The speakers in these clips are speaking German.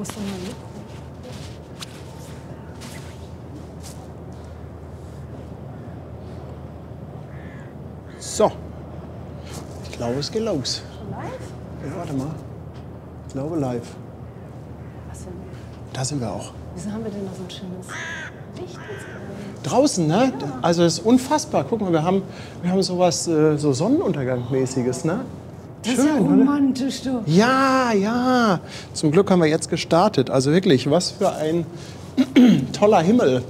Muss doch mal mit. So. Ich glaube, es geht los. Live? Ja, warte mal. Ich glaube live. Was denn? Da sind wir auch. Wieso haben wir denn noch so ein schönes Licht jetzt gerade? Draußen, ne? Ja. Also es ist unfassbar. Guck mal, wir haben sowas, so Sonnenuntergang-mäßiges, ne? Das ist ja romantisch, du. Ja, ja. Zum Glück haben wir jetzt gestartet. Also wirklich, was für ein toller Himmel.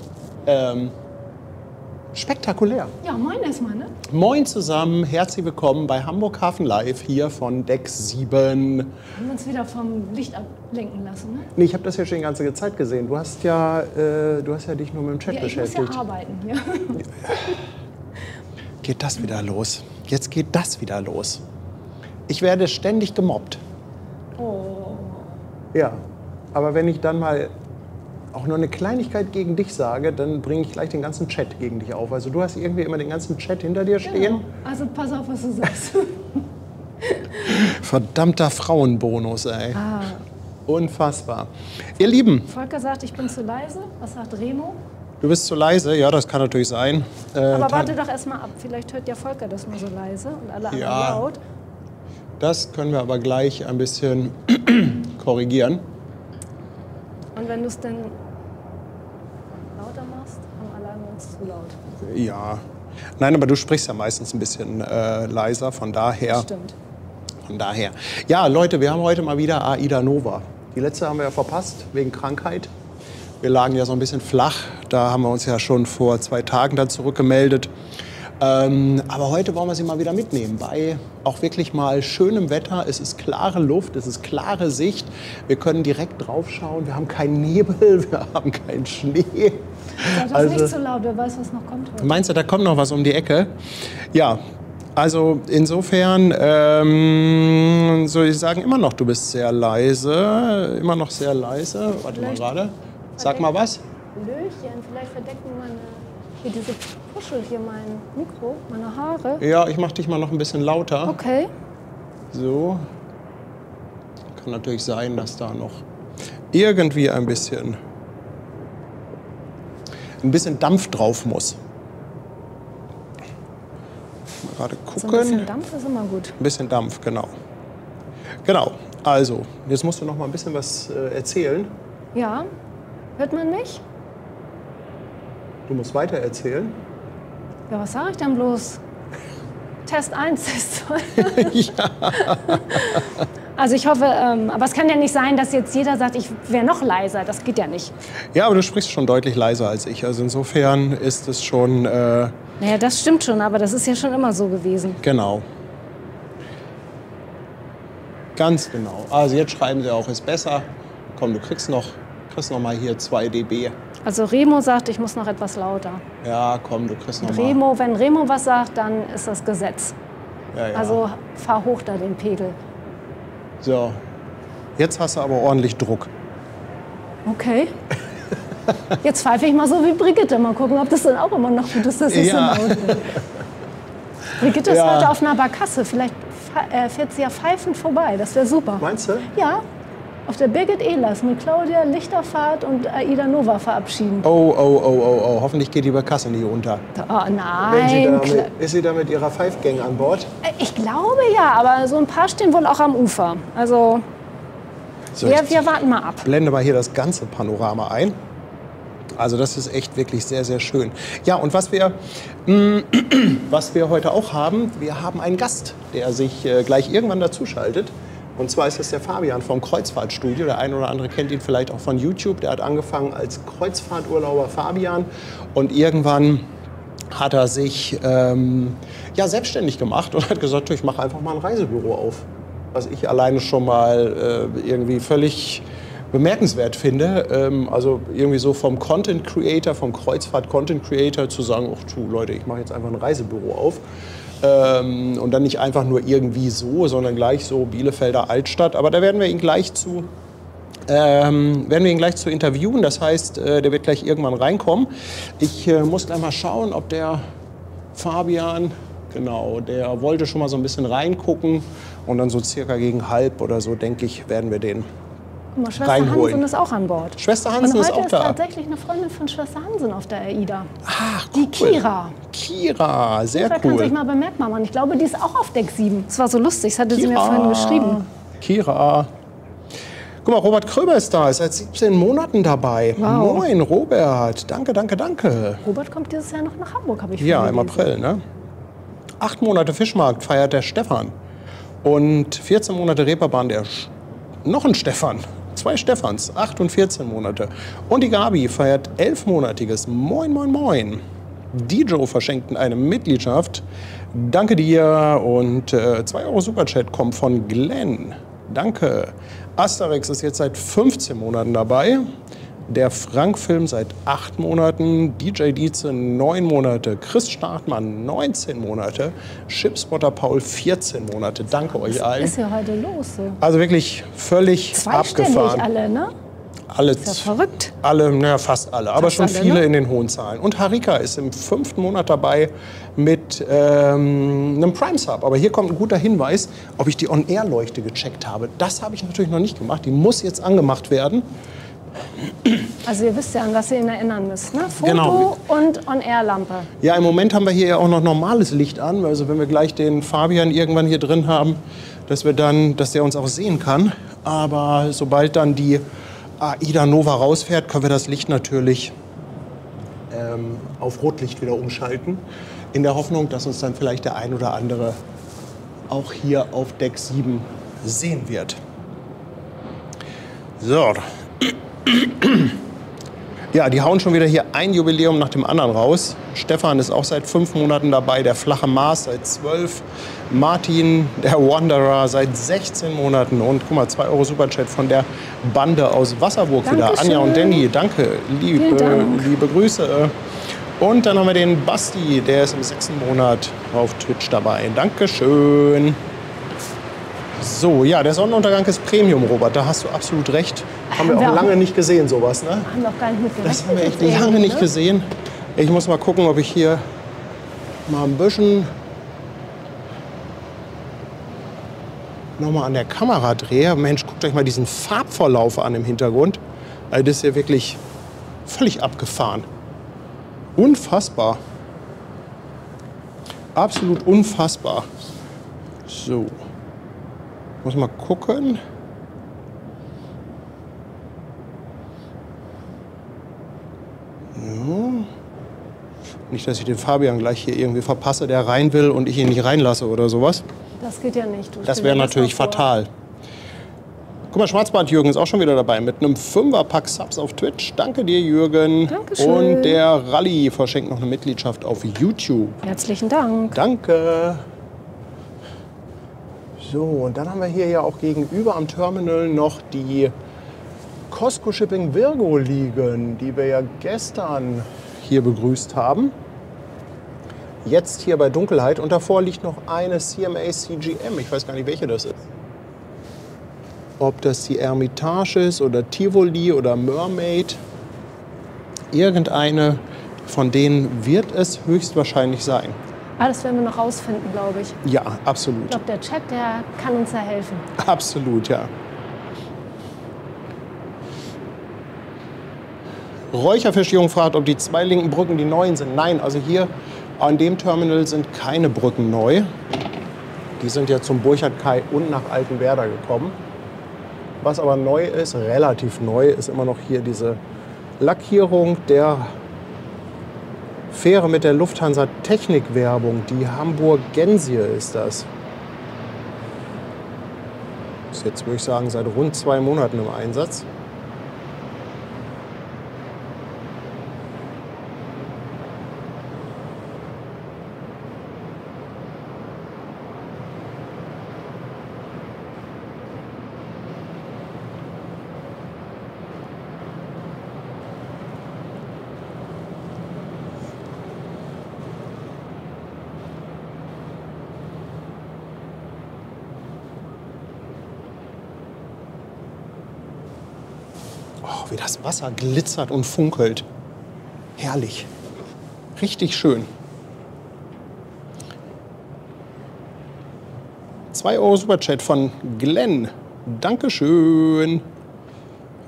Spektakulär. Ja, moin erstmal, ne? Moin zusammen, herzlich willkommen bei Hamburg Hafen Live hier von Deck 7. Haben wir uns wieder vom Licht ablenken lassen, ne? Nee, ich habe das ja schon die ganze Zeit gesehen. Du hast ja dich nur mit dem Chat beschäftigt. Ich muss ja arbeiten, ja. Geht das wieder los? Jetzt geht das wieder los. Ich werde ständig gemobbt. Oh. Ja, aber wenn ich dann mal auch nur eine Kleinigkeit gegen dich sage, dann bringe ich gleich den ganzen Chat gegen dich auf. Also du hast irgendwie immer den ganzen Chat hinter dir stehen. Genau. Also pass auf, was du sagst. Verdammter Frauenbonus, ey. Ah. Unfassbar. Ihr Lieben. Volker sagt, ich bin zu leise. Was sagt Remo? Du bist zu leise? Ja, das kann natürlich sein. Aber warte doch erstmal ab. Vielleicht hört ja Volker das nur so leise und alle anderen laut. Das können wir aber gleich ein bisschen korrigieren. Und wenn du es denn lauter machst, haben alle anderen uns zu laut. Ja. Nein, aber du sprichst ja meistens ein bisschen leiser, von daher. Stimmt. Von daher. Ja, Leute, wir haben heute mal wieder AIDA Nova. Die letzte haben wir ja verpasst, wegen Krankheit. Wir lagen ja so ein bisschen flach. Da haben wir uns ja schon vor 2 Tagen dann zurückgemeldet. Aber heute wollen wir sie mal wieder mitnehmen. Bei auch wirklich mal schönem Wetter. Es ist klare Luft, es ist klare Sicht. Wir können direkt drauf schauen. Wir haben keinen Nebel, wir haben keinen Schnee. Sag das nicht so laut, wer weiß, was noch kommt heute. Meinst du, da kommt noch was um die Ecke? Ja, also insofern soll ich sagen, immer noch, du bist sehr leise. Immer noch sehr leise. Warte mal gerade. Sag mal was. Löchen, vielleicht verdecken hier diese Puschel hier mein Mikro, meine Haare. Ja, ich mach dich mal noch ein bisschen lauter. Okay. So. Kann natürlich sein, dass da noch irgendwie ein bisschen Dampf drauf muss. Mal gerade gucken. So ein bisschen Dampf ist immer gut. Ein bisschen Dampf, genau. Genau. Also, jetzt musst du noch mal ein bisschen was erzählen. Ja. Hört man mich? Du musst weiter erzählen. Ja, was sage ich denn bloß? Test 1, Test 2. Ja. Also ich hoffe, aber es kann ja nicht sein, dass jetzt jeder sagt, ich wäre noch leiser. Das geht ja nicht. Ja, aber du sprichst schon deutlich leiser als ich. Also insofern ist es schon... Naja, das stimmt schon, aber das ist ja schon immer so gewesen. Genau. Ganz genau. Also jetzt schreiben sie auch, ist besser. Komm, du kriegst noch mal hier 2 dB. Also Remo sagt, ich muss noch etwas lauter. Ja, komm, du kriegst noch mal. Wenn Remo was sagt, dann ist das Gesetz. Ja, ja. Also fahr hoch da den Pegel. So, jetzt hast du aber ordentlich Druck. Okay. Jetzt pfeife ich mal so wie Brigitte. Mal gucken, ob das dann auch immer noch gut ist, dass es Ja. so laut wird. Brigitte ist heute auf einer Barkasse. Vielleicht fährt sie ja pfeifend vorbei. Das wäre super. Meinst du? Ja. Auf der Birgit Ehlers mit Claudia Lichterfahrt und AIDA Nova verabschieden. Oh. Hoffentlich geht die Barkasse nicht unter. Oh nein. Ist sie da mit ihrer Pfeifgang an Bord? Ich glaube ja, aber so ein paar stehen wohl auch am Ufer. Also So, wir warten mal ab. Blende mal hier das ganze Panorama ein. Also das ist echt wirklich sehr, sehr schön. Ja, und was wir heute auch haben, wir haben einen Gast, der sich gleich irgendwann dazuschaltet. Und zwar ist das der Fabian vom Kreuzfahrtstudio. Der eine oder andere kennt ihn vielleicht auch von YouTube. Der hat angefangen als Kreuzfahrturlauber Fabian und irgendwann hat er sich selbstständig gemacht und hat gesagt, ich mache einfach mal ein Reisebüro auf. Was ich alleine schon mal irgendwie völlig bemerkenswert finde. Also irgendwie so vom Content Creator, vom Kreuzfahrt-Content Creator zu sagen, ach du Leute, ich mache jetzt einfach ein Reisebüro auf. Und dann nicht einfach nur irgendwie so, sondern gleich so Bielefelder Altstadt. Aber da werden wir ihn gleich zu interviewen. Das heißt, der wird gleich irgendwann reinkommen. Ich muss gleich mal schauen, ob der Fabian, genau, der wollte schon mal so ein bisschen reingucken. Und dann so circa gegen 1:30 oder so, denke ich, werden wir den Guck mal, Schwester reinholen. Hansen ist auch an Bord. Schwester Hansen Und ist heute auch ist da. tatsächlich eine Freundin von Schwester Hansen auf der AIDA. Ach, Die cool. Kira. Kira, sehr Kira kann sich cool. mal bemerkbar machen. Ich glaube, die ist auch auf Deck 7. Das war so lustig, das hatte sie mir vorhin geschrieben. Kira. Guck mal, Robert Kröber ist da, ist seit 17 Monaten dabei. Wow. Moin, Robert. Danke, danke, danke. Robert kommt dieses Jahr noch nach Hamburg, habe ich Ja, im vorhin gelesen. April, ne? 8 Monate Fischmarkt feiert der Stefan. Und 14 Monate Reeperbahn noch ein Stefan. 2 Stefans, 8 und 14 Monate. Und die Gabi feiert 11-monatiges. Moin, moin, moin. Dijo verschenkt eine Mitgliedschaft. Danke dir. Und 2 Euro Superchat kommt von Glenn. Danke. Asterix ist jetzt seit 15 Monaten dabei. Der Frank-Film seit 8 Monaten. DJ Dietze 9 Monate. Chris Startmann 19 Monate. Chipspotter Paul 14 Monate. Danke euch Was allen. ist hier heute los? So? Also wirklich völlig Zweistellig abgefahren. alle, ne? Alle, Ist ja verrückt. alle, naja, fast alle, aber Fast schon alle, viele ne? in den hohen Zahlen. Und Harika ist im 5. Monat dabei mit einem Prime-Sub. Aber hier kommt ein guter Hinweis, ob ich die On-Air-Leuchte gecheckt habe. Das habe ich natürlich noch nicht gemacht. Die muss jetzt angemacht werden. Also ihr wisst ja, an was ihr ihn erinnern müsst, ne? Foto Genau. und On-Air-Lampe. Ja, im Moment haben wir hier ja auch noch normales Licht an. Also wenn wir gleich den Fabian irgendwann hier drin haben, dass der uns auch sehen kann. Aber sobald dann die AIDA Nova rausfährt, können wir das Licht natürlich auf Rotlicht wieder umschalten. In der Hoffnung, dass uns dann vielleicht der ein oder andere auch hier auf Deck 7 sehen wird. So. Ja, die hauen schon wieder hier ein Jubiläum nach dem anderen raus. Stefan ist auch seit 5 Monaten dabei, der flache Mars seit 12, Martin, der Wanderer, seit 16 Monaten und guck mal, 2 Euro Superchat von der Bande aus Wasserburg wieder. Dankeschön. Anja und Danny, danke, Vielen Dank. liebe Grüße. Und dann haben wir den Basti, der ist im 6. Monat auf Twitch dabei. Dankeschön. So, ja, der Sonnenuntergang ist Premium, Robert, da hast du absolut recht. Haben wir Ja. auch lange nicht gesehen, sowas, ne? Haben wir auch gar nicht mit gerechnet. Das haben wir echt jetzt lange irgendwie, nicht ne? gesehen. Ich muss mal gucken, ob ich hier mal ein bisschen nochmal an der Kamera drehe. Mensch, guckt euch mal diesen Farbverlauf an im Hintergrund. Also das ist ja wirklich völlig abgefahren. Unfassbar. Absolut unfassbar. So. Muss mal gucken. Nicht, dass ich den Fabian gleich hier irgendwie verpasse, der rein will und ich ihn nicht reinlasse oder sowas. Das geht ja nicht. Du Das stell wäre dir natürlich mal vor. fatal. Guck mal, Schwarzbart Jürgen ist auch schon wieder dabei mit einem 5er-Pack Subs auf Twitch. Danke dir, Jürgen. Dankeschön. Und der Rally verschenkt noch eine Mitgliedschaft auf YouTube. Herzlichen Dank. Danke. So, und dann haben wir hier ja auch gegenüber am Terminal noch die Costco Shipping Virgo liegen, die wir ja gestern hier begrüßt haben. Jetzt hier bei Dunkelheit und davor liegt noch eine CMA CGM. Ich weiß gar nicht, welche das ist. Ob das die Hermitage ist oder Tivoli oder Mermaid. Irgendeine von denen wird es höchstwahrscheinlich sein. Ah, das werden wir noch rausfinden, glaube ich. Ja, Ich absolut. glaube, der Chat, der kann uns ja helfen. Absolut, ja. Räucherfischjung fragt, ob die 2 linken Brücken die neuen sind. Nein, also hier an dem Terminal sind keine Brücken neu. Die sind ja zum Burchard-Kai und nach Altenwerder gekommen. Was aber neu ist, relativ neu, ist immer noch hier diese Lackierung der Fähre mit der Lufthansa Technik-Werbung. Die Hamburg-Gensie ist das. Ist jetzt, würde ich sagen, seit rund 2 Monaten im Einsatz. Oh, wie das Wasser glitzert und funkelt. Herrlich. Richtig schön. 2 Euro Superchat von Glenn. Dankeschön.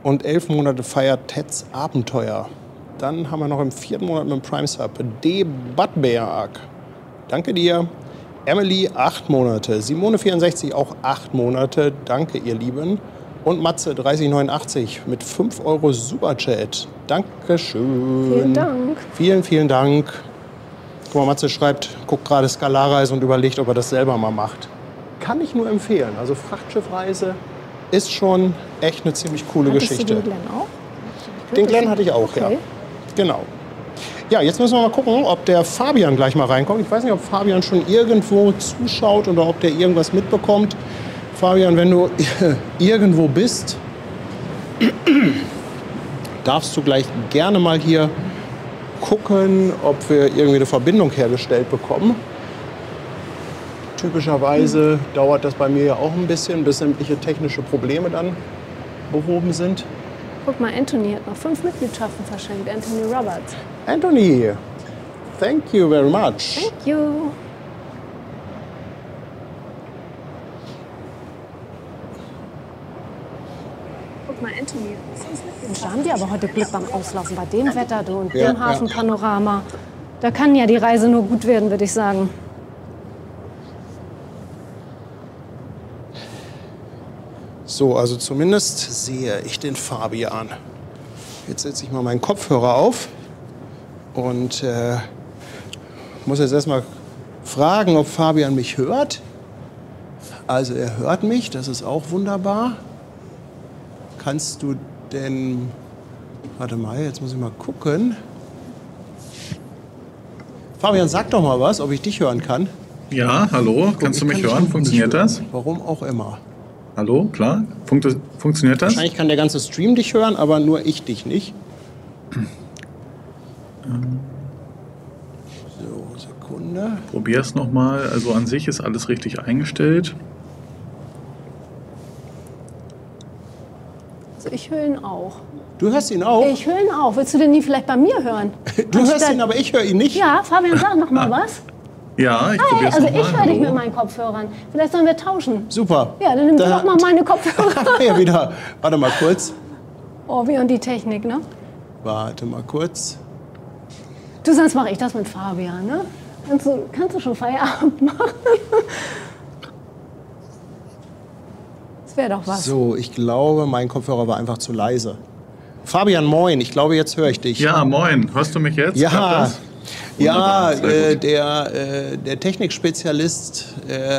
Und 11 Monate feiert Teds Abenteuer. Dann haben wir noch im 4. Monat mit dem Prime Sub D. Budberg. Danke dir. Emily, 8 Monate. Simone, 64, auch 8 Monate. Danke, ihr Lieben. Und Matze, 30,89 mit 5 Euro Superchat. Dankeschön. Vielen Dank. Vielen, vielen Dank. Guck mal, Matze schreibt, guckt gerade Skalarreise und überlegt, ob er das selber mal macht. Kann ich nur empfehlen. Also Frachtschiffreise ist schon echt eine ziemlich coole Hattest Geschichte. du den Glenn auch? Den Glenn hatte ich auch, Okay. ja. Genau. Ja, jetzt müssen wir mal gucken, ob der Fabian gleich mal reinkommt. Ich weiß nicht, ob Fabian schon irgendwo zuschaut oder ob der irgendwas mitbekommt. Fabian, wenn du irgendwo bist, darfst du gleich gerne mal hier gucken, ob wir irgendwie eine Verbindung hergestellt bekommen. Typischerweise dauert das bei mir ja auch ein bisschen, bis sämtliche technische Probleme dann behoben sind. Guck mal, Anthony hat noch 5 Mitgliedschaften verschenkt. Anthony Roberts. Anthony, thank you very much. Thank you. Guck mal, Anthony hat noch 5 Mitgliedschaften. Da haben die aber heute Glück beim Auslaufen. Bei dem Wetter du, und Ja, dem Hafenpanorama. Da kann ja die Reise nur gut werden, würde ich sagen. So, also zumindest sehe ich den Fabian. Jetzt setze ich mal meinen Kopfhörer auf und muss jetzt erstmal fragen, ob Fabian mich hört. Also er hört mich, das ist auch wunderbar. Kannst du denn... Warte mal, jetzt muss ich mal gucken. Fabian, sag doch mal was, ob ich dich hören kann. Ja, hallo, kannst du mich hören? Funktioniert das? Warum auch immer. Hallo, klar? Funktioniert das? Wahrscheinlich kann der ganze Stream dich hören, aber nur ich dich nicht. So, Sekunde. Probier's nochmal. Also an sich ist alles richtig eingestellt. Also ich höre ihn auch. Du hörst ihn auch? Ich höre ihn auch. Willst du den nie vielleicht bei mir hören? Du hörst Anstatt- ihn, aber ich höre ihn nicht. Ja, Fabian, sag noch mal was. Ja, ich Hey, probier's also nochmal. ich höre dich mit meinen Kopfhörern. Vielleicht sollen wir tauschen. Super. Ja, dann nimm Da- doch mal meine Kopfhörer. Ja, wieder. Warte mal kurz. Oh, wie und die Technik, ne? Warte mal kurz. Du, sonst mache ich das mit Fabian, ne? Kannst du schon Feierabend machen? Das wäre doch was. So, ich glaube, mein Kopfhörer war einfach zu leise. Fabian, moin. Ich glaube, jetzt höre ich dich. Ja, moin. Hörst du mich jetzt? Klappt Ja, das? ja, Wunderbar, sehr gut. der Technikspezialist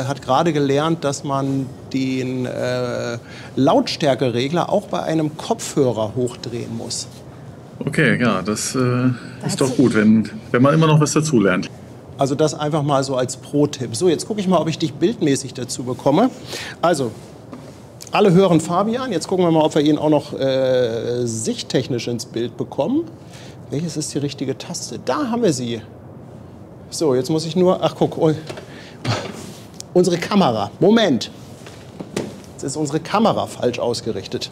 hat gerade gelernt, dass man den Lautstärkeregler auch bei einem Kopfhörer hochdrehen muss. Okay, ja, das ist doch gut, wenn man immer noch was dazulernt. Also das einfach mal so als Pro-Tipp. So, jetzt gucke ich mal, ob ich dich bildmäßig dazu bekomme. Also, alle hören Fabian. Jetzt gucken wir mal, ob wir ihn auch noch sichttechnisch ins Bild bekommen. Welches ist die richtige Taste? Da haben wir sie. So, jetzt muss ich nur... Ach, guck. Unsere Kamera. Moment. Jetzt ist unsere Kamera falsch ausgerichtet.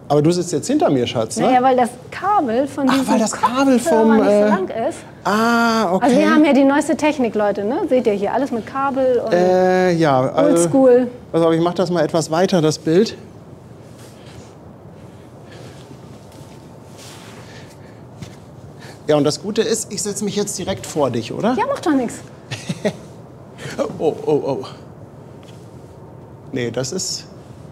Aber du sitzt jetzt hinter mir, Schatz, ne? Naja, weil das Kabel von diesem weil das Kabel Kopfhörer vom, nicht so lang ist. Ah, okay. Also wir haben ja die neueste Technik, Leute, ne? Seht ihr hier, alles mit Kabel und Ja, Oldschool. Pass auf, ich mache das mal etwas weiter, das Bild. Ja, und das Gute ist, ich setze mich jetzt direkt vor dich, oder? Ja, macht doch nichts. Oh, oh, oh. Nee, das ist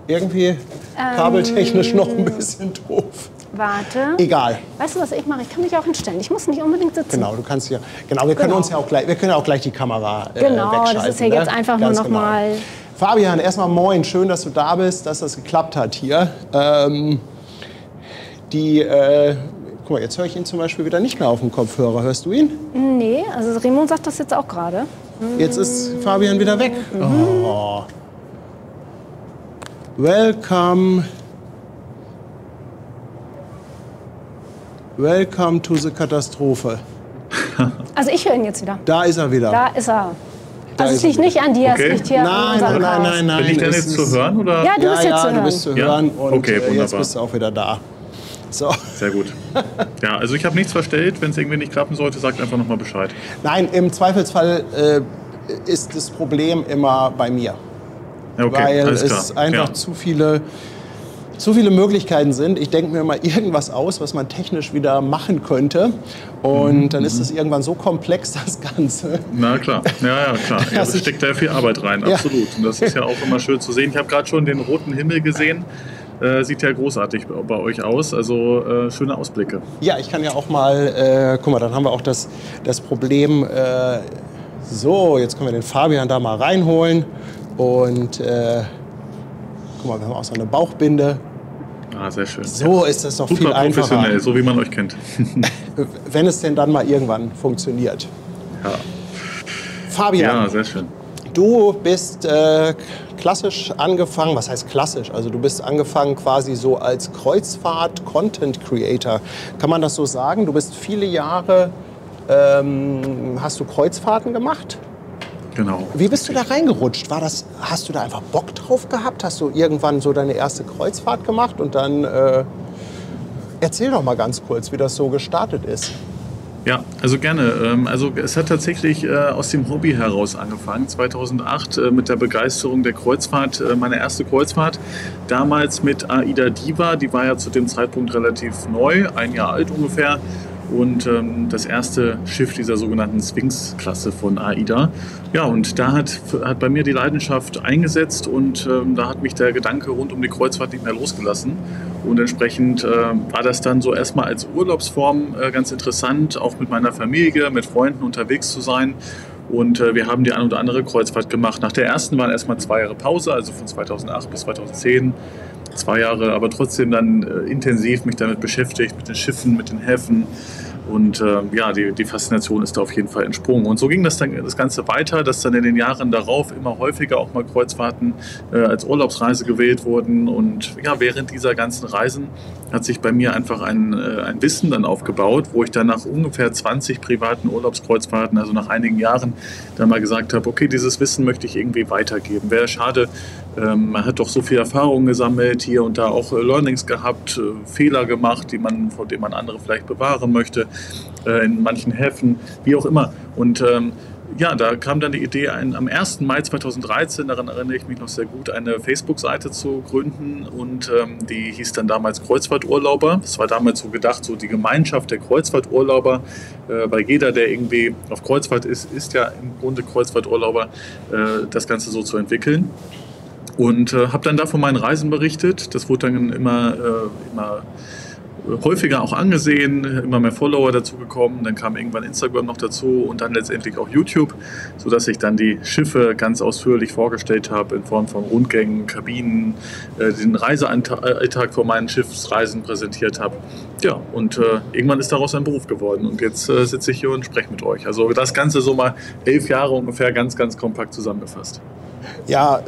irgendwie kabeltechnisch noch ein bisschen doof. Warte. Egal. Weißt du, was ich mache? Ich kann mich auch hinstellen. Ich muss nicht unbedingt sitzen. Genau, du kannst ja. Genau, wir können Genau. uns ja auch gleich, wir können ja auch gleich die Kamera Genau, wegschalten. das ist ja jetzt einfach nur Ganz noch mal- Fabian, erstmal moin, schön, dass du da bist, dass das geklappt hat hier. Guck mal, jetzt höre ich ihn zum Beispiel wieder nicht mehr auf dem Kopfhörer. Hörst du ihn? Nee, also Raymond sagt das jetzt auch gerade. Jetzt ist Fabian wieder weg. Oh. Welcome. Welcome to the Katastrophe. Also ich höre ihn jetzt wieder. Da ist er wieder. Da ist er. Da Also ist es liegt er nicht an dir, Okay. es liegt hier an Nein, unserem nein, Chaos. nein, nein. Bin ich denn es jetzt ist- zu hören? Oder? Ja, du bist jetzt zu du hören. bist zu Ja? hören und Okay, jetzt wunderbar. bist du auch wieder da. So. Sehr gut. Ja, also ich habe nichts verstellt. Wenn es irgendwie nicht klappen sollte, sagt einfach nochmal Bescheid. Nein, im Zweifelsfall ist das Problem immer bei mir. Ja, okay, weil alles klar. es einfach zu viele Möglichkeiten sind. Ich denke mir mal irgendwas aus, was man technisch wieder machen könnte. Und dann ist es irgendwann so komplex, das Ganze. Na klar, ja, klar. Ja, das steckt da viel Arbeit rein, absolut. Und das ist ja auch immer schön zu sehen. Ich habe gerade schon den roten Himmel gesehen. Sieht ja großartig bei euch aus, also schöne Ausblicke. Ja, ich kann ja auch mal, guck mal, dann haben wir auch das Problem, so, jetzt können wir den Fabian da mal reinholen und guck mal, wir haben auch so eine Bauchbinde. Ah, sehr schön. So ist das doch super viel einfacher. Professionell, so wie man euch kennt. Wenn es denn dann mal irgendwann funktioniert. Ja. Fabian, Ja, sehr schön. du bist klassisch angefangen, was heißt klassisch? Also du bist angefangen quasi so als Kreuzfahrt-Content-Creator. Kann man das so sagen? Du bist viele Jahre, hast du Kreuzfahrten gemacht? Genau. Wie bist du da reingerutscht? Hast du da einfach Bock drauf gehabt? Hast du irgendwann so deine erste Kreuzfahrt gemacht? Und dann erzähl doch mal ganz kurz, wie das so gestartet ist. Ja, also gerne. Also es hat tatsächlich aus dem Hobby heraus angefangen, 2008 mit der Begeisterung der Kreuzfahrt, meine erste Kreuzfahrt, damals mit AIDA Diva, die war ja zu dem Zeitpunkt relativ neu, 1 Jahr alt ungefähr. Und das erste Schiff dieser sogenannten Sphinx-Klasse von AIDA. Ja, und da hat bei mir die Leidenschaft eingesetzt und da hat mich der Gedanke rund um die Kreuzfahrt nicht mehr losgelassen. Und entsprechend war das dann so erstmal als Urlaubsform ganz interessant, auch mit meiner Familie, mit Freunden unterwegs zu sein. Und wir haben die ein oder andere Kreuzfahrt gemacht. Nach der ersten waren erstmal 2 Jahre Pause, also von 2008 bis 2010. 2 Jahre, aber trotzdem dann intensiv mich damit beschäftigt, mit den Schiffen, mit den Häfen. Und ja, die Faszination ist da auf jeden Fall entsprungen. Und so ging das Ganze weiter, dass dann in den Jahren darauf immer häufiger auch mal Kreuzfahrten als Urlaubsreise gewählt wurden. Und ja, während dieser ganzen Reisen hat sich bei mir einfach ein Wissen dann aufgebaut, wo ich dann nach ungefähr 20 privaten Urlaubskreuzfahrten, also nach einigen Jahren, dann mal gesagt habe, okay, dieses Wissen möchte ich irgendwie weitergeben. Wäre schade, man hat doch so viel Erfahrung gesammelt, hier und da auch Learnings gehabt, Fehler gemacht, vor denen man andere vielleicht bewahren möchte, in manchen Häfen, wie auch immer. Und ja, da kam dann die Idee, am 1. Mai 2013, daran erinnere ich mich noch sehr gut, eine Facebook-Seite zu gründen und die hieß dann damals Kreuzfahrturlauber. Das war damals so gedacht, so die Gemeinschaft der Kreuzfahrturlauber, weil jeder, der irgendwie auf Kreuzfahrt ist ja im Grunde Kreuzfahrturlauber, das Ganze so zu entwickeln. Und habe dann da von meinen Reisen berichtet. Das wurde dann immer häufiger auch angesehen, immer mehr Follower dazu gekommen. Dann kam irgendwann Instagram noch dazu und dann letztendlich auch YouTube, sodass ich dann die Schiffe ganz ausführlich vorgestellt habe in Form von Rundgängen, Kabinen, den Reisealltag von meinen Schiffsreisen präsentiert habe. Ja, und irgendwann ist daraus ein Beruf geworden und jetzt sitze ich hier und spreche mit euch. Also das Ganze so mal 11 Jahre ungefähr ganz, ganz kompakt zusammengefasst. Ja,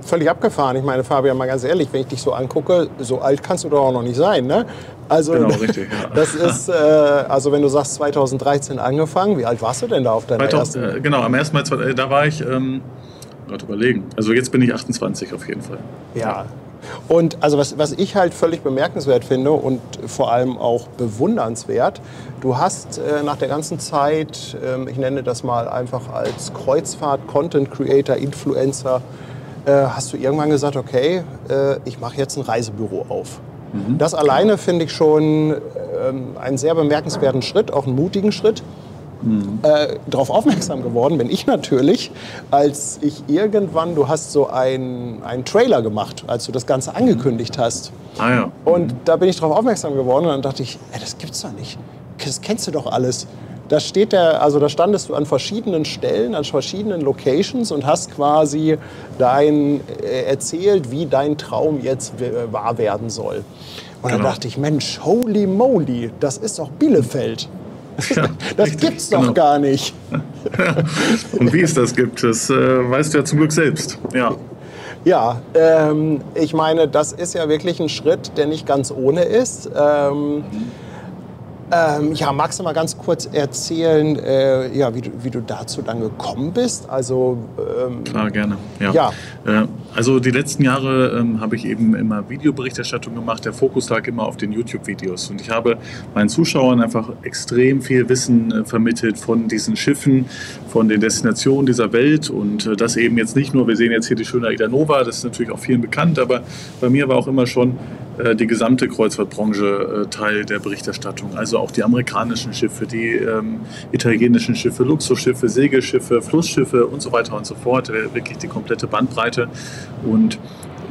völlig abgefahren. Ich meine, Fabian, mal ganz ehrlich, wenn ich dich so angucke, so alt kannst du doch auch noch nicht sein, ne? Also, genau, richtig, ja. Das ist, also wenn du sagst 2013 angefangen, wie alt warst du denn da auf deiner ersten? Genau, am 1. Mai, da war ich, gerade überlegen, also jetzt bin ich 28 auf jeden Fall. Ja. Und also was ich halt völlig bemerkenswert finde und vor allem auch bewundernswert, du hast nach der ganzen Zeit, ich nenne das mal einfach als Kreuzfahrt, Content Creator, Influencer, hast du irgendwann gesagt, okay, ich mache jetzt ein Reisebüro auf. Mhm. Das alleine finde ich schon einen sehr bemerkenswerten Schritt, auch einen mutigen Schritt. Darauf aufmerksam geworden bin ich natürlich, als ich irgendwann, du hast so einen Trailer gemacht, als du das Ganze angekündigt hast. Ah ja. Und da bin ich darauf aufmerksam geworden und dann dachte ich, das gibt's doch nicht. Das kennst du doch alles. Da standest du an verschiedenen Stellen, an verschiedenen Locations und hast quasi erzählt, wie dein Traum jetzt wahr werden soll. Und dann dachte ich, Mensch, holy moly, das ist doch Bielefeld. Ja, das richtig, gibt's doch gar nicht. Und wie es das gibt, das weißt du ja zum Glück selbst. Ja, ja, ich meine, das ist ja wirklich ein Schritt, der nicht ganz ohne ist. Ja, magst du mal ganz kurz erzählen, ja, wie du dazu dann gekommen bist? Also, Klar, gerne. Ja. Also die letzten Jahre habe ich eben immer Videoberichterstattung gemacht. Der Fokus lag immer auf den YouTube-Videos. Und ich habe meinen Zuschauern einfach extrem viel Wissen vermittelt von diesen Schiffen, von den Destinationen dieser Welt. Und das eben jetzt nicht nur, wir sehen jetzt hier die schöne AIDA Nova, das ist natürlich auch vielen bekannt, aber bei mir war auch immer schon die gesamte Kreuzfahrtbranche Teil der Berichterstattung. Also auch die amerikanischen Schiffe, die italienischen Schiffe, Luxusschiffe, Segelschiffe, Flussschiffe und so weiter und so fort. Wirklich die komplette Bandbreite. Und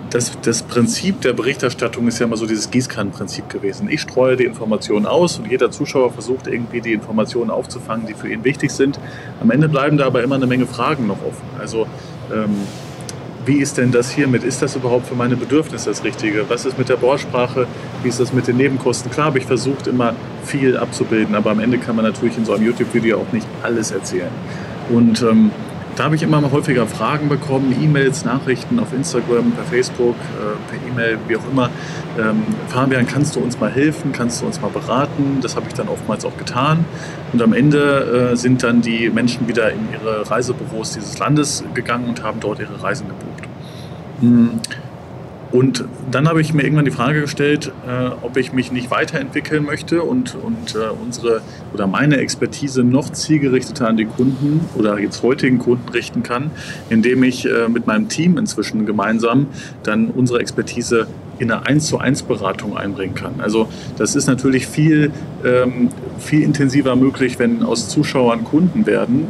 das Prinzip der Berichterstattung ist ja immer so dieses Gießkannenprinzip gewesen. Ich streue die Informationen aus und jeder Zuschauer versucht irgendwie die Informationen aufzufangen, die für ihn wichtig sind. Am Ende bleiben da aber immer eine Menge Fragen noch offen. Also wie ist denn das hiermit? Ist das überhaupt für meine Bedürfnisse das Richtige? Was ist mit der Bordsprache? Wie ist das mit den Nebenkosten? Klar habe ich versucht, immer viel abzubilden, aber am Ende kann man natürlich in so einem YouTube-Video auch nicht alles erzählen. Und da habe ich immer mal häufiger Fragen bekommen, E-Mails, Nachrichten auf Instagram, per Facebook, per E-Mail, wie auch immer. Fabian, kannst du uns mal helfen? Kannst du uns mal beraten? Das habe ich dann oftmals auch getan. Und am Ende sind dann die Menschen wieder in ihre Reisebüros dieses Landes gegangen und haben dort ihre Reisen gebucht. Und dann habe ich mir irgendwann die Frage gestellt, ob ich mich nicht weiterentwickeln möchte und meine Expertise noch zielgerichteter an die Kunden oder jetzt heutigen Kunden richten kann, indem ich mit meinem Team inzwischen gemeinsam dann unsere Expertise in eine 1:1 Beratung einbringen kann. Also das ist natürlich viel intensiver möglich, wenn aus Zuschauern Kunden werden,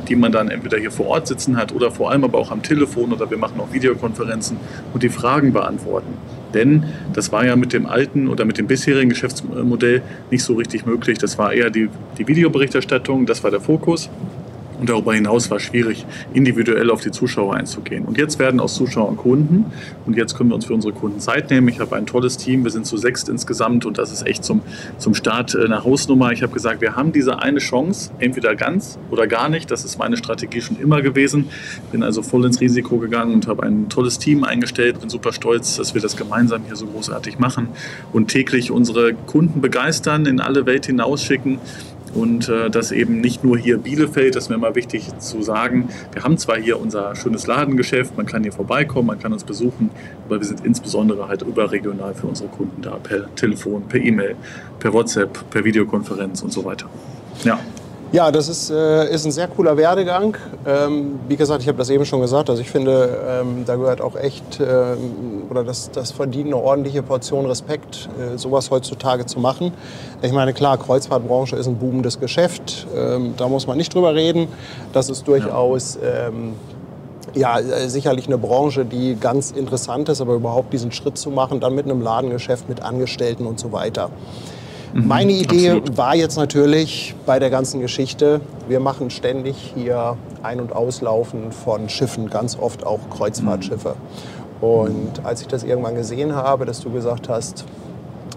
die man dann entweder hier vor Ort sitzen hat oder vor allem aber auch am Telefon oder wir machen auch Videokonferenzen und die Fragen beantworten. Denn das war ja mit dem alten oder mit dem bisherigen Geschäftsmodell nicht so richtig möglich. Das war eher die Videoberichterstattung, das war der Fokus. Und darüber hinaus war es schwierig, individuell auf die Zuschauer einzugehen. Und jetzt werden aus Zuschauern Kunden. Und jetzt können wir uns für unsere Kunden Zeit nehmen. Ich habe ein tolles Team. Wir sind zu 6 insgesamt. Und das ist echt zum Start eine Hausnummer. Ich habe gesagt, wir haben diese eine Chance, entweder ganz oder gar nicht. Das ist meine Strategie schon immer gewesen. Bin also voll ins Risiko gegangen und habe ein tolles Team eingestellt. Bin super stolz, dass wir das gemeinsam hier so großartig machen und täglich unsere Kunden begeistern, in alle Welt hinausschicken. Und das eben nicht nur hier Bielefeld, das ist mir immer wichtig zu sagen. Wir haben zwar hier unser schönes Ladengeschäft, man kann hier vorbeikommen, man kann uns besuchen, aber wir sind insbesondere halt überregional für unsere Kunden da, per Telefon, per E-Mail, per WhatsApp, per Videokonferenz und so weiter. Ja. Ja, das ist ein sehr cooler Werdegang. Wie gesagt, ich habe das eben schon gesagt. Also ich finde, da gehört auch echt, oder das verdient eine ordentliche Portion Respekt, sowas heutzutage zu machen. Ich meine, klar, Kreuzfahrtbranche ist ein boomendes Geschäft. Da muss man nicht drüber reden. Das ist durchaus sicherlich eine Branche, die ganz interessant ist, aber überhaupt diesen Schritt zu machen, dann mit einem Ladengeschäft, mit Angestellten und so weiter. Meine Idee war jetzt natürlich bei der ganzen Geschichte, wir machen ständig hier Ein- und Auslaufen von Schiffen, ganz oft auch Kreuzfahrtschiffe. Und als ich das irgendwann gesehen habe, dass du gesagt hast,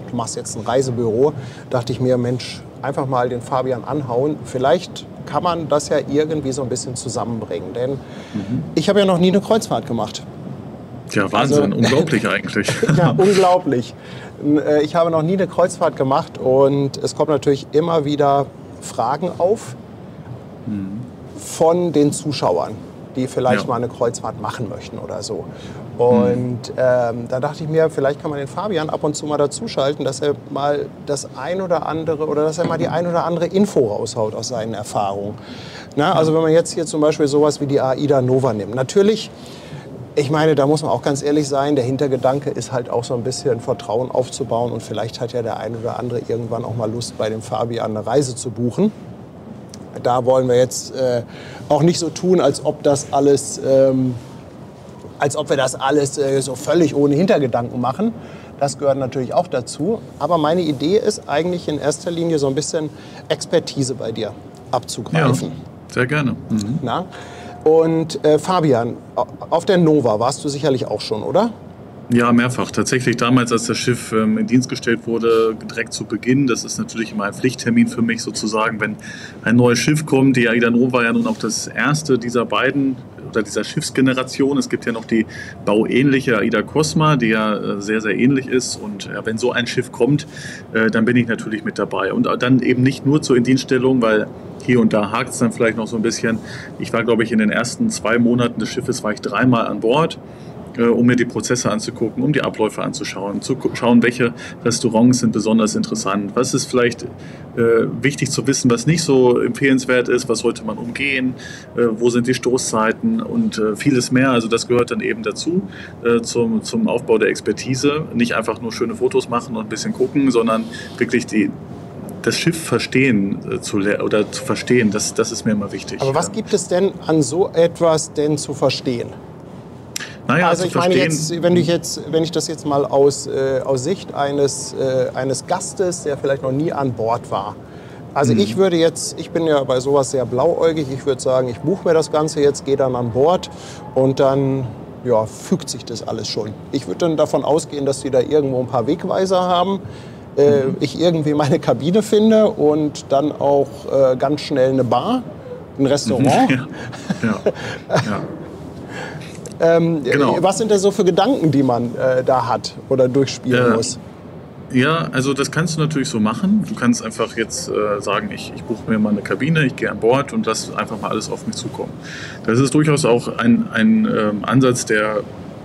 du machst jetzt ein Reisebüro, dachte ich mir, Mensch, einfach mal den Fabian anhauen. Vielleicht kann man das ja irgendwie so ein bisschen zusammenbringen. Denn ich habe ja noch nie eine Kreuzfahrt gemacht. Ja, Wahnsinn, also, unglaublich eigentlich. Ja, unglaublich. Ich habe noch nie eine Kreuzfahrt gemacht und es kommen natürlich immer wieder Fragen auf von den Zuschauern, die vielleicht mal eine Kreuzfahrt machen möchten oder so. Und da dachte ich mir, vielleicht kann man den Fabian ab und zu mal dazuschalten, dass er mal das ein oder andere oder dass er mal die ein oder andere Info raushaut aus seinen Erfahrungen. Na, also wenn man jetzt hier zum Beispiel sowas wie die AIDA Nova nimmt. Natürlich, ich meine, da muss man auch ganz ehrlich sein, der Hintergedanke ist halt auch so ein bisschen Vertrauen aufzubauen und vielleicht hat ja der eine oder andere irgendwann auch mal Lust, bei dem Fabian eine Reise zu buchen. Da wollen wir jetzt auch nicht so tun, als ob wir das alles so völlig ohne Hintergedanken machen. Das gehört natürlich auch dazu. Aber meine Idee ist eigentlich in erster Linie so ein bisschen Expertise bei dir abzugreifen. Ja, sehr gerne. Na? Und Fabian, auf der Nova warst du sicherlich auch schon, oder? Ja, mehrfach. Tatsächlich damals, als das Schiff in Dienst gestellt wurde, direkt zu Beginn. Das ist natürlich immer ein Pflichttermin für mich sozusagen, wenn ein neues Schiff kommt. Die AIDA Nova war ja nun auch das erste dieser beiden oder dieser Schiffsgeneration. Es gibt ja noch die bauähnliche AIDA Cosma, die ja sehr, sehr ähnlich ist. Und wenn so ein Schiff kommt, dann bin ich natürlich mit dabei. Und dann eben nicht nur zur Indienststellung, weil hier und da hakt es dann vielleicht noch so ein bisschen. Ich war, glaube ich, in den ersten 2 Monaten des Schiffes war ich 3-mal an Bord, um mir die Prozesse anzugucken, um die Abläufe anzuschauen, zu schauen, welche Restaurants sind besonders interessant, was ist vielleicht wichtig zu wissen, was nicht so empfehlenswert ist, was sollte man umgehen, wo sind die Stoßzeiten und vieles mehr. Also das gehört dann eben dazu zum Aufbau der Expertise. Nicht einfach nur schöne Fotos machen und ein bisschen gucken, sondern wirklich das Schiff verstehen zu verstehen, das ist mir immer wichtig. Aber was gibt es denn an so etwas denn zu verstehen? Naja, also ich meine jetzt, wenn ich das jetzt mal aus Sicht eines Gastes, der vielleicht noch nie an Bord war. Also ich bin ja bei sowas sehr blauäugig, ich würde sagen, ich buche mir das Ganze jetzt, gehe dann an Bord und dann fügt sich das alles schon. Ich würde dann davon ausgehen, dass die da irgendwo ein paar Wegweiser haben, ich irgendwie meine Kabine finde und dann auch ganz schnell eine Bar, ein Restaurant. Genau. Was sind das so für Gedanken, die man da hat oder durchspielen muss? Ja, also das kannst du natürlich so machen. Du kannst einfach jetzt sagen, ich buche mir mal eine Kabine, ich gehe an Bord und lass einfach mal alles auf mich zukommen. Das ist durchaus auch ein Ansatz, der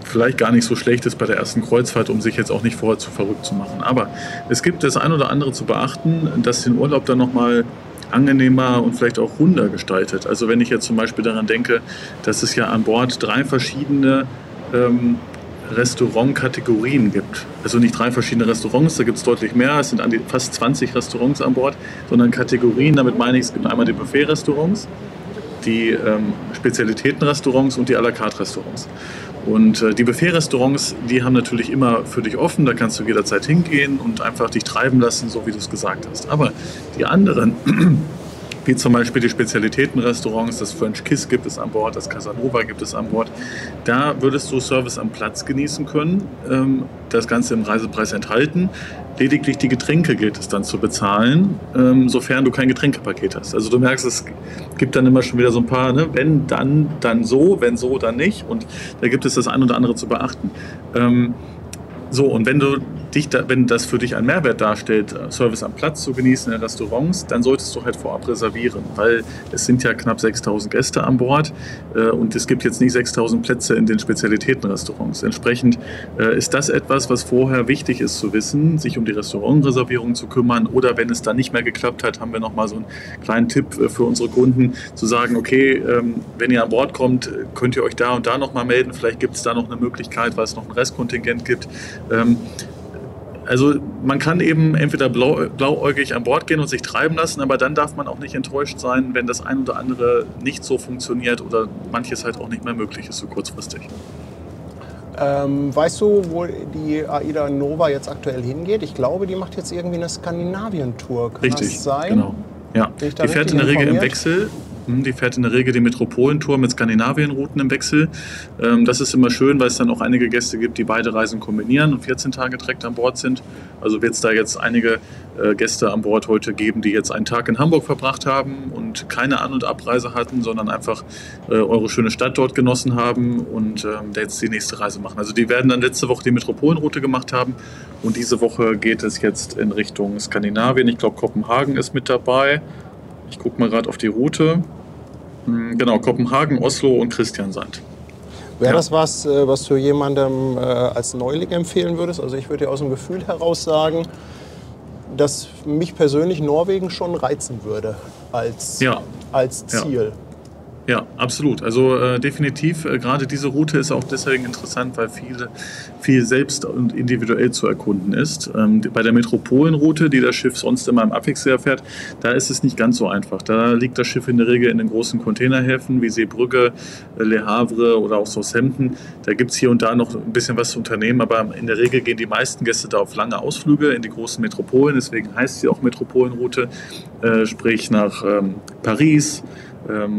vielleicht gar nicht so schlecht ist bei der ersten Kreuzfahrt, um sich jetzt auch nicht vorher zu verrückt zu machen. Aber es gibt das ein oder andere zu beachten, dass den Urlaub dann nochmal angenehmer und vielleicht auch runder gestaltet. Also wenn ich jetzt zum Beispiel daran denke, dass es ja an Bord 3 verschiedene Restaurantkategorien gibt. Also nicht 3 verschiedene Restaurants, da gibt es deutlich mehr. Es sind fast 20 Restaurants an Bord, sondern Kategorien. Damit meine ich, es gibt einmal die Buffet-Restaurants, die Spezialitäten-Restaurants und die à la carte Restaurants. Und die Buffet-Restaurants, die haben natürlich immer für dich offen, da kannst du jederzeit hingehen und einfach dich treiben lassen, so wie du es gesagt hast. Aber die anderen, wie zum Beispiel die Spezialitäten-Restaurants, das French Kiss gibt es an Bord, das Casanova gibt es an Bord, da würdest du Service am Platz genießen können, das Ganze im Reisepreis enthalten. Lediglich die Getränke gilt es dann zu bezahlen, sofern du kein Getränkepaket hast. Also du merkst, es gibt dann immer schon wieder so ein paar, ne? Wenn dann so, wenn so, dann nicht. Und da gibt es das ein oder andere zu beachten. Und wenn das für dich einen Mehrwert darstellt, Service am Platz zu genießen in Restaurants, dann solltest du halt vorab reservieren, weil es sind ja knapp 6.000 Gäste an Bord und es gibt jetzt nicht 6.000 Plätze in den Spezialitätenrestaurants. Entsprechend ist das etwas, was vorher wichtig ist zu wissen, sich um die Restaurantreservierung zu kümmern, oder wenn es dann nicht mehr geklappt hat, haben wir nochmal so einen kleinen Tipp für unsere Kunden, zu sagen, okay, wenn ihr an Bord kommt, könnt ihr euch da und da nochmal melden, vielleicht gibt es da noch eine Möglichkeit, weil es noch ein Restkontingent gibt. Also man kann eben entweder blauäugig an Bord gehen und sich treiben lassen, aber dann darf man auch nicht enttäuscht sein, wenn das ein oder andere nicht so funktioniert oder manches halt auch nicht mehr möglich ist, so kurzfristig. Weißt du, wo die AIDA Nova jetzt aktuell hingeht? Ich glaube, die macht jetzt irgendwie eine Skandinavien-Tour. Kann Richtig, das sein? genau. Ja, die fährt in der Regel im Wechsel. Die fährt in der Regel die Metropolentour mit Skandinavien-Routen im Wechsel. Das ist immer schön, weil es dann auch einige Gäste gibt, die beide Reisen kombinieren und 14 Tage direkt an Bord sind. Also wird es da jetzt einige Gäste an Bord heute geben, die jetzt einen Tag in Hamburg verbracht haben und keine An- und Abreise hatten, sondern einfach eure schöne Stadt dort genossen haben und jetzt die nächste Reise machen. Also die werden dann letzte Woche die Metropolenroute gemacht haben und diese Woche geht es jetzt in Richtung Skandinavien. Ich glaube, Kopenhagen ist mit dabei. Ich gucke mal gerade auf die Route. Genau, Kopenhagen, Oslo und Kristiansand. Wäre das was du jemandem als Neuling empfehlen würdest? Also ich würde dir aus dem Gefühl heraus sagen, dass mich persönlich Norwegen schon reizen würde als Ziel. Ja. Ja, absolut. Also definitiv, gerade diese Route ist auch deswegen interessant, weil viel selbst und individuell zu erkunden ist. Bei der Metropolenroute, die das Schiff sonst immer im Abwechsel fährt, da ist es nicht ganz so einfach. Da liegt das Schiff in der Regel in den großen Containerhäfen wie Seebrugge, Le Havre oder auch Southampton. Da gibt es hier und da noch ein bisschen was zu unternehmen, aber in der Regel gehen die meisten Gäste da auf lange Ausflüge in die großen Metropolen. Deswegen heißt sie auch Metropolenroute, sprich nach Paris,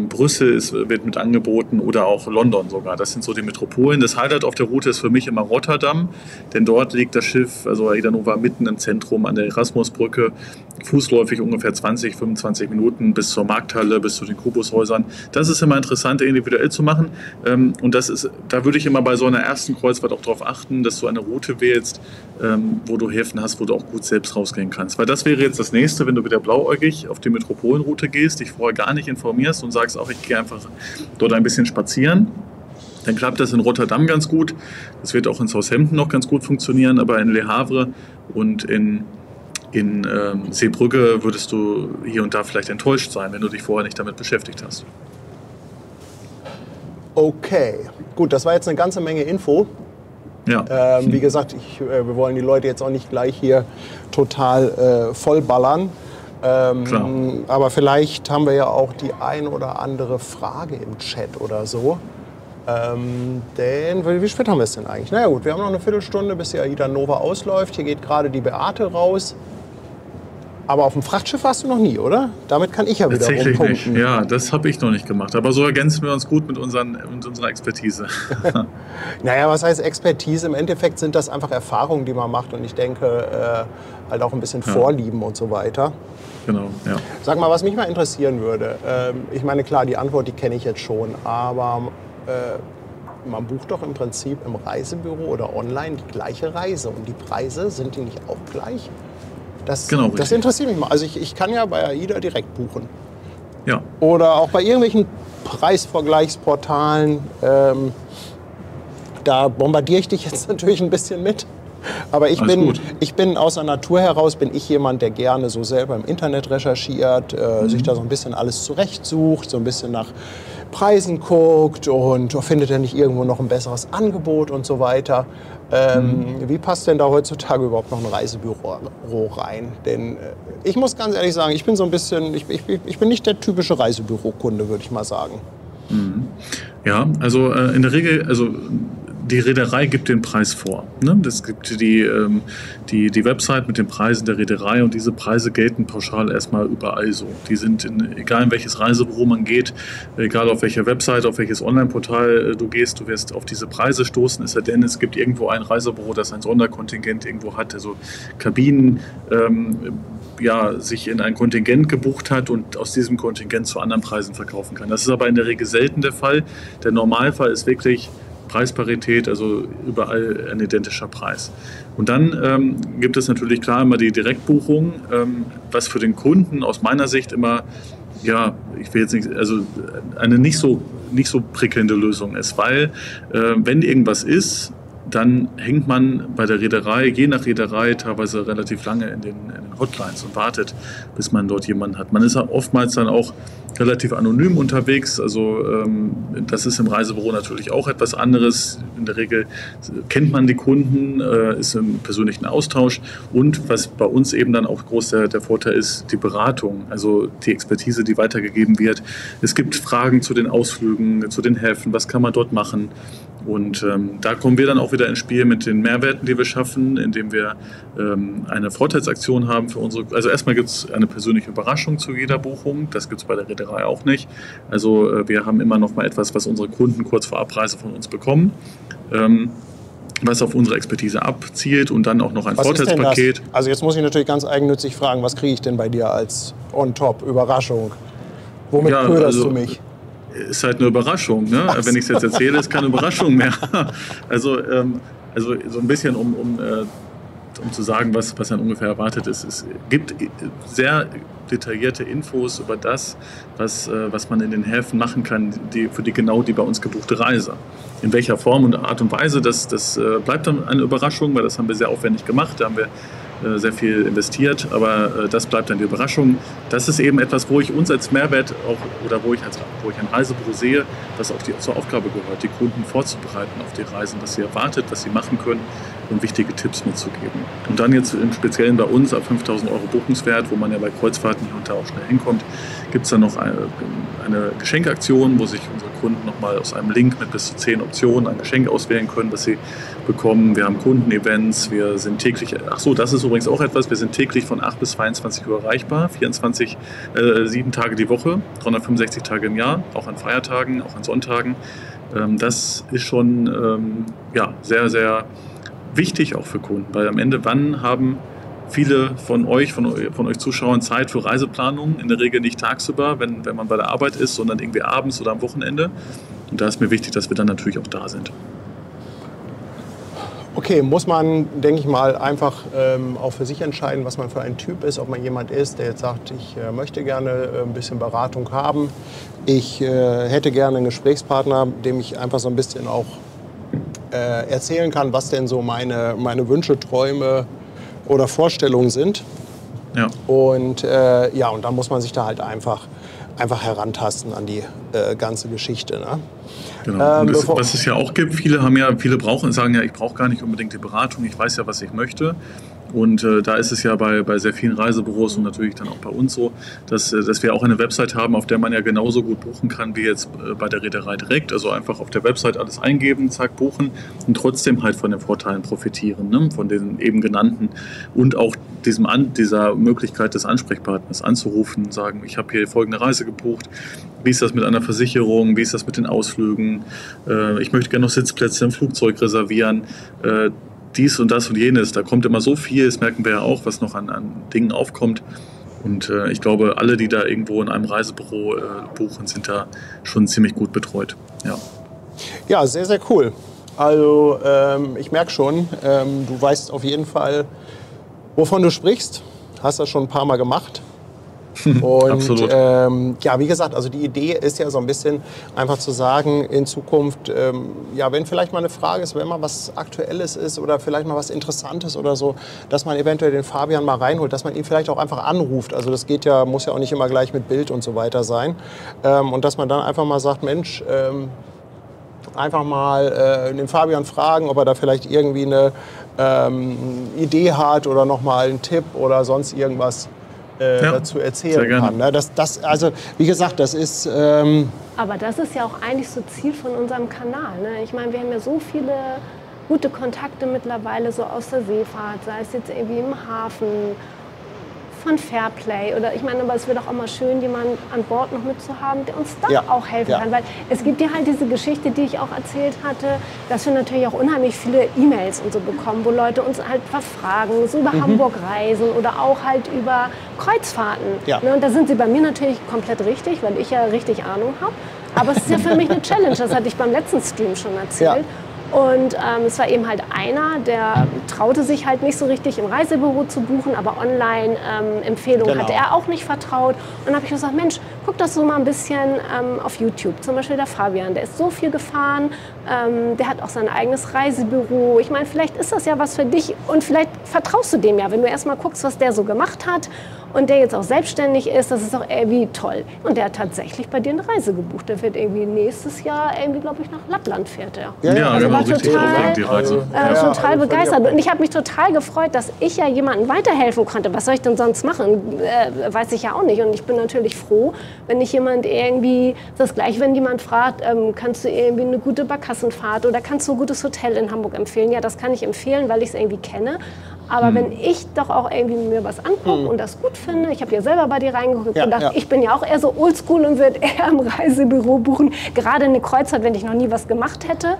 Brüssel wird mit angeboten oder auch London sogar. Das sind so die Metropolen. Das Highlight auf der Route ist für mich immer Rotterdam, denn dort liegt das Schiff, also AIDA Nova, mitten im Zentrum an der Erasmusbrücke, fußläufig ungefähr 20, 25 Minuten bis zur Markthalle, bis zu den Kubushäusern. Das ist immer interessant, individuell zu machen. Und da würde ich immer bei so einer ersten Kreuzfahrt auch darauf achten, dass du eine Route wählst, wo du Häfen hast, wo du auch gut selbst rausgehen kannst. Weil das wäre jetzt das Nächste, wenn du wieder blauäugig auf die Metropolenroute gehst, dich vorher gar nicht informierst und sagst auch, ich gehe einfach dort ein bisschen spazieren. Dann klappt das in Rotterdam ganz gut. Das wird auch in Southampton noch ganz gut funktionieren, aber in Le Havre und in Seebrugge würdest du hier und da vielleicht enttäuscht sein, wenn du dich vorher nicht damit beschäftigt hast. Okay, gut, das war jetzt eine ganze Menge Info. Ja. Wie gesagt, wir wollen die Leute jetzt auch nicht gleich hier total vollballern. Aber vielleicht haben wir ja auch die ein oder andere Frage im Chat oder so. Denn wie spät haben wir es denn eigentlich? Naja gut, wir haben noch eine Viertelstunde, bis die AIDA Nova ausläuft. Hier geht gerade die Beate raus. Aber auf dem Frachtschiff warst du noch nie, oder? Damit kann ich ja wieder Tatsächlich rumpunkten. nicht. Ja, das habe ich noch nicht gemacht. Aber so ergänzen wir uns gut mit unserer Expertise. Naja, was heißt Expertise? Im Endeffekt sind das einfach Erfahrungen, die man macht. Und ich denke, halt auch ein bisschen Vorlieben und so weiter. Genau, ja. Sag mal, was mich mal interessieren würde. Ich meine, klar, die Antwort, die kenne ich jetzt schon. Aber man bucht doch im Prinzip im Reisebüro oder online die gleiche Reise. Und die Preise, sind die nicht auch gleich? Das interessiert mich mal. Also ich kann ja bei AIDA direkt buchen. Ja. Oder auch bei irgendwelchen Preisvergleichsportalen. Da bombardiere ich dich jetzt natürlich ein bisschen mit. Aber ich bin aus der Natur heraus, bin ich jemand, der gerne so selber im Internet recherchiert, sich da so ein bisschen alles zurechtsucht, so ein bisschen nach Preisen guckt und findet er nicht irgendwo noch ein besseres Angebot und so weiter. Wie passt denn da heutzutage überhaupt noch ein Reisebüro rein? Denn ich muss ganz ehrlich sagen, ich bin so ein bisschen, ich bin nicht der typische Reisebürokunde, würde ich mal sagen. Ja, also in der Regel, also die Reederei gibt den Preis vor. Ne? Es gibt die Website mit den Preisen der Reederei und diese Preise gelten pauschal erstmal überall so. Die sind, egal in welches Reisebüro man geht, egal auf welcher Website, auf welches Online-Portal du gehst, du wirst auf diese Preise stoßen, es sei denn, es gibt irgendwo ein Reisebüro, das ein Sonderkontingent irgendwo hat, also Kabinen, sich in ein Kontingent gebucht hat und aus diesem Kontingent zu anderen Preisen verkaufen kann. Das ist aber in der Regel selten der Fall. Der Normalfall ist wirklich Preisparität, also überall ein identischer Preis. Und dann gibt es natürlich klar immer die Direktbuchung, was für den Kunden aus meiner Sicht immer, ich will jetzt nicht, also eine nicht so prickelnde Lösung ist, weil wenn irgendwas ist, dann hängt man bei der Reederei, je nach Reederei, teilweise relativ lange in den Hotlines und wartet, bis man dort jemanden hat. Man ist oftmals dann auch relativ anonym unterwegs, also das ist im Reisebüro natürlich auch etwas anderes. In der Regel kennt man die Kunden, ist im persönlichen Austausch und was bei uns eben dann auch groß der Vorteil ist, die Beratung, also die Expertise, die weitergegeben wird. Es gibt Fragen zu den Ausflügen, zu den Häfen, was kann man dort machen? Und da kommen wir dann auch wieder ins Spiel mit den Mehrwerten, die wir schaffen, indem wir eine Vorteilsaktion haben für unsere. Also erstmal gibt es eine persönliche Überraschung zu jeder Buchung. Das gibt es bei der Reederei auch nicht. Also wir haben immer noch mal etwas, was unsere Kunden kurz vor Abreise von uns bekommen, was auf unsere Expertise abzielt und dann auch noch ein Vorteilspaket. Also jetzt muss ich natürlich ganz eigennützig fragen, was kriege ich denn bei dir als On-Top-Überraschung? Womit köderst du mich? Ist halt eine Überraschung, ne? Wenn ich es jetzt erzähle, ist keine Überraschung mehr. Also so ein bisschen, um zu sagen, was dann ungefähr erwartet ist. Es gibt sehr detaillierte Infos über das, was man in den Häfen machen kann, für die bei uns gebuchte Reise. In welcher Form und Art und Weise, das bleibt dann eine Überraschung, weil das haben wir sehr aufwendig gemacht. Da haben wir sehr viel investiert, aber das bleibt dann die Überraschung. Das ist eben etwas, wo ich uns als Mehrwert auch, oder wo ich ein Reisebüro sehe, was auch zur Aufgabe gehört, die Kunden vorzubereiten auf die Reisen, was sie erwartet, was sie machen können. und wichtige Tipps mitzugeben. Und dann jetzt im Speziellen bei uns ab 5.000 € Buchungswert, wo man ja bei Kreuzfahrten hier und da auch schnell hinkommt, gibt es dann noch eine Geschenkaktion, wo sich unsere Kunden nochmal aus einem Link mit bis zu 10 Optionen ein Geschenk auswählen können, das sie bekommen. Wir haben Kundenevents, wir sind täglich, das ist übrigens auch etwas, wir sind täglich von 8 bis 22 Uhr erreichbar, 7 Tage die Woche, 365 Tage im Jahr, auch an Feiertagen, auch an Sonntagen. Das ist schon sehr, sehr wichtig auch für Kunden, weil am Ende, wann haben viele von euch Zuschauern Zeit für Reiseplanung? In der Regel nicht tagsüber, wenn man bei der Arbeit ist, sondern irgendwie abends oder am Wochenende. Und da ist mir wichtig, dass wir dann natürlich auch da sind. Okay, muss man, denke ich mal, einfach auch für sich entscheiden, was man für ein Typ ist. Ob man jemand ist, der jetzt sagt, ich möchte gerne ein bisschen Beratung haben. Ich hätte gerne einen Gesprächspartner, dem ich einfach so ein bisschen auch erzählen kann, was denn so meine Wünsche, Träume oder Vorstellungen sind. Ja. Und und dann muss man sich da halt einfach herantasten an die ganze Geschichte. Ne? Genau. Und was es ja auch gibt, viele sagen ja, ich brauche gar nicht unbedingt die Beratung, ich weiß ja, was ich möchte. Und da ist es ja bei sehr vielen Reisebüros und natürlich dann auch bei uns so, dass wir auch eine Website haben, auf der man ja genauso gut buchen kann wie jetzt bei der Reederei direkt. Also einfach auf der Website alles eingeben, zack, buchen und trotzdem halt von den Vorteilen profitieren, ne? Von den eben genannten. Und auch dieser Möglichkeit des Ansprechpartners anzurufen, sagen, ich habe hier folgende Reise gebucht, wie ist das mit einer Versicherung, wie ist das mit den Ausflügen, ich möchte gerne noch Sitzplätze im Flugzeug reservieren, dies und das und jenes. Da kommt immer so viel, das merken wir ja auch, was noch an Dingen aufkommt. Und ich glaube, alle, die da irgendwo in einem Reisebüro buchen, sind da schon ziemlich gut betreut. Ja, sehr, sehr cool. Also ich merke schon, du weißt auf jeden Fall, wovon du sprichst. Hast das schon ein paar Mal gemacht. Und Absolut. Wie gesagt, also die Idee ist ja so ein bisschen einfach zu sagen, in Zukunft, wenn vielleicht mal eine Frage ist, wenn mal was Aktuelles ist oder vielleicht mal was Interessantes oder so, dass man eventuell den Fabian mal reinholt, dass man ihn vielleicht auch einfach anruft. Also das muss ja auch nicht immer gleich mit Bild und so weiter sein. Und dass man dann einfach mal sagt, Mensch, einfach mal den Fabian fragen, ob er da vielleicht irgendwie eine Idee hat oder noch mal einen Tipp oder sonst irgendwas dazu erzählen kann. Ne? Also wie gesagt, das ist... Aber das ist ja auch eigentlich so Ziel von unserem Kanal. Ne? Ich meine, wir haben ja so viele gute Kontakte mittlerweile so aus der Seefahrt, sei es jetzt irgendwie im Hafen, von Fairplay oder ich meine, aber es wäre doch auch mal schön, jemanden an Bord noch mitzuhaben, der uns da auch helfen kann, weil es gibt ja halt diese Geschichte, die ich auch erzählt hatte, dass wir natürlich auch unheimlich viele E-Mails und so bekommen, wo Leute uns halt verfragen, so über Hamburg reisen oder auch halt über Kreuzfahrten. Ja. Ne, und da sind sie bei mir natürlich komplett richtig, weil ich ja richtig Ahnung habe, aber es ist ja für mich eine Challenge, das hatte ich beim letzten Stream schon erzählt. Ja. Und es war eben halt einer, der traute sich halt nicht so richtig im Reisebüro zu buchen, aber Online-Empfehlungen hatte er auch nicht vertraut. Und dann habe ich gesagt, Mensch, guck das so mal ein bisschen auf YouTube. Zum Beispiel der Fabian, der ist so viel gefahren, der hat auch sein eigenes Reisebüro. Ich meine, vielleicht ist das ja was für dich und vielleicht vertraust du dem ja, wenn du erst mal guckst, was der so gemacht hat. Und der jetzt auch selbstständig ist, das ist doch irgendwie toll. Und der hat tatsächlich bei dir eine Reise gebucht. Der wird irgendwie nächstes Jahr, glaube ich, nach Lappland fährt er. Ja, genau, war total, die Reise. Total begeistert. Und ich habe mich total gefreut, dass ich ja jemandem weiterhelfen konnte. Was soll ich denn sonst machen? Weiß ich ja auch nicht. Und ich bin natürlich froh, wenn nicht jemand irgendwie, das gleiche, wenn jemand fragt, kannst du irgendwie eine gute Barkassenfahrt oder kannst du ein gutes Hotel in Hamburg empfehlen? Ja, das kann ich empfehlen, weil ich es irgendwie kenne. Aber wenn ich doch auch irgendwie mir was angucke und das gut finde, ich habe ja selber bei dir reingeguckt und gedacht, ich bin ja auch eher so oldschool und würde eher im Reisebüro buchen, gerade eine Kreuzfahrt, wenn ich noch nie was gemacht hätte,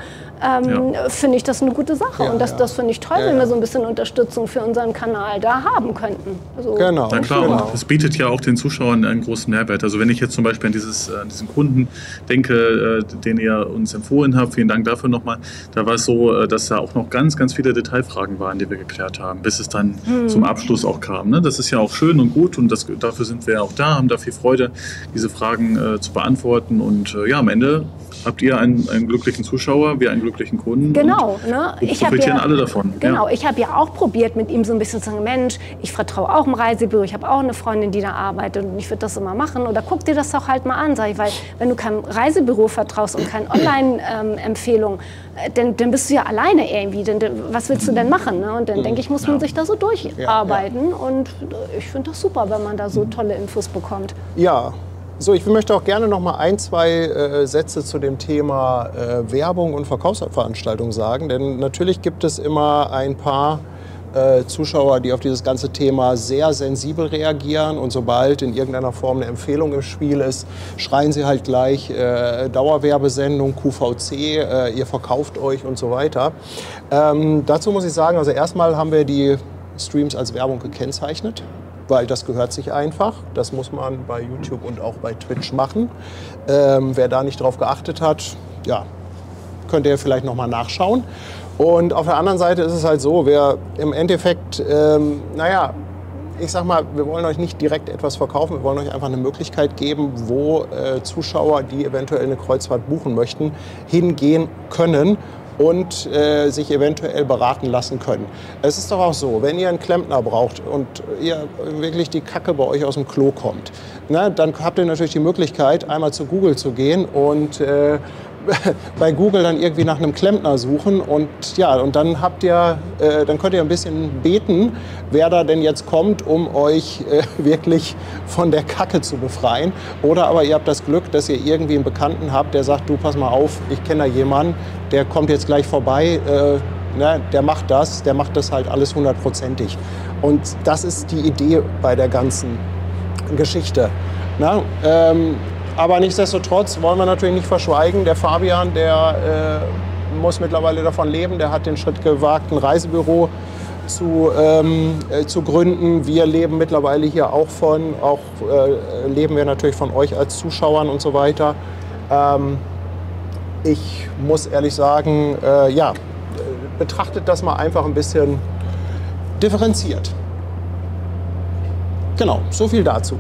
finde ich das eine gute Sache. Und das finde ich toll, wenn wir so ein bisschen Unterstützung für unseren Kanal da haben könnten. Also, genau. Na klar, und es bietet ja auch den Zuschauern einen großen Mehrwert. Also wenn ich jetzt zum Beispiel an diesen Kunden denke, den ihr uns empfohlen habt, vielen Dank dafür nochmal, da war es so, dass da auch noch ganz, ganz viele Detailfragen waren, die wir geklärt haben, bis es dann zum Abschluss auch kam. Ne? Das ist ja auch schön und gut und dafür sind wir ja auch da, haben da viel Freude, diese Fragen zu beantworten und am Ende habt ihr einen glücklichen Zuschauer, wir einen glücklichen Kunden. Genau. Ne? Und profitieren alle davon. Genau, ich habe ja auch probiert, mit ihm so ein bisschen zu sagen, Mensch, ich vertraue auch dem Reisebüro, ich habe auch eine Freundin, die da arbeitet und ich würde das immer machen. Oder guck dir das doch halt mal an, sag ich, weil wenn du keinem Reisebüro vertraust und keine Online-Empfehlung, dann bist du ja alleine irgendwie. Was willst du denn machen? Ne? Und dann denke ich, muss man sich da so durcharbeiten. Und ich finde das super, wenn man da so tolle Infos bekommt. Ja. So, ich möchte auch gerne noch mal ein, zwei Sätze zu dem Thema Werbung und Verkaufsveranstaltungen sagen. Denn natürlich gibt es immer ein paar Zuschauer, die auf dieses ganze Thema sehr sensibel reagieren. Und sobald in irgendeiner Form eine Empfehlung im Spiel ist, schreien sie halt gleich Dauerwerbesendung, QVC, ihr verkauft euch und so weiter. Dazu muss ich sagen, also erstmal haben wir die Streams als Werbung gekennzeichnet. Weil das gehört sich einfach. Das muss man bei YouTube und auch bei Twitch machen. Wer da nicht drauf geachtet hat, ja, könnt ihr vielleicht noch mal nachschauen. Und auf der anderen Seite ist es halt so, wer im Endeffekt, naja, ich sag mal, wir wollen euch nicht direkt etwas verkaufen, wir wollen euch einfach eine Möglichkeit geben, wo Zuschauer, die eventuell eine Kreuzfahrt buchen möchten, hingehen können und sich eventuell beraten lassen können. Es ist doch auch so, wenn ihr einen Klempner braucht und ihr wirklich die Kacke bei euch aus dem Klo kommt, ne, dann habt ihr natürlich die Möglichkeit, einmal zu Google zu gehen und bei Google dann irgendwie nach einem Klempner suchen und ja, und dann dann könnt ihr ein bisschen beten, wer da denn jetzt kommt, um euch wirklich von der Kacke zu befreien. Oder aber ihr habt das Glück, dass ihr irgendwie einen Bekannten habt, der sagt, du pass mal auf, ich kenne da jemanden, der kommt jetzt gleich vorbei, ne, der macht das halt alles 100%ig. Und das ist die Idee bei der ganzen Geschichte. Na, aber nichtsdestotrotz wollen wir natürlich nicht verschweigen, der Fabian, der muss mittlerweile davon leben, der hat den Schritt gewagt, ein Reisebüro zu gründen. Wir leben mittlerweile hier auch von, leben wir natürlich von euch als Zuschauern und so weiter. Ich muss ehrlich sagen, ja, betrachtet das mal einfach ein bisschen differenziert. Genau, so viel dazu.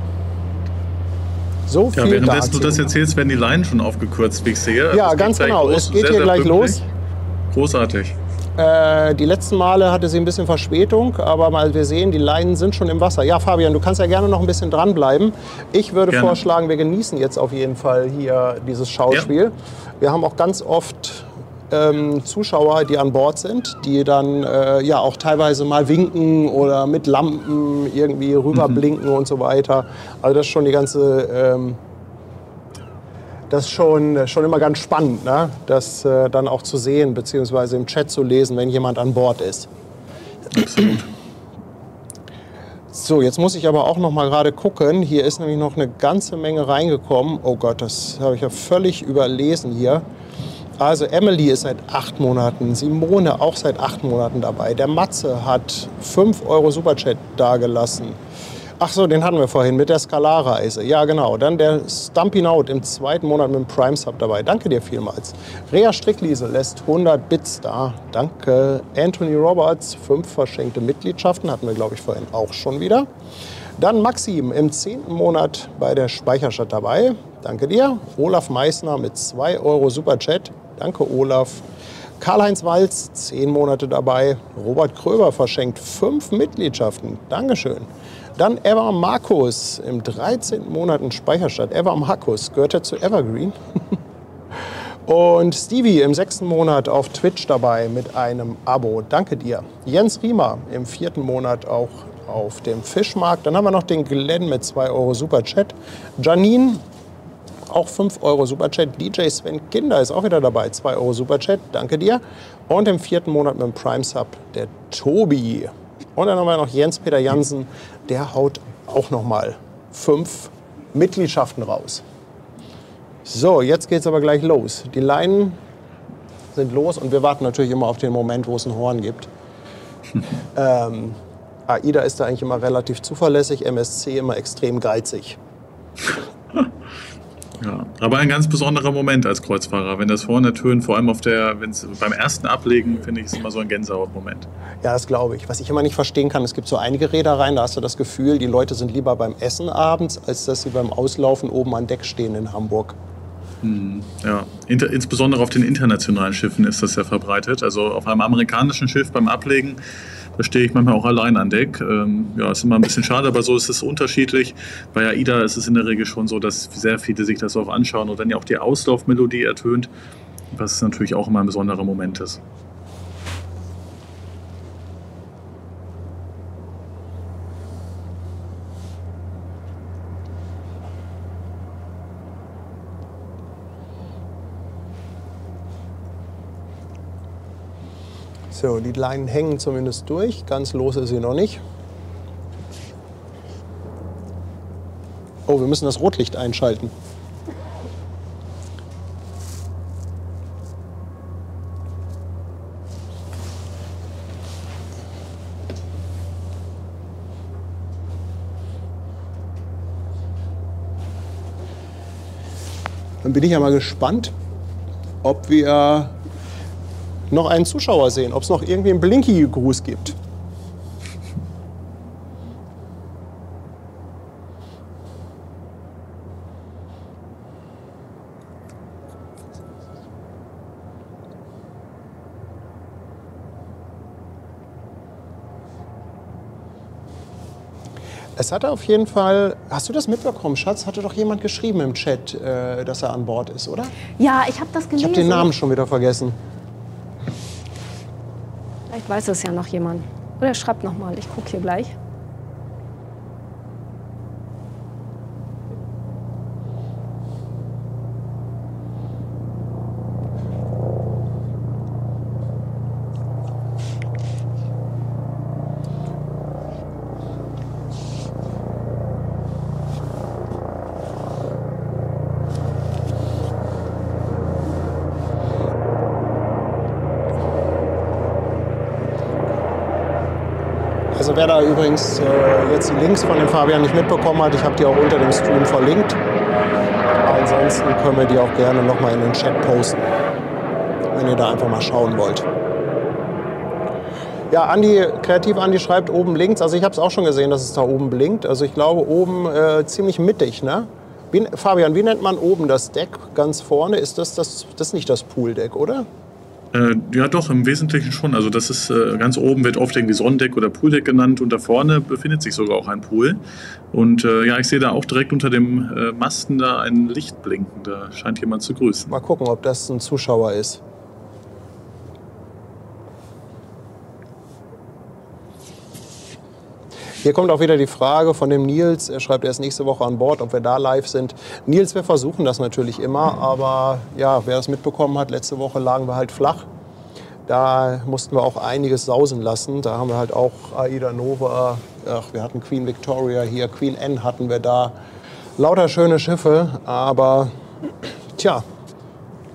So viel währenddessen dazu. du das erzählst, werden die Leinen schon aufgekürzt, wie ich sehe. Ja, ganz genau. Es geht hier gleich los. Großartig. Die letzten Male hatte sie ein bisschen Verspätung, aber mal wir sehen, die Leinen sind schon im Wasser. Ja, Fabian, du kannst ja gerne noch ein bisschen dranbleiben. Ich würde vorschlagen, wir genießen jetzt auf jeden Fall hier dieses Schauspiel. Ja. Wir haben auch ganz oft Zuschauer, die an Bord sind, die dann ja auch teilweise mal winken oder mit Lampen irgendwie rüberblinken und so weiter. Also das ist schon die ganze, das ist schon immer ganz spannend, ne? Das dann auch zu sehen, beziehungsweise im Chat zu lesen, wenn jemand an Bord ist. Absolut. So, jetzt muss ich aber auch noch mal gerade gucken. Hier ist nämlich noch eine ganze Menge reingekommen. Oh Gott, das habe ich ja völlig überlesen hier. Also Emily ist seit 8 Monaten, Simone auch seit 8 Monaten dabei. Der Matze hat 5 € Superchat dagelassen. Ach so, den hatten wir vorhin mit der Skalarreise. Ja, genau. Dann der Stumpy Note im 2. Monat mit dem Prime Sub dabei. Danke dir vielmals. Rea Strickliese lässt 100 Bits da. Danke. Anthony Roberts, 5 verschenkte Mitgliedschaften. Hatten wir, glaube ich, vorhin auch schon wieder. Dann Maxim im 10. Monat bei der Speicherstadt dabei. Danke dir. Olaf Meissner mit 2 € Superchat. Danke, Olaf. Karl-Heinz Walz, 10 Monate dabei. Robert Kröber verschenkt 5 Mitgliedschaften. Dankeschön. Dann Eva Markus im 13. Monat in Speicherstadt. Eva Markus, gehört er zu Evergreen? Und Stevie im 6. Monat auf Twitch dabei mit einem Abo. Danke dir. Jens Riemer im 4. Monat auch auf dem Fischmarkt. Dann haben wir noch den Glenn mit 2 € Superchat. Janine, auch 5 € Superchat. DJ Sven Kinder ist auch wieder dabei. 2 € Superchat. Danke dir. Und im 4. Monat mit dem Prime Sub der Tobi. Und dann haben wir noch Jens-Peter Jansen. Der haut auch noch mal 5 Mitgliedschaften raus. So, jetzt geht's aber gleich los. Die Leinen sind los und wir warten natürlich immer auf den Moment, wo es ein Horn gibt. AIDA ist da eigentlich immer relativ zuverlässig, MSC immer extrem geizig. Ja, aber ein ganz besonderer Moment als Kreuzfahrer, wenn das Horn ertönt, vor allem wenn's beim ersten Ablegen, finde ich, ist immer so ein Gänsehautmoment. Ja, das glaube ich. Was ich immer nicht verstehen kann, es gibt so einige Reedereien, da hast du das Gefühl, die Leute sind lieber beim Essen abends, als dass sie beim Auslaufen oben an Deck stehen in Hamburg. Ja, insbesondere auf den internationalen Schiffen ist das sehr verbreitet. Also auf einem amerikanischen Schiff beim Ablegen, da stehe ich manchmal auch allein an Deck. Ja, ist immer ein bisschen schade, aber so ist es unterschiedlich. Bei AIDA ist es in der Regel schon so, dass sehr viele sich das auch anschauen und wenn ja auch die Auslaufmelodie ertönt, was natürlich auch immer ein besonderer Moment ist. So, die Leinen hängen zumindest durch. Ganz los ist sie noch nicht. Oh, wir müssen das Rotlicht einschalten. Dann bin ich ja mal gespannt, ob wir noch einen Zuschauer sehen, ob es noch irgendwie einen Blinky-Gruß gibt. Es hatte auf jeden Fall, hast du das mitbekommen, Schatz? Hatte doch jemand geschrieben im Chat, dass er an Bord ist, oder? Ja, ich habe das gelesen. Ich habe den Namen schon wieder vergessen. Vielleicht weiß es ja noch jemand. Oder schreibt noch mal, ich gucke hier gleich. Also wer da übrigens jetzt die Links von dem Fabian nicht mitbekommen hat, ich habe die auch unter dem Stream verlinkt. Ansonsten können wir die auch gerne noch mal in den Chat posten, wenn ihr da einfach mal schauen wollt. Ja, Andi, Kreativ Andi schreibt oben links. Also ich habe es auch schon gesehen, dass es da oben blinkt. Also ich glaube oben ziemlich mittig, ne? Fabian, wie nennt man oben das Deck ganz vorne? Ist das nicht das Pooldeck, oder? Ja doch, im Wesentlichen schon. Also das ist ganz oben wird oft irgendwie Sonnendeck oder Pooldeck genannt und da vorne befindet sich sogar auch ein Pool. Und ja, ich sehe da auch direkt unter dem Masten da ein Licht blinken. Da scheint jemand zu grüßen. Mal gucken, ob das ein Zuschauer ist. Hier kommt auch wieder die Frage von dem Nils. Er schreibt, er ist nächste Woche an Bord, ob wir da live sind. Nils, wir versuchen das natürlich immer, aber ja, wer das mitbekommen hat, letzte Woche lagen wir halt flach. Da mussten wir auch einiges sausen lassen. Da haben wir halt auch AIDA Nova, wir hatten Queen Victoria hier, Queen Anne hatten wir da. Lauter schöne Schiffe, aber tja,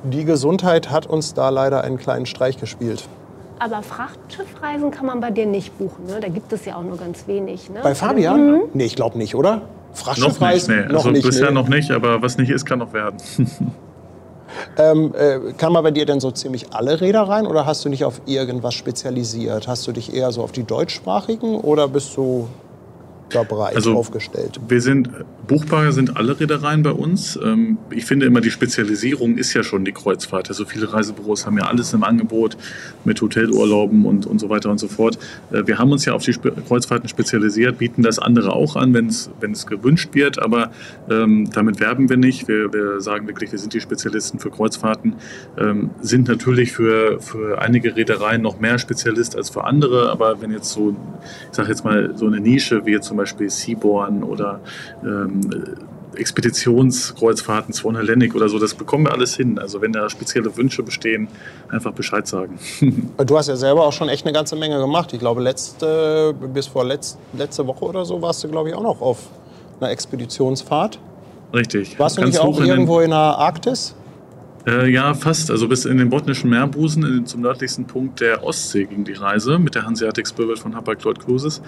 die Gesundheit hat uns da leider einen kleinen Streich gespielt. Aber Frachtschiffreisen kann man bei dir nicht buchen, ne? Da gibt es ja auch nur ganz wenig. Ne? Bei Fabian? Nee, ich glaube nicht, oder? Frachtschiffreisen? Noch nicht, nee. Also bisher noch nicht, aber was nicht ist, kann noch werden. Kann man bei dir denn so ziemlich alle Reedereien oder hast du dich auf irgendwas spezialisiert? Hast du dich eher so auf die deutschsprachigen oder bist du da breit aufgestellt? Buchbar sind alle Reedereien bei uns. Ich finde immer, die Spezialisierung ist ja schon die Kreuzfahrt. Also viele Reisebüros haben ja alles im Angebot mit Hotelurlauben und so weiter und so fort. Wir haben uns ja auf die Kreuzfahrten spezialisiert, bieten das andere auch an, wenn es gewünscht wird, aber damit werben wir nicht. Wir sagen wirklich, wir sind die Spezialisten für Kreuzfahrten, sind natürlich für einige Reedereien noch mehr Spezialist als für andere, aber wenn jetzt so, ich sage jetzt mal, so eine Nische wie jetzt zum Beispiel Seabourn oder Expeditionskreuzfahrten, Swan Hellenic oder so, das bekommen wir alles hin. Also wenn da spezielle Wünsche bestehen, einfach Bescheid sagen. Du hast ja selber auch schon echt eine ganze Menge gemacht. Ich glaube, letzte Woche oder so warst du, glaube ich, auch noch auf einer Expeditionsfahrt. Richtig. Warst du nicht auch irgendwo in der Arktis? Ja, fast. Also bis in den botnischen Meerbusen, zum nördlichsten Punkt der Ostsee ging die Reise mit der Hanseatic Spirit von Hapag-Lloyd Cruises.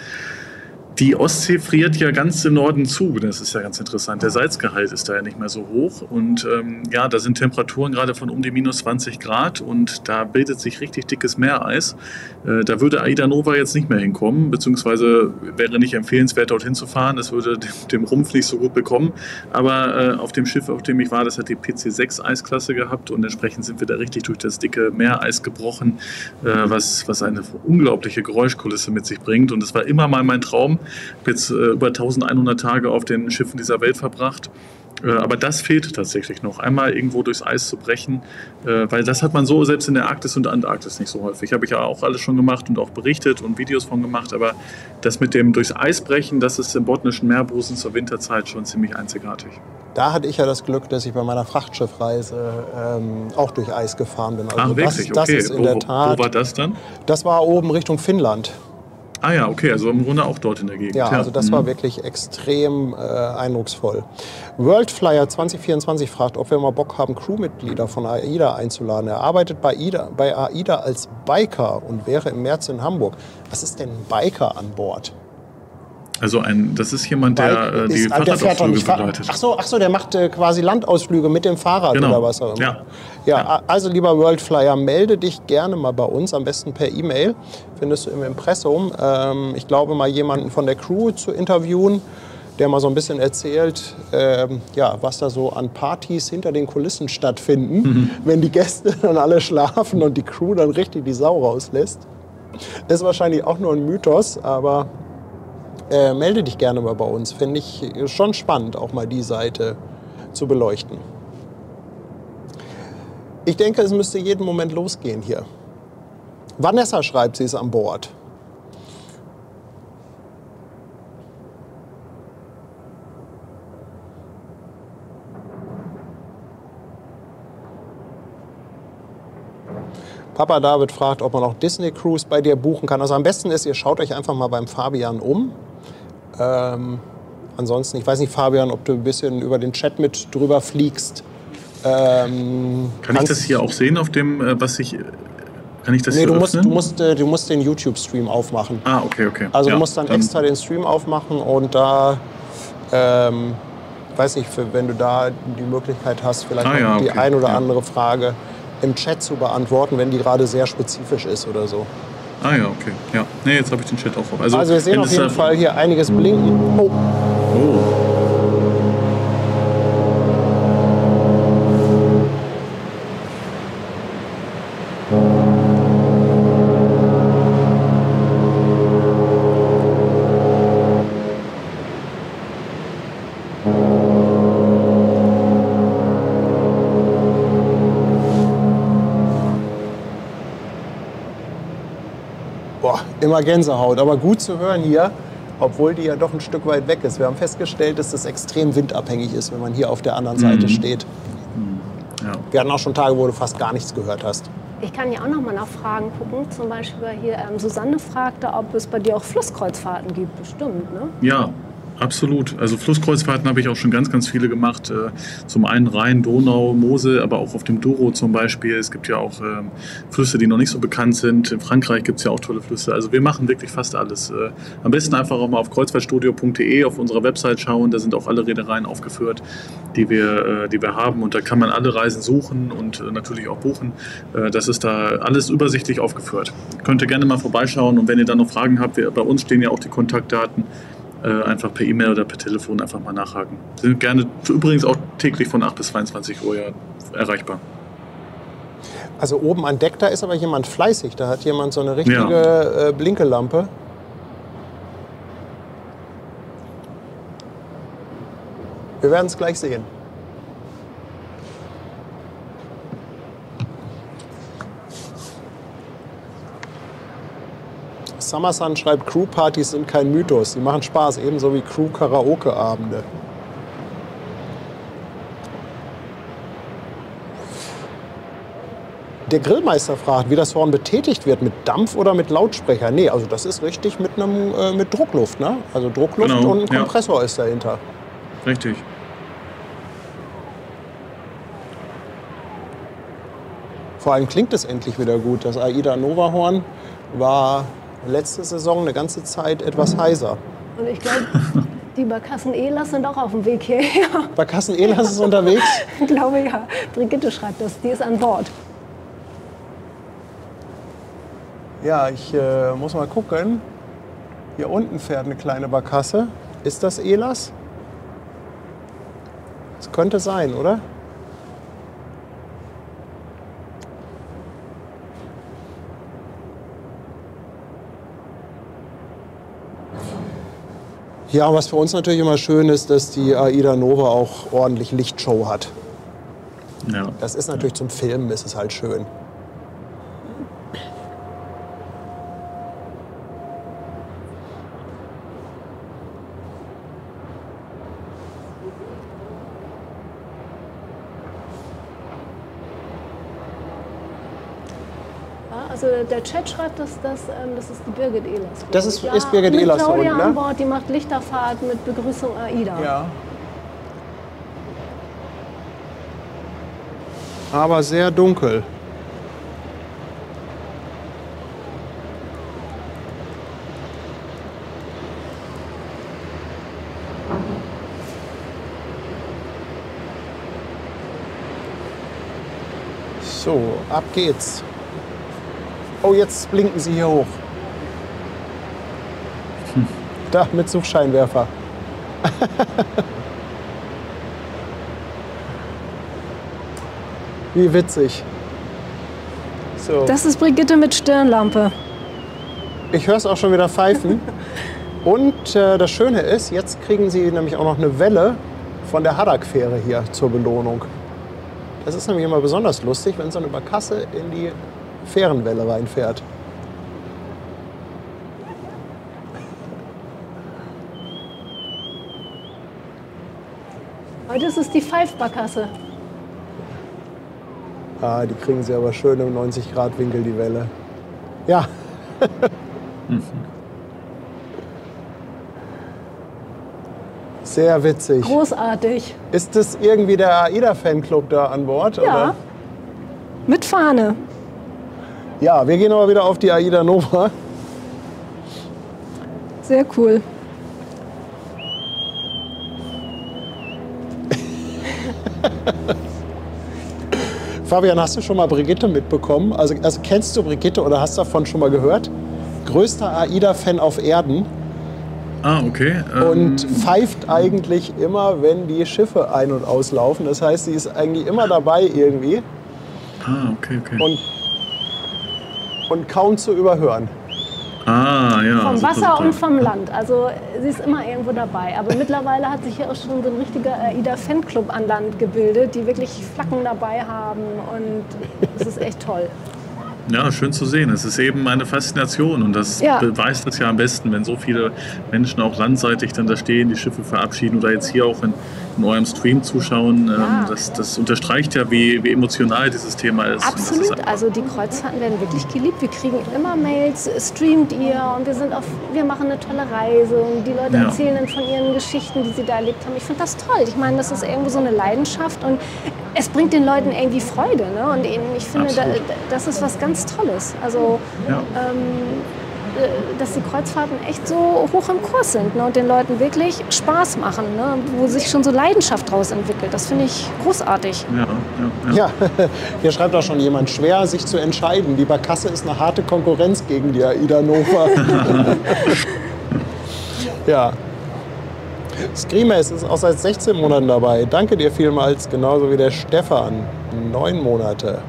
Die Ostsee friert ja ganz im Norden zu. Das ist ja ganz interessant. Der Salzgehalt ist da ja nicht mehr so hoch. Und ja, da sind Temperaturen gerade von um die minus 20 Grad und da bildet sich richtig dickes Meereis. Da würde Aida Nova jetzt nicht mehr hinkommen, beziehungsweise wäre nicht empfehlenswert, dorthin zu fahren. Das würde dem Rumpf nicht so gut bekommen. Aber auf dem Schiff, auf dem ich war, das hat die PC6 Eisklasse gehabt und entsprechend sind wir da richtig durch das dicke Meereis gebrochen, was eine unglaubliche Geräuschkulisse mit sich bringt. Und es war immer mal mein Traum. Ich habe jetzt über 1100 Tage auf den Schiffen dieser Welt verbracht. Aber das fehlt tatsächlich noch. Einmal irgendwo durchs Eis zu brechen, weil das hat man so selbst in der Arktis und Antarktis nicht so häufig. Habe ich ja auch alles schon gemacht und auch berichtet und Videos von gemacht. Aber das mit dem durchs Eis brechen, das ist im Botnischen Meerbusen zur Winterzeit schon ziemlich einzigartig. Da hatte ich ja das Glück, dass ich bei meiner Frachtschiffreise auch durch Eis gefahren bin. Also Ach, wirklich? Das okay. ist in der Tat, wo war das dann? Das war oben Richtung Finnland. Ah ja, okay, also im Grunde auch dort in der Gegend. Ja, also das war wirklich extrem eindrucksvoll. Worldflyer 2024 fragt, ob wir mal Bock haben, Crewmitglieder von AIDA einzuladen. Er arbeitet bei AIDA als Biker und wäre im März in Hamburg. Was ist denn ein Biker an Bord? Also das ist jemand, der die Fahrradausflüge begleitet. Ach so, der macht quasi Landausflüge mit dem Fahrrad oder was auch immer. Ja, also lieber Worldflyer, melde dich gerne mal bei uns, am besten per E-Mail. Findest du im Impressum. Ich glaube mal jemanden von der Crew zu interviewen, der mal so ein bisschen erzählt, was da so an Partys hinter den Kulissen stattfinden, wenn die Gäste dann alle schlafen und die Crew dann richtig die Sau rauslässt. Das ist wahrscheinlich auch nur ein Mythos, aber melde dich gerne mal bei uns. Finde ich schon spannend, auch mal die Seite zu beleuchten. Ich denke, es müsste jeden Moment losgehen hier. Vanessa schreibt, sie ist an Bord. Papa David fragt, ob man auch Disney Cruise bei dir buchen kann. Also am besten ist, ihr schaut euch einfach mal beim Fabian um. Ansonsten, ich weiß nicht, Fabian, ob du ein bisschen über den Chat mit drüber fliegst. Kann ich das hier auch sehen auf dem, kann ich das hier öffnen? Du musst den YouTube-Stream aufmachen. Ah, okay. Also du musst dann extra den Stream aufmachen und da, weiß nicht, wenn du da die Möglichkeit hast, vielleicht die ein oder andere Frage im Chat zu beantworten, wenn die gerade sehr spezifisch ist oder so. Ah ja, okay. Ja. Nee, jetzt habe ich den Chat auch auf. Also wir sehen auf jeden Fall hier einiges blinken. Oh. Immer Gänsehaut, aber gut zu hören hier, obwohl die ja doch ein Stück weit weg ist. Wir haben festgestellt, dass das extrem windabhängig ist, wenn man hier auf der anderen Seite steht. Ja. Wir hatten auch schon Tage, wo du fast gar nichts gehört hast. Ich kann ja auch noch mal nach Fragen gucken. Zum Beispiel hier Susanne fragte, ob es bei dir auch Flusskreuzfahrten gibt. Bestimmt, ne? Ja. Absolut. Also Flusskreuzfahrten habe ich auch schon ganz, ganz viele gemacht. Zum einen Rhein, Donau, Mosel, aber auch auf dem Douro zum Beispiel. Es gibt ja auch Flüsse, die noch nicht so bekannt sind. In Frankreich gibt es ja auch tolle Flüsse. Also wir machen wirklich fast alles. Am besten einfach auch mal auf kreuzfahrtstudio.de auf unserer Website schauen. Da sind auch alle Reedereien aufgeführt, die wir haben. Und da kann man alle Reisen suchen und natürlich auch buchen. Das ist da alles übersichtlich aufgeführt. Könnt ihr gerne mal vorbeischauen. Und wenn ihr dann noch Fragen habt, bei uns stehen ja auch die Kontaktdaten. Einfach per E-Mail oder per Telefon einfach mal nachhaken. Sind gerne übrigens auch täglich von 8 bis 22 Uhr erreichbar. Also oben an Deck, da ist aber jemand fleißig. Da hat jemand so eine richtige Blinkelampe. Wir werden es gleich sehen. Summer Sun schreibt, Crew-Partys sind kein Mythos. Sie machen Spaß, ebenso wie Crew-Karaoke-Abende. Der Grillmeister fragt, wie das Horn betätigt wird, mit Dampf oder mit Lautsprecher. Nee, also das ist richtig mit Druckluft, ne? Also Druckluft und ein Kompressor ist dahinter. Richtig. Vor allem klingt es endlich wieder gut. Das AIDA Nova Horn war letzte Saison eine ganze Zeit etwas heiser. Und ich glaube, die Barkassen Ehlers sind auch auf dem Weg hierher. Barkassen Ehlers ist unterwegs? Ich glaube ja. Brigitte schreibt das, die ist an Bord. Ja, ich muss mal gucken. Hier unten fährt eine kleine Barkasse. Ist das Ehlers? Das könnte sein, oder? Ja, was für uns natürlich immer schön ist, dass die AIDA Nova auch ordentlich Lichtshow hat. Ja. Das ist natürlich zum Filmen, ist es halt schön. Also der Chat schreibt, das ist die Birgit Ehlers. Das ist Birgit Ehlers da Claudia unten, an ne? Bord, die macht Lichterfahrt mit Begrüßung AIDA. Ja. Aber sehr dunkel. So, ab geht's. Oh, jetzt blinken sie hier hoch. Da, mit Suchscheinwerfer. Wie witzig. So. Das ist Brigitte mit Stirnlampe. Ich höre es auch schon wieder pfeifen. Und das Schöne ist, jetzt kriegen sie nämlich auch noch eine Welle von der Haddock-Fähre hier zur Belohnung. Das ist nämlich immer besonders lustig, wenn so eine Barkasse in die Fährenwelle reinfährt. Heute ist es die Pfeifbarkasse. Ah, die kriegen sie aber schön im 90-Grad-Winkel, die Welle. Ja. Sehr witzig. Großartig. Ist das irgendwie der AIDA-Fanclub da an Bord? Ja. Oder? Mit Fahne. Ja, wir gehen aber wieder auf die AIDA Nova. Sehr cool. Fabian, hast du schon mal Brigitte mitbekommen? Also kennst du Brigitte oder hast davon schon mal gehört? Größter AIDA-Fan auf Erden. Ah, okay. Und pfeift eigentlich immer, wenn die Schiffe ein- und auslaufen. Das heißt, sie ist eigentlich immer dabei irgendwie. Ah, okay. Und kaum zu überhören. Ah, ja. Vom super, Wasser super. und vom Land. Also sie ist immer irgendwo dabei. Aber mittlerweile hat sich hier auch schon so ein richtiger AIDA-Fanclub an Land gebildet, die wirklich Flaggen dabei haben. Und es ist echt toll. Ja, schön zu sehen. Es ist eben eine Faszination und das Ja. beweist es ja am besten, wenn so viele Menschen auch landseitig dann da stehen, die Schiffe verabschieden oder jetzt hier auch in eurem Stream zuschauen. Ja. Das unterstreicht ja, wie emotional dieses Thema ist. Und das ist Absolut, also die Kreuzfahrten werden wirklich geliebt. Wir kriegen immer Mails, streamt ihr und wir machen eine tolle Reise und die Leute Ja. erzählen dann von ihren Geschichten, die sie da erlebt haben. Ich finde das toll. Ich meine, das ist irgendwo so eine Leidenschaft und es bringt den Leuten irgendwie Freude. Ne? Und ich finde, Absolut. das ist was ganz Tolles. Also, Ja. dass die Kreuzfahrten echt so hoch im Kurs sind, ne? Und den Leuten wirklich Spaß machen, ne? Wo sich schon so Leidenschaft draus entwickelt. Das finde ich großartig. Ja, hier schreibt auch schon jemand, schwer sich zu entscheiden. Die Barkasse ist eine harte Konkurrenz gegen die AIDA Nova. Ja. Screamace ist auch seit 16 Monaten dabei. Danke dir vielmals, genauso wie der Stefan. 9 Monate.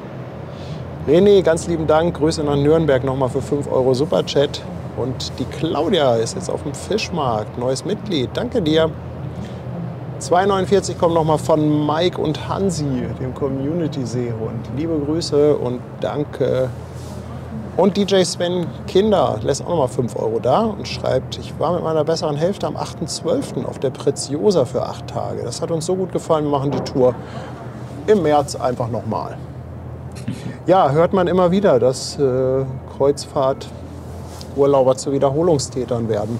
René, ganz lieben Dank. Grüße nach Nürnberg nochmal für 5 € Superchat. Und die Claudia ist jetzt auf dem Fischmarkt. Neues Mitglied. Danke dir. 2,49 kommen nochmal von Mike und Hansi, dem Community-Seehund. Liebe Grüße und danke. Und DJ Sven Kinder lässt auch nochmal 5 € da und schreibt, ich war mit meiner besseren Hälfte am 8.12. auf der Preziosa für 8 Tage. Das hat uns so gut gefallen, wir machen die Tour im März einfach nochmal. Ja, hört man immer wieder, dass Kreuzfahrturlauber zu Wiederholungstätern werden.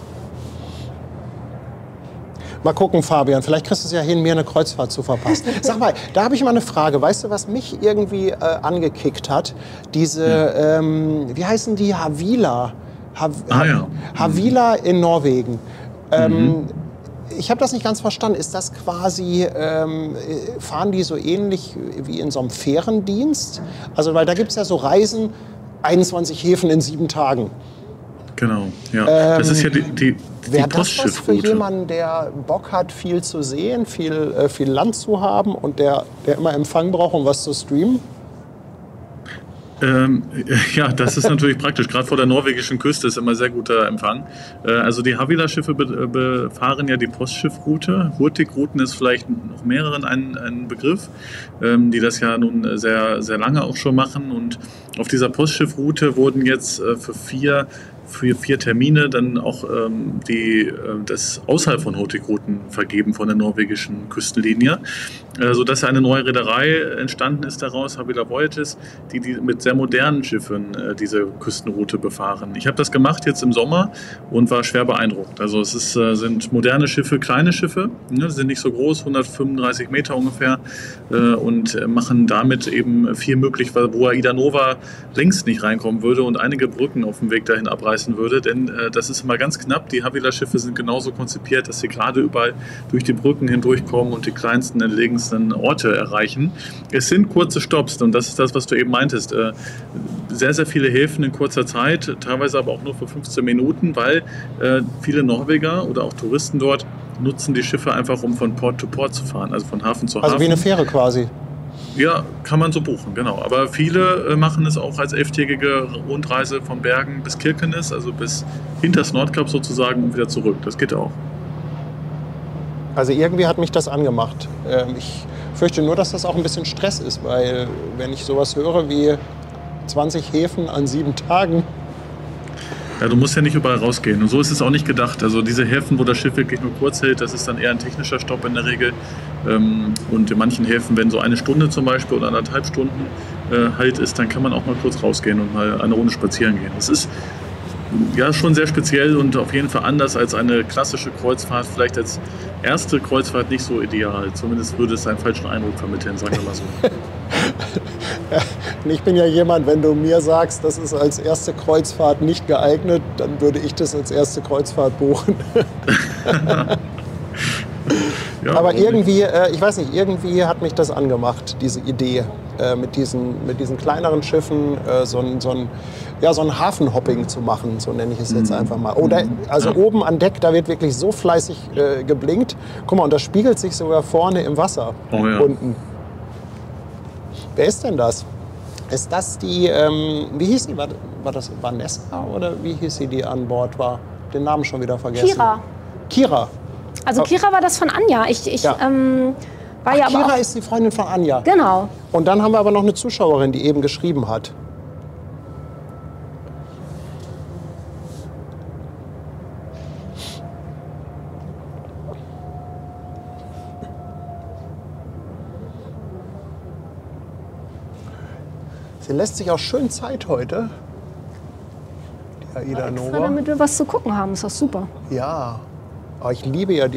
Mal gucken, Fabian, vielleicht kriegst du es ja hin, mir eine Kreuzfahrt zu verpassen. Sag mal, da habe ich mal eine Frage. Weißt du, was mich irgendwie angekickt hat? Diese, wie heißen die? Havila. Ja. Havila in Norwegen. Ich habe das nicht ganz verstanden. Ist das quasi, fahren die so ähnlich wie in so einem Fährendienst? Also, weil da gibt es ja so Reisen, 21 Häfen in 7 Tagen. Genau, ja. Das ist ja die Wäre das was für Postschiffroute. jemanden, der Bock hat, viel zu sehen, viel Land zu haben und der immer Empfang braucht, um was zu streamen? Ja, das ist natürlich praktisch. Gerade vor der norwegischen Küste ist immer sehr guter Empfang. Also die Havila-Schiffe befahren ja die Postschiffroute. Hurtigruten ist vielleicht noch mehreren ein Begriff, die das ja nun sehr, sehr lange auch schon machen. Und auf dieser Postschiffroute wurden jetzt für vier Termine dann auch das außerhalb von Hurtigruten vergeben von der norwegischen Küstenlinie, sodass eine neue Reederei entstanden ist daraus, Havila Voyages, die mit sehr modernen Schiffen diese Küstenroute befahren. Ich habe das gemacht jetzt im Sommer und war schwer beeindruckt. Also es sind moderne Schiffe, kleine Schiffe, ne, sind nicht so groß, 135 Meter ungefähr, und machen damit eben viel möglich, wo Aida Nova längst nicht reinkommen würde und einige Brücken auf dem Weg dahin abreißen würde, denn das ist immer ganz knapp. Die Havila-Schiffe sind genauso konzipiert, dass sie gerade überall durch die Brücken hindurchkommen und die kleinsten, entlegensten Orte erreichen. Es sind kurze Stopps und das ist das, was du eben meintest. Sehr, sehr viele Häfen in kurzer Zeit, teilweise aber auch nur für 15 Minuten, weil viele Norweger oder auch Touristen dort nutzen die Schiffe einfach, um von Port zu Port zu fahren, also von Hafen zu Hafen. Also wie eine Fähre quasi. Ja, kann man so buchen, genau. Aber viele machen es auch als 11-tägige Rundreise von Bergen bis Kirkenes, also bis hinters Nordkap sozusagen und wieder zurück. Das geht auch. Also irgendwie hat mich das angemacht. Ich fürchte nur, dass das auch ein bisschen Stress ist, weil wenn ich sowas höre wie 20 Häfen an 7 Tagen. Ja, du musst ja nicht überall rausgehen. Und so ist es auch nicht gedacht. Also diese Häfen, wo das Schiff wirklich nur kurz hält, das ist dann eher ein technischer Stopp in der Regel. Und in manchen Häfen, wenn so eine Stunde zum Beispiel oder 1,5 Stunden Halt ist, dann kann man auch mal kurz rausgehen und mal eine Runde spazieren gehen. Das ist ja schon sehr speziell und auf jeden Fall anders als eine klassische Kreuzfahrt. Vielleicht als erste Kreuzfahrt nicht so ideal. Zumindest würde es einen falschen Eindruck vermitteln, sagen wir mal so. Und ich bin ja jemand, wenn du mir sagst, das ist als erste Kreuzfahrt nicht geeignet, dann würde ich das als erste Kreuzfahrt buchen. Ja, aber irgendwie, ich weiß nicht, irgendwie hat mich das angemacht, diese Idee, mit diesen kleineren Schiffen so ein Hafenhopping zu machen, so nenne ich es jetzt einfach mal. Also oben an Deck, da wird wirklich so fleißig geblinkt. Guck mal, und das spiegelt sich sogar vorne im Wasser unten. Wer ist denn das? Ist das die, wie hieß die, war das Vanessa oder wie hieß sie, die an Bord war? Den Namen schon wieder vergessen. Kira. Also Kira war das von Anja. Kira ist die Freundin von Anja. Genau. Und dann haben wir aber noch eine Zuschauerin, die eben geschrieben hat. Sie lässt sich auch schön Zeit heute, die Aida Nova. Damit wir was zu gucken haben, ist das super. Ja, aber ich liebe ja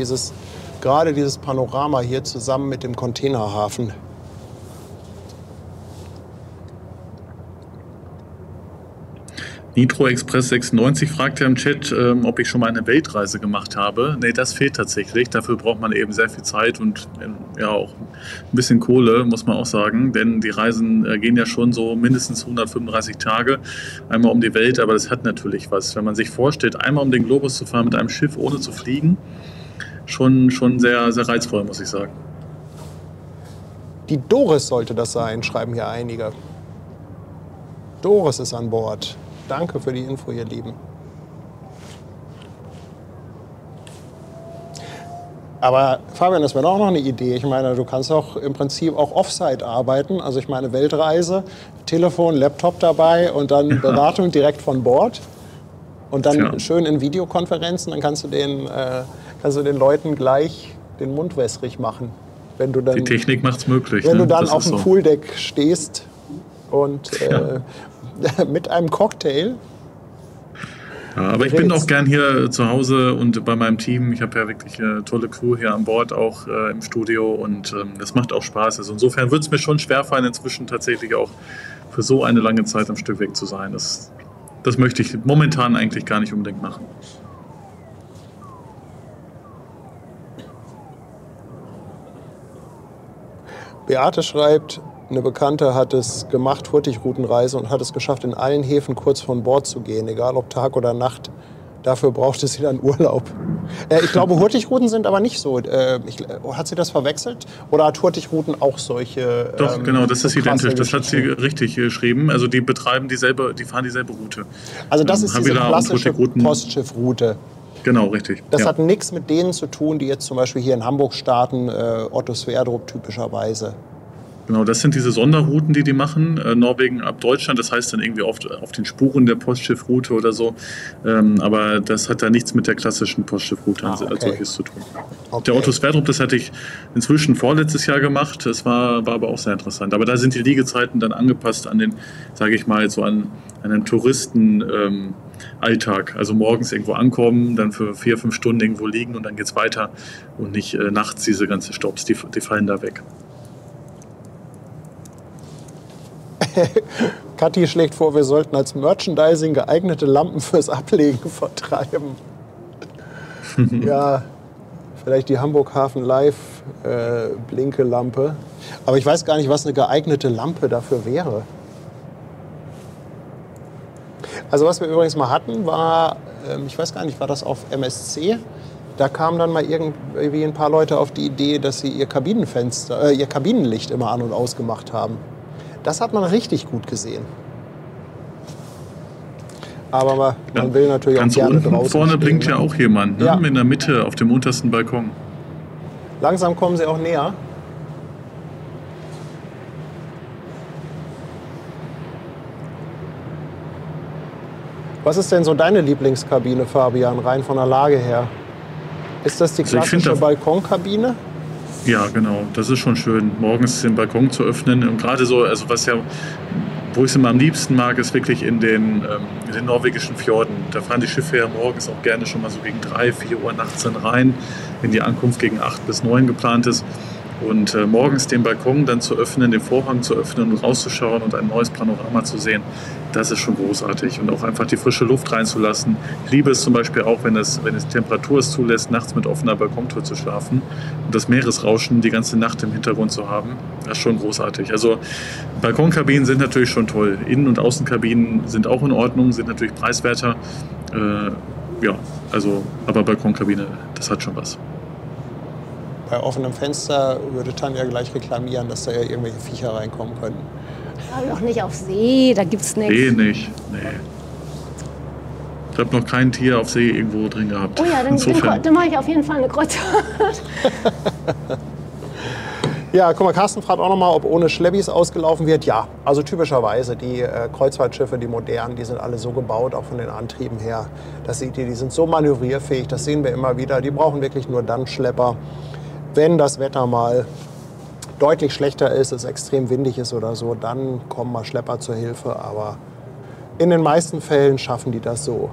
gerade dieses Panorama hier zusammen mit dem Containerhafen. Nitro Express 96 fragt ja im Chat, ob ich schon mal eine Weltreise gemacht habe. Nee, das fehlt tatsächlich. Dafür braucht man eben sehr viel Zeit und ja auch ein bisschen Kohle, muss man auch sagen. Denn die Reisen gehen ja schon so mindestens 135 Tage einmal um die Welt. Aber das hat natürlich was. Wenn man sich vorstellt, einmal um den Globus zu fahren mit einem Schiff, ohne zu fliegen, schon sehr, sehr reizvoll, muss ich sagen. Die Doris sollte das sein, schreiben hier einige. Doris ist an Bord. Danke für die Info, ihr Lieben. Aber Fabian, das wäre doch noch eine Idee. Ich meine, du kannst auch im Prinzip auch Offsite arbeiten. Also ich meine, Weltreise, Telefon, Laptop dabei und dann Beratung direkt von Bord. Und dann schön in Videokonferenzen, dann kannst du den Leuten gleich den Mund wässrig machen. Wenn du dann, die Technik macht es möglich. Wenn du dann auf dem Pooldeck stehst und mit einem Cocktail. Ja, aber ich bin auch gern hier zu Hause und bei meinem Team. Ich habe ja wirklich eine tolle Crew hier an Bord, auch im Studio. Und das macht auch Spaß. Also insofern würde es mir schon schwerfallen, inzwischen tatsächlich auch für so eine lange Zeit am Stück weg zu sein. Das möchte ich momentan eigentlich gar nicht unbedingt machen. Beate schreibt, eine Bekannte hat es gemacht, Hurtigroutenreise, und hat es geschafft, in allen Häfen kurz von Bord zu gehen, egal ob Tag oder Nacht. Dafür brauchte sie dann Urlaub. Ich glaube, Hurtigruten sind aber nicht so. Hat sie das verwechselt? Oder hat Hurtigruten auch solche... Doch, genau, das ist so krasse identisch. Das hat sie Geschichten? richtig geschrieben. Also die betreiben dieselbe, die fahren dieselbe Route. Also das ist diese Havila und klassische Hurtigruten. Postschiffroute. Genau, richtig. Das ja. hat nichts mit denen zu tun, die jetzt zum Beispiel hier in Hamburg starten, Otto Sverdrup typischerweise. Genau, das sind diese Sonderrouten, die machen. Norwegen ab Deutschland, das heißt dann irgendwie oft auf den Spuren der Postschiffroute oder so. Aber das hat da nichts mit der klassischen Postschiffroute als solches zu tun. Okay. Der Otto Sverdrup, das hatte ich inzwischen vorletztes Jahr gemacht. Das war aber auch sehr interessant. Aber da sind die Liegezeiten dann angepasst an den, sage ich mal, so an einen Touristen. Alltag. Also morgens irgendwo ankommen, dann für 4-5 Stunden irgendwo liegen und dann geht's weiter und nicht nachts diese ganzen Stopps, die fallen da weg. Kathi schlägt vor, wir sollten als Merchandising geeignete Lampen fürs Ablegen vertreiben. Ja, vielleicht die Hamburg Hafen Live Blinke-Lampe. Aber ich weiß gar nicht, was eine geeignete Lampe dafür wäre. Also was wir übrigens mal hatten, war, ich weiß gar nicht, war das auf MSC? Da kamen dann mal irgendwie ein paar Leute auf die Idee, dass sie ihr Kabinenlicht immer an- und ausgemacht haben. Das hat man richtig gut gesehen. Aber man will natürlich Ganz auch gerne unten draußen vorne stehen, blinkt ne? ja auch jemand, ne? Ja. In der Mitte, auf dem untersten Balkon. Langsam kommen sie auch näher. Was ist denn so deine Lieblingskabine, Fabian, rein von der Lage her? Ist das die Also ich find klassische da- Balkonkabine? Ja, genau. Das ist schon schön, morgens den Balkon zu öffnen. Und gerade so, also wo ich es immer am liebsten mag, ist wirklich in den norwegischen Fjorden. Da fahren die Schiffe ja morgens auch gerne schon mal so gegen 3-4 Uhr nachts dann rein, wenn die Ankunft gegen 8 bis 9 geplant ist. Und morgens den Balkon dann zu öffnen, den Vorhang zu öffnen und rauszuschauen und ein neues Panorama zu sehen, das ist schon großartig. Und auch einfach die frische Luft reinzulassen. Ich liebe es zum Beispiel auch, wenn es Temperatur es zulässt, nachts mit offener Balkontür zu schlafen und das Meeresrauschen die ganze Nacht im Hintergrund zu haben. Das ist schon großartig. Also Balkonkabinen sind natürlich schon toll. Innen- und Außenkabinen sind auch in Ordnung, sind natürlich preiswerter. Ja, also, aber Balkonkabine, das hat schon was. Bei offenem Fenster würde Tanja gleich reklamieren, dass da ja irgendwelche Viecher reinkommen können. Aber doch nicht auf See, da gibt's nichts. See nicht, nee. Ich habe noch kein Tier auf See irgendwo drin gehabt. Oh ja, Insofern. dann mache ich auf jeden Fall eine Kreuzfahrt. Ja, guck mal, Carsten fragt auch noch mal, ob ohne Schlebbis ausgelaufen wird. Ja, also typischerweise die Kreuzfahrtschiffe, die modernen, die sind alle so gebaut, auch von den Antrieben her. Das seht ihr, die sind so manövrierfähig, das sehen wir immer wieder. Die brauchen wirklich nur dann Schlepper, wenn das Wetter mal deutlich schlechter ist, es extrem windig ist oder so, dann kommen mal Schlepper zur Hilfe. Aber in den meisten Fällen schaffen die das so.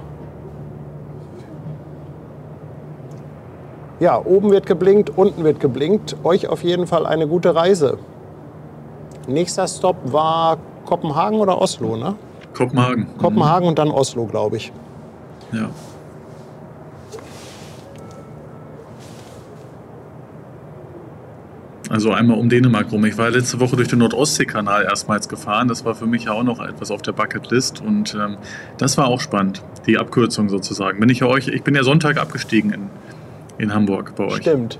Ja, oben wird geblinkt, unten wird geblinkt. Euch auf jeden Fall eine gute Reise. Nächster Stopp war Kopenhagen oder Oslo, ne? Kopenhagen. Kopenhagen und dann Oslo, glaube ich. Ja. Also einmal um Dänemark rum. Ich war letzte Woche durch den Nordostseekanal erstmals gefahren. Das war für mich ja auch noch etwas auf der Bucketlist. Und das war auch spannend. Die Abkürzung sozusagen. Ich bin ja Sonntag abgestiegen in Hamburg bei euch. Stimmt.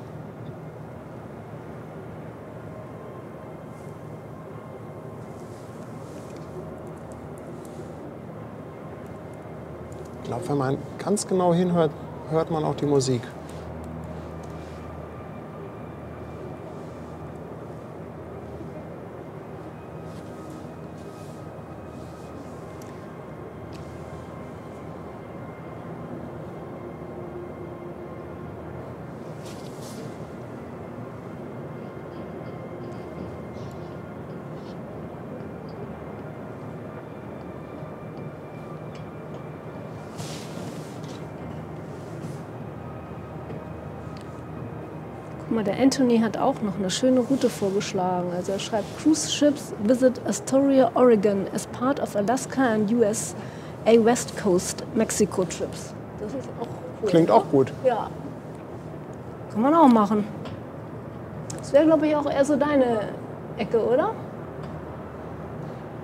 Ich glaube, wenn man ganz genau hinhört, hört man auch die Musik. Guck mal, der Anthony hat auch noch eine schöne Route vorgeschlagen. Also er schreibt, Cruise ships visit Astoria, Oregon as part of Alaska and USA West Coast Mexico trips. Das ist auch cool. Klingt auch gut. Ja. Kann man auch machen. Das wäre, glaube ich, auch eher so deine Ecke, oder?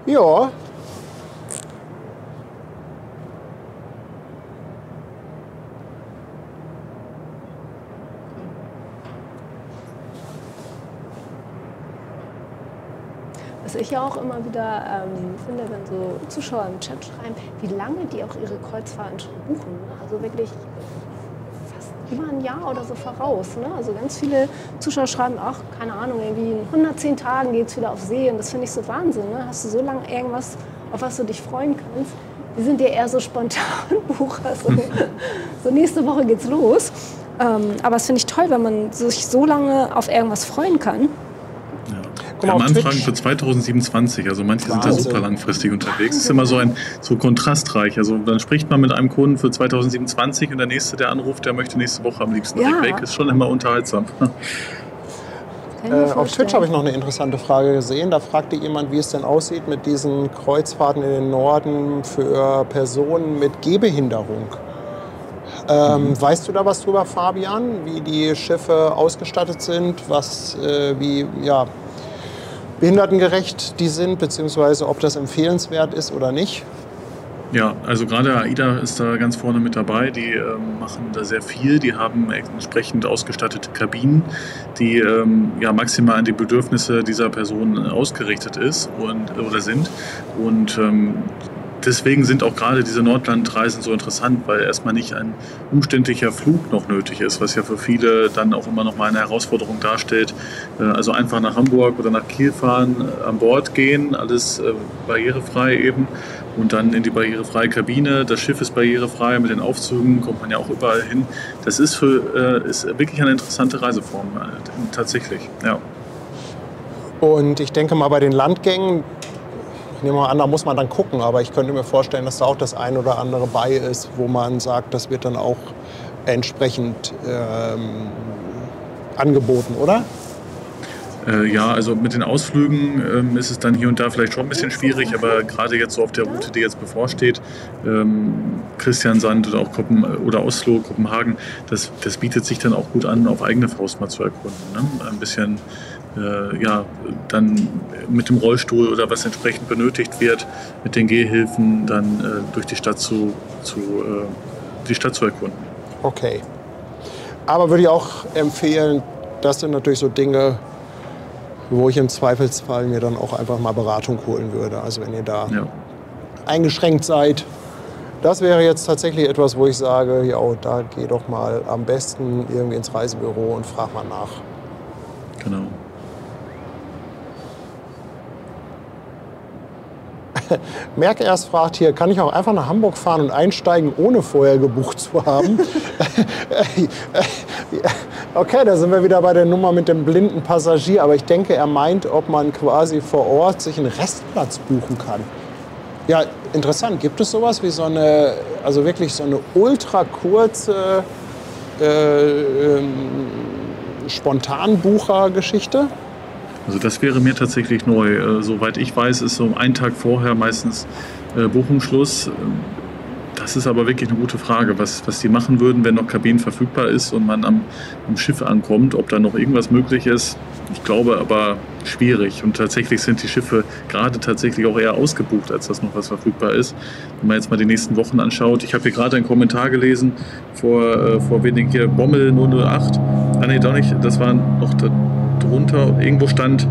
Ja. Was ich ja auch immer wieder finde, wenn so Zuschauer im Chat schreiben, wie lange die auch ihre Kreuzfahrten schon buchen. Ne? Also wirklich fast über ein Jahr oder so voraus. Ne? Also ganz viele Zuschauer schreiben, ach, keine Ahnung, irgendwie in 110 Tagen geht es wieder auf See. Und das finde ich so Wahnsinn. Ne? Hast du so lange irgendwas, auf was du dich freuen kannst? Die sind ja eher so Spontanbucher. So nächste Woche geht's los. Aber das finde ich toll, wenn man sich so lange auf irgendwas freuen kann. Wir haben Anfragen für 2027, also manche sind da super langfristig unterwegs. Das ist immer so kontrastreich. Also dann spricht man mit einem Kunden für 2027 und der nächste, der anruft, der möchte nächste Woche am liebsten direkt weg. Ist schon immer unterhaltsam. Auf Twitch habe ich noch eine interessante Frage gesehen. Da fragte jemand, wie es denn aussieht mit diesen Kreuzfahrten in den Norden für Personen mit Gehbehinderung. Weißt du da was drüber, Fabian? Wie die Schiffe ausgestattet sind, wie behindertengerecht die sind, beziehungsweise ob das empfehlenswert ist oder nicht? Ja, also gerade AIDA ist da ganz vorne mit dabei. Die machen da sehr viel. Die haben entsprechend ausgestattete Kabinen, die maximal an die Bedürfnisse dieser Person ausgerichtet sind. Und deswegen sind auch gerade diese Nordlandreisen so interessant, weil erstmal nicht ein umständlicher Flug noch nötig ist, was ja für viele dann auch immer noch mal eine Herausforderung darstellt. Also einfach nach Hamburg oder nach Kiel fahren, an Bord gehen, alles barrierefrei eben und dann in die barrierefreie Kabine. Das Schiff ist barrierefrei, mit den Aufzügen kommt man ja auch überall hin. Das ist wirklich eine interessante Reiseform, tatsächlich, ja. Und ich denke mal bei den Landgängen, ich nehme mal an, da muss man dann gucken, aber ich könnte mir vorstellen, dass da auch das ein oder andere bei ist, wo man sagt, das wird dann auch entsprechend angeboten, oder? Ja, also mit den Ausflügen ist es dann hier und da vielleicht schon ein bisschen schwierig, aber gerade jetzt so auf der Route, die jetzt bevorsteht, Christiansand oder Oslo, Kopenhagen, das bietet sich dann auch gut an, auf eigene Faust mal zu erkunden. Ne? Ein bisschen dann mit dem Rollstuhl oder was entsprechend benötigt wird, mit den Gehhilfen dann durch die Stadt zu erkunden. Okay. Aber würde ich auch empfehlen, das sind natürlich so Dinge, wo ich im Zweifelsfall mir dann auch einfach mal Beratung holen würde. Also wenn ihr da eingeschränkt seid, das wäre jetzt tatsächlich etwas, wo ich sage, ja, da geh doch mal am besten irgendwie ins Reisebüro und frag mal nach. Genau. Merkerst fragt hier, kann ich auch einfach nach Hamburg fahren und einsteigen, ohne vorher gebucht zu haben? Okay, da sind wir wieder bei der Nummer mit dem blinden Passagier. Aber ich denke, er meint, ob man quasi vor Ort sich einen Restplatz buchen kann. Ja, interessant. Gibt es sowas wie wirklich so eine ultra kurze Spontanbucher-Geschichte? Also das wäre mir tatsächlich neu. Soweit ich weiß, ist so einen Tag vorher meistens Buchungsschluss. Das ist aber wirklich eine gute Frage, was die machen würden, wenn noch Kabinen verfügbar ist und man am Schiff ankommt, ob da noch irgendwas möglich ist. Ich glaube aber schwierig. Und tatsächlich sind die Schiffe gerade tatsächlich auch eher ausgebucht, als dass noch was verfügbar ist. Wenn man jetzt mal die nächsten Wochen anschaut. Ich habe hier gerade einen Kommentar gelesen vor wenigen hier, Bommel 008. Nee, doch nicht. Das war noch drunter. Irgendwo stand,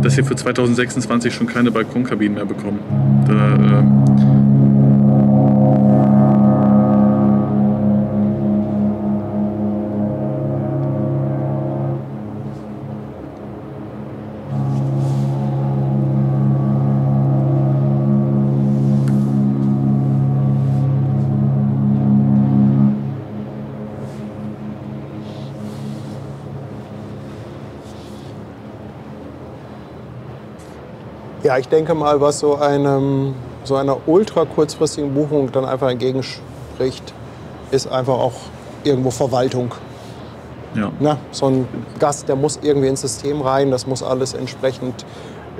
dass sie für 2026 schon keine Balkonkabinen mehr bekommen. Ja, ich denke mal, was so einer ultra kurzfristigen Buchung dann einfach entgegenspricht, ist einfach auch irgendwo Verwaltung. Ja. Na, so ein Gast, der muss irgendwie ins System rein, das muss alles entsprechend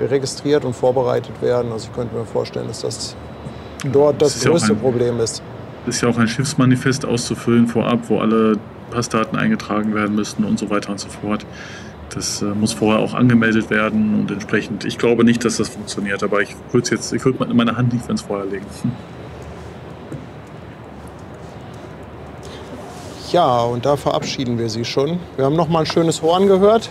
registriert und vorbereitet werden. Also ich könnte mir vorstellen, dass das dort das größte Problem ist. Es ist ja auch ein Schiffsmanifest auszufüllen vorab, wo alle Passdaten eingetragen werden müssten und so weiter und so fort. Das muss vorher auch angemeldet werden und entsprechend, ich glaube nicht, dass das funktioniert, aber ich würde meine Hand nicht ins Feuer legen. Ja, und da verabschieden wir Sie schon. Wir haben noch mal ein schönes Horn gehört.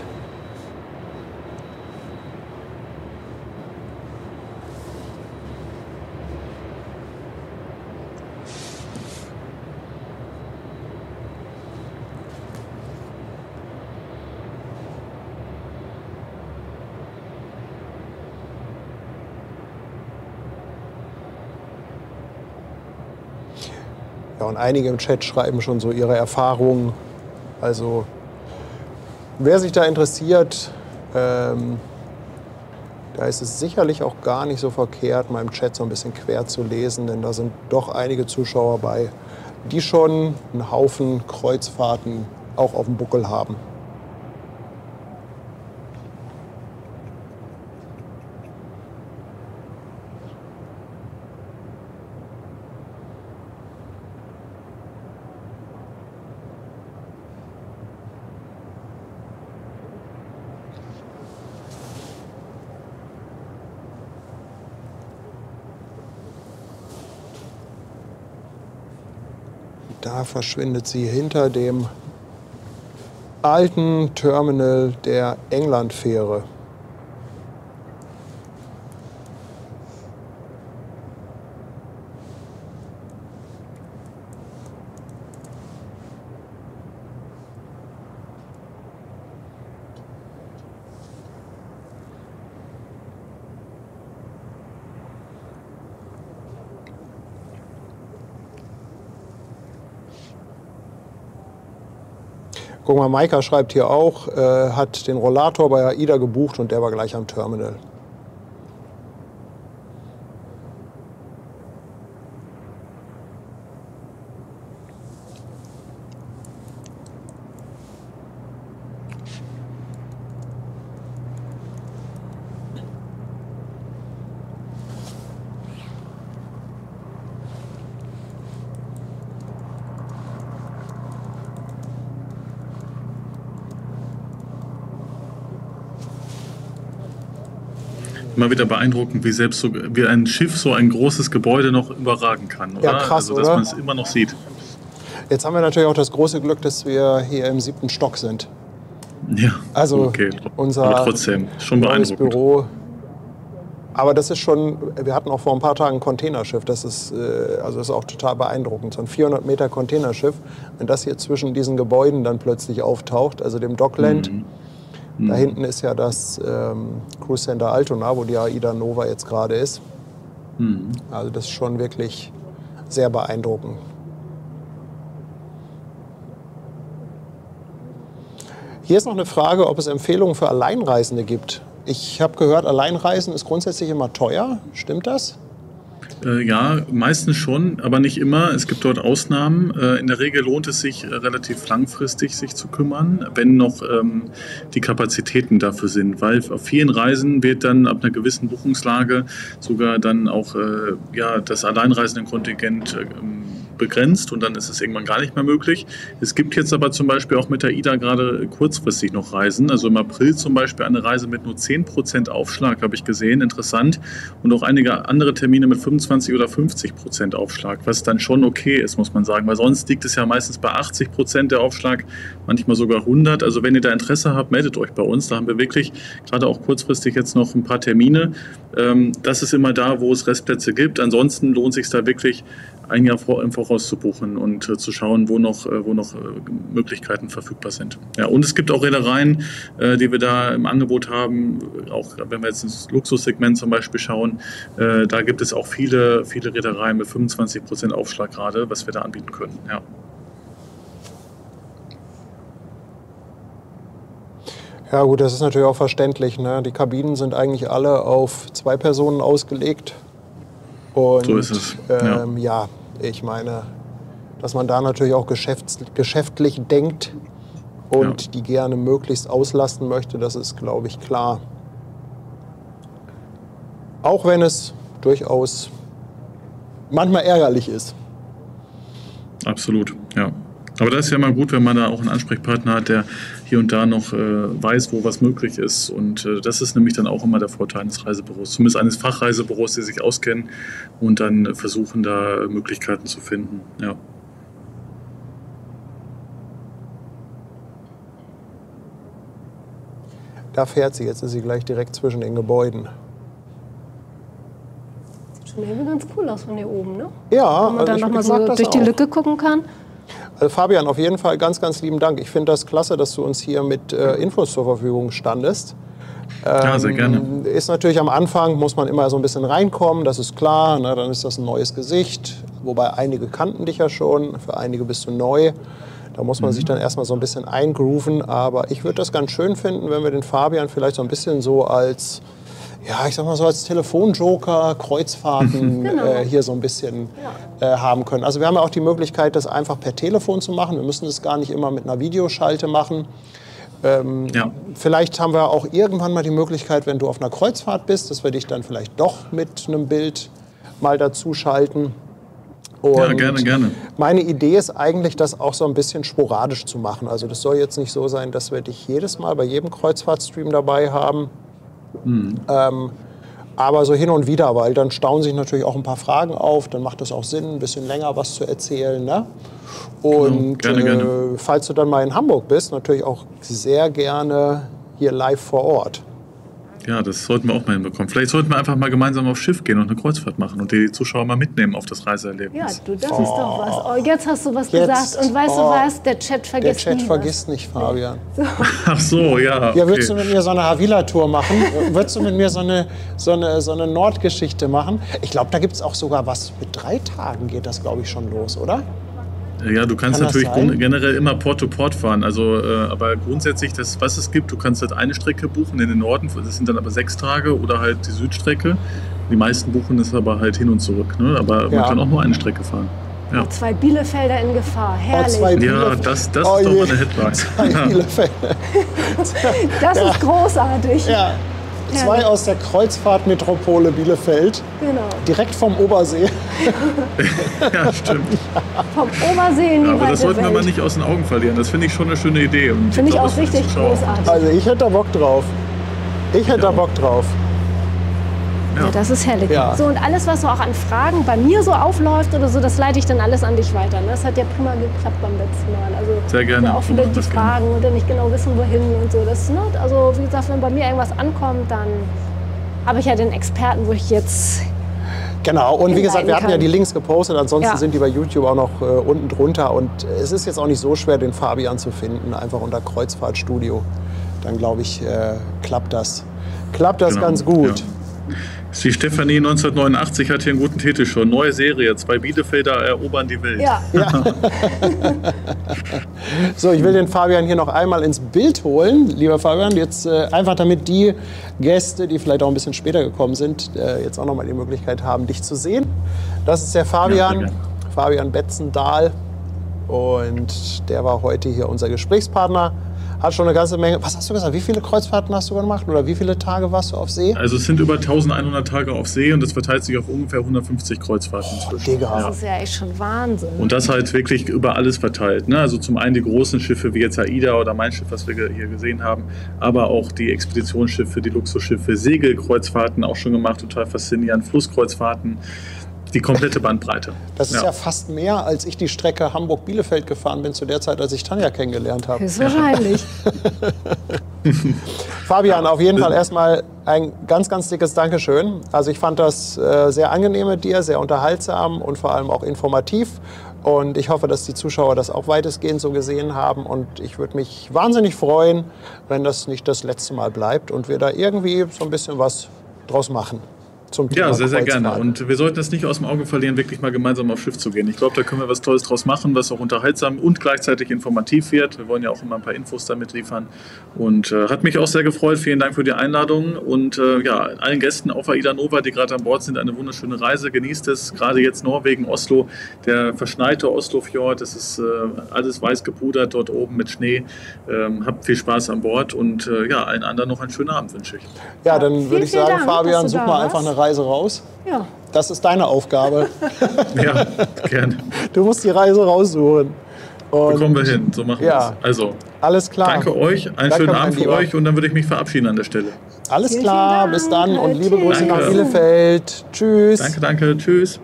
Ja, und einige im Chat schreiben schon so ihre Erfahrungen. Also wer sich da interessiert, da ist es sicherlich auch gar nicht so verkehrt, mal im Chat so ein bisschen quer zu lesen, denn da sind doch einige Zuschauer bei, die schon einen Haufen Kreuzfahrten auch auf dem Buckel haben. Da verschwindet sie hinter dem alten Terminal der Englandfähre. Guck mal, Maika schreibt hier auch, hat den Rollator bei AIDA gebucht und der war gleich am Terminal. Immer wieder beeindruckend, wie ein Schiff so ein großes Gebäude noch überragen kann, oder? Ja, krass, also, dass oder? man es immer noch sieht. Jetzt haben wir natürlich auch das große Glück, dass wir hier im 7. Stock sind. Ja, Also okay. unser Aber trotzdem, schon neues beeindruckend. Büro. Aber das ist schon, wir hatten auch vor ein paar Tagen ein Containerschiff, das ist auch total beeindruckend. So ein 400 Meter Containerschiff, wenn das hier zwischen diesen Gebäuden dann plötzlich auftaucht, also dem Dockland. Da hinten ist ja das Cruise Center Altona, wo die AIDA Nova jetzt gerade ist. Also das ist schon wirklich sehr beeindruckend. Hier ist noch eine Frage, ob es Empfehlungen für Alleinreisende gibt. Ich habe gehört, Alleinreisen ist grundsätzlich immer teuer. Stimmt das? Ja, meistens schon, aber nicht immer. Es gibt dort Ausnahmen. In der Regel lohnt es sich relativ langfristig, sich zu kümmern, wenn noch die Kapazitäten dafür sind. Weil auf vielen Reisen wird dann ab einer gewissen Buchungslage sogar dann auch das Alleinreisendenkontingent begrenzt und dann ist es irgendwann gar nicht mehr möglich. Es gibt jetzt aber zum Beispiel auch mit der AIDA gerade kurzfristig noch Reisen. Also im April zum Beispiel eine Reise mit nur 10% Aufschlag, habe ich gesehen, interessant. Und auch einige andere Termine mit 25 oder 50% Aufschlag, was dann schon okay ist, muss man sagen. Weil sonst liegt es ja meistens bei 80% der Aufschlag, manchmal sogar 100. Also wenn ihr da Interesse habt, meldet euch bei uns. Da haben wir wirklich gerade auch kurzfristig jetzt noch ein paar Termine. Das ist immer da, wo es Restplätze gibt. Ansonsten lohnt es sich da wirklich ein Jahr im Voraus zu buchen und zu schauen, wo noch Möglichkeiten verfügbar sind. Ja, und es gibt auch Reedereien, die wir da im Angebot haben, auch wenn wir jetzt ins Luxussegment zum Beispiel schauen, da gibt es auch viele Reedereien mit 25% Aufschlag gerade, was wir da anbieten können. Ja. Ja gut, das ist natürlich auch verständlich, ne? Die Kabinen sind eigentlich alle auf 2 Personen ausgelegt. Und, so ist es. Ja, ich meine, dass man da natürlich auch geschäftlich denkt und die gerne möglichst auslasten möchte, das ist, glaube ich, klar. Auch wenn es durchaus manchmal ärgerlich ist. Absolut, ja. Aber das ist ja mal gut, wenn man da auch einen Ansprechpartner hat, der hier und da noch weiß, wo was möglich ist. Und das ist nämlich dann auch immer der Vorteil eines Reisebüros, zumindest eines Fachreisebüros, die sich auskennen und dann versuchen, da Möglichkeiten zu finden. Ja. Da fährt sie, jetzt ist sie gleich direkt zwischen den Gebäuden. Sieht schon irgendwie ganz cool aus von hier oben, ne? Ja, wenn man dann nochmal so durch die Lücke gucken kann. Also Fabian, auf jeden Fall ganz, ganz lieben Dank. Ich finde das klasse, dass du uns hier mit Infos zur Verfügung standest. Ja, sehr gerne. Ist natürlich am Anfang, muss man immer so ein bisschen reinkommen, das ist klar. Ne, dann ist das ein neues Gesicht. Wobei einige kannten dich ja schon, für einige bist du neu. Da muss man sich dann erstmal so ein bisschen eingrooven. Aber ich würde das ganz schön finden, wenn wir den Fabian vielleicht so ein bisschen so als, ja, ich sag mal so als Telefonjoker, Kreuzfahrten Genau. hier so ein bisschen haben können. Also wir haben ja auch die Möglichkeit, das einfach per Telefon zu machen. Wir müssen das gar nicht immer mit einer Videoschalte machen. Ja. Vielleicht haben wir auch irgendwann mal die Möglichkeit, wenn du auf einer Kreuzfahrt bist, dass wir dich dann vielleicht doch mit einem Bild mal dazu schalten. Und Ja, gerne, gerne. meine Idee ist eigentlich, das auch so ein bisschen sporadisch zu machen. Also das soll jetzt nicht so sein, dass wir dich jedes Mal bei jedem Kreuzfahrtstream dabei haben. Aber so hin und wieder, weil dann stauen sich natürlich auch ein paar Fragen auf. Dann macht es auch Sinn, ein bisschen länger was zu erzählen. Ne? Und Genau, gerne. falls du dann mal in Hamburg bist, natürlich auch sehr gerne hier live vor Ort. Ja, das sollten wir auch mal hinbekommen. Vielleicht sollten wir einfach mal gemeinsam aufs Schiff gehen und eine Kreuzfahrt machen und die Zuschauer mal mitnehmen auf das Reiseerlebnis. Ja, du, das ist doch was. Oh, jetzt hast du was Jetzt, gesagt. Und weißt du was? Der Chat Der vergisst Chat nie vergisst nicht, Fabian. Ach so, ja. Ja, würdest du Okay. mit mir so eine Havila-Tour machen? Würdest du mit mir so eine Nordgeschichte machen? Ich glaube, da gibt es auch sogar was. Mit 3 Tagen geht das, glaube ich, schon los, oder? Ja, du kannst Kann das natürlich sein? generell immer Port to Port fahren. Also, aber grundsätzlich, was es gibt, du kannst halt eine Strecke buchen in den Norden, das sind dann aber 6 Tage oder halt die Südstrecke. Die meisten buchen es aber halt hin und zurück. Ne? Aber Ja. man kann auch nur eine Strecke fahren. Ja, 2 Bielefelder in Gefahr. Herrlich. 2 ja Bielefeld. das ist Oh doch je. mal eine Headline. 2 Bielefeld. Das ist großartig. Ja. 2 aus der Kreuzfahrtmetropole Bielefeld, Genau. direkt vom Obersee. Ja, stimmt. Vom Obersee in die Aber das weite sollten wir mal Welt. nicht aus den Augen verlieren. Das finde ich schon eine schöne Idee. Und Finde ich glaube, auch das für die richtig Zuschauer- großartig. Also ich hätte da Bock drauf. Ich hätte da Bock drauf. Ja, das ist herrlich. Ja. So, und alles, was so auch an Fragen bei mir so aufläuft oder so, das leite ich dann alles an dich weiter. Ne? Das hat ja prima geklappt beim letzten Mal. Also Sehr gerne. ja auch Wir viele machen die das gerne. Fragen und dann nicht genau wissen, wohin und so. Das, ne? Also wie gesagt, wenn bei mir irgendwas ankommt, dann habe ich ja den Experten, wo ich jetzt... Genau, und wie gesagt, wir hatten ja kann. die Links gepostet, ansonsten Ja. sind die bei YouTube auch noch unten drunter. Und es ist jetzt auch nicht so schwer, den Fabian zu finden, einfach unter Kreuzfahrtstudio. Dann glaube ich, klappt das. Klappt das Genau, ganz gut. ja. Die Stefanie 1989 hat hier einen guten Titel schon. Neue Serie, 2 Bielefelder erobern die Welt. Ja, So, ich will den Fabian hier noch einmal ins Bild holen. Lieber Fabian, jetzt einfach damit die Gäste, die vielleicht auch ein bisschen später gekommen sind, jetzt auch noch mal die Möglichkeit haben, dich zu sehen. Das ist der Ja, Fabian, sehr gerne. Fabian Betzendahl. Und der war heute hier unser Gesprächspartner. Hat schon eine ganze Menge. Was hast du gesagt? Wie viele Kreuzfahrten hast du gemacht? Oder wie viele Tage warst du auf See? Also es sind über 1100 Tage auf See und das verteilt sich auf ungefähr 150 Kreuzfahrten inzwischen. Digga. Ja. das ist ja echt schon Wahnsinn. Und das halt wirklich über alles verteilt. Ne? Also zum einen die großen Schiffe wie jetzt AIDA oder mein Schiff, was wir hier gesehen haben, aber auch die Expeditionsschiffe, die Luxusschiffe, Segelkreuzfahrten auch schon gemacht, total faszinierend, Flusskreuzfahrten, die komplette Bandbreite. Das ist ja fast mehr, als ich die Strecke Hamburg-Bielefeld gefahren bin zu der Zeit, als ich Tanja kennengelernt habe. Höchstwahrscheinlich. Fabian, auf jeden Fall erstmal ein ganz, ganz dickes Dankeschön. Also ich fand das sehr angenehm mit dir, sehr unterhaltsam und vor allem auch informativ. Und ich hoffe, dass die Zuschauer das auch weitestgehend so gesehen haben. Und ich würde mich wahnsinnig freuen, wenn das nicht das letzte Mal bleibt und wir da irgendwie so ein bisschen was draus machen. Zum Thema Ja, sehr, sehr gerne. Kreuzfahrt. Und wir sollten es nicht aus dem Auge verlieren, wirklich mal gemeinsam aufs Schiff zu gehen. Ich glaube, da können wir was Tolles draus machen, was auch unterhaltsam und gleichzeitig informativ wird. Wir wollen ja auch immer ein paar Infos damit liefern. Und hat mich auch sehr gefreut. Vielen Dank für die Einladung. Und ja, allen Gästen auf AIDA Nova, die gerade an Bord sind, eine wunderschöne Reise. Genießt es. Gerade jetzt Norwegen, Oslo, der verschneite Oslofjord. Das ist alles weiß gepudert dort oben mit Schnee. Habt viel Spaß an Bord. Und ja, allen anderen noch einen schönen Abend wünsche ich. Ja, dann Vielen, würde ich vielen sagen, Dank, Fabian, dass du such da mal einfach warst. eine Reise raus. Ja. Das ist deine Aufgabe. Ja, gerne. Du musst die Reise raussuchen. Und Bekommen wir hin. So machen wir Ja. es. Also, Alles klar. Danke euch, einen Danke, schönen mein Abend für Lieber. euch und dann würde ich mich verabschieden an der Stelle. Alles Vielen, klar, vielen bis Dank. dann und liebe Tschüss. Grüße nach Danke. Bielefeld. Tschüss. Danke, tschüss.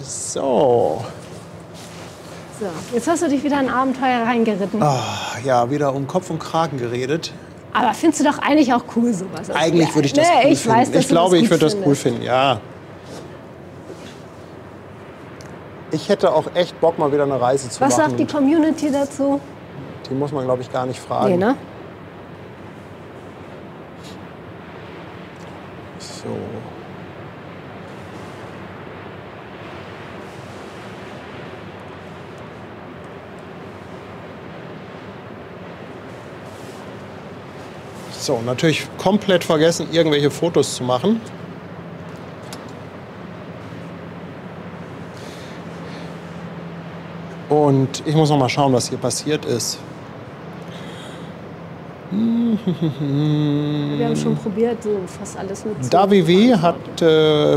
So, So, jetzt hast du dich wieder in ein Abenteuer reingeritten. ja, wieder um Kopf und Kragen geredet. Aber findest du doch eigentlich auch cool sowas? Also, Eigentlich würde ich das nee, cool ich finden. weiß, dass Ich du glaube, das ich gut würde das cool findest. finden, ja. Ich hätte auch echt Bock, mal wieder eine Reise zu Was machen. sagt die Community dazu? Die muss man, glaube ich, gar nicht fragen. Nee, ne? So. So, natürlich komplett vergessen, irgendwelche Fotos zu machen. Und ich muss noch mal schauen, was hier passiert ist. Wir haben schon probiert, so fast alles mit zu DaViV hat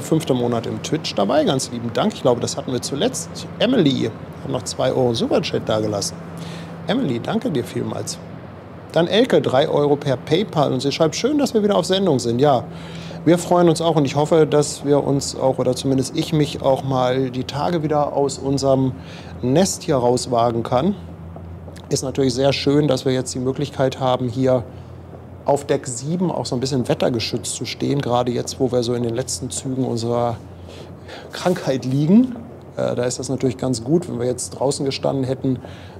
5. Monat im Twitch dabei. Ganz lieben Dank. Ich glaube, das hatten wir zuletzt. Emily hat noch 2 Euro Superchat dagelassen. Emily, danke dir vielmals. Dann Elke, 3 Euro per PayPal. Und sie schreibt, schön, dass wir wieder auf Sendung sind. Ja, wir freuen uns auch und ich hoffe, dass wir uns auch, oder zumindest ich mich auch mal die Tage wieder aus unserem Nest hier rauswagen kann. Ist natürlich sehr schön, dass wir jetzt die Möglichkeit haben, hier auf Deck 7 auch so ein bisschen wettergeschützt zu stehen. Gerade jetzt, wo wir so in den letzten Zügen unserer Krankheit liegen. Da ist das natürlich ganz gut. Wenn wir jetzt draußen gestanden hätten,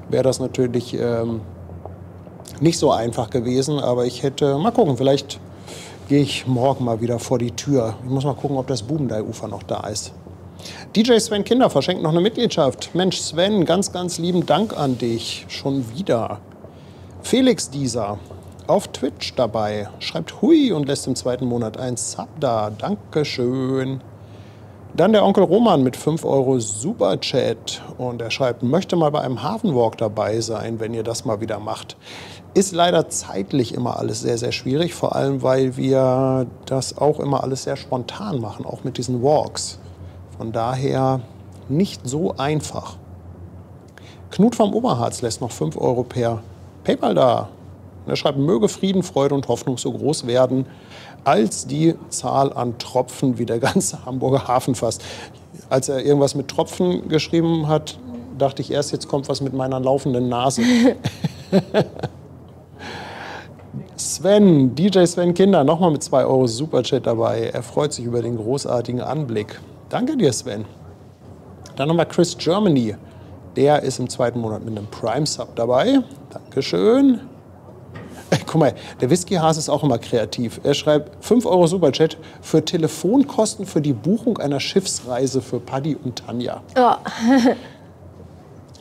wäre das natürlich nicht so einfach gewesen. Aber ich hätte, mal gucken, vielleicht gehe ich morgen mal wieder vor die Tür. Ich muss mal gucken, ob das Bubendei-Ufer noch da ist. DJ Sven Kinder verschenkt noch eine Mitgliedschaft. Mensch, Sven, ganz, ganz lieben Dank an dich. Schon wieder. Felix Dieser auf Twitch dabei. Schreibt Hui und lässt im 2. Monat ein Sub da. Dankeschön. Dann der Onkel Roman mit 5 Euro Superchat. Und er schreibt, möchte mal bei einem Hafenwalk dabei sein, wenn ihr das mal wieder macht. Ist leider zeitlich immer alles sehr, sehr schwierig. Vor allem, weil wir das auch immer alles sehr spontan machen. Auch mit diesen Walks. Von daher nicht so einfach. Knut vom Oberharz lässt noch 5 Euro per PayPal da. Und er schreibt, möge Frieden, Freude und Hoffnung so groß werden, als die Zahl an Tropfen wie der ganze Hamburger Hafen fast. Als er irgendwas mit Tropfen geschrieben hat, dachte ich erst, jetzt kommt was mit meiner laufenden Nase. Sven, DJ Sven Kinder, nochmal mit 2 Euro Superchat dabei. Er freut sich über den großartigen Anblick. Danke dir, Sven. Dann nochmal Chris Germany. Der ist im 2. Monat mit einem Prime-Sub dabei. Dankeschön. Guck mal, der Whiskyhase ist auch immer kreativ. Er schreibt 5 Euro Superchat für Telefonkosten für die Buchung einer Schiffsreise für Paddy und Tanja. Ja.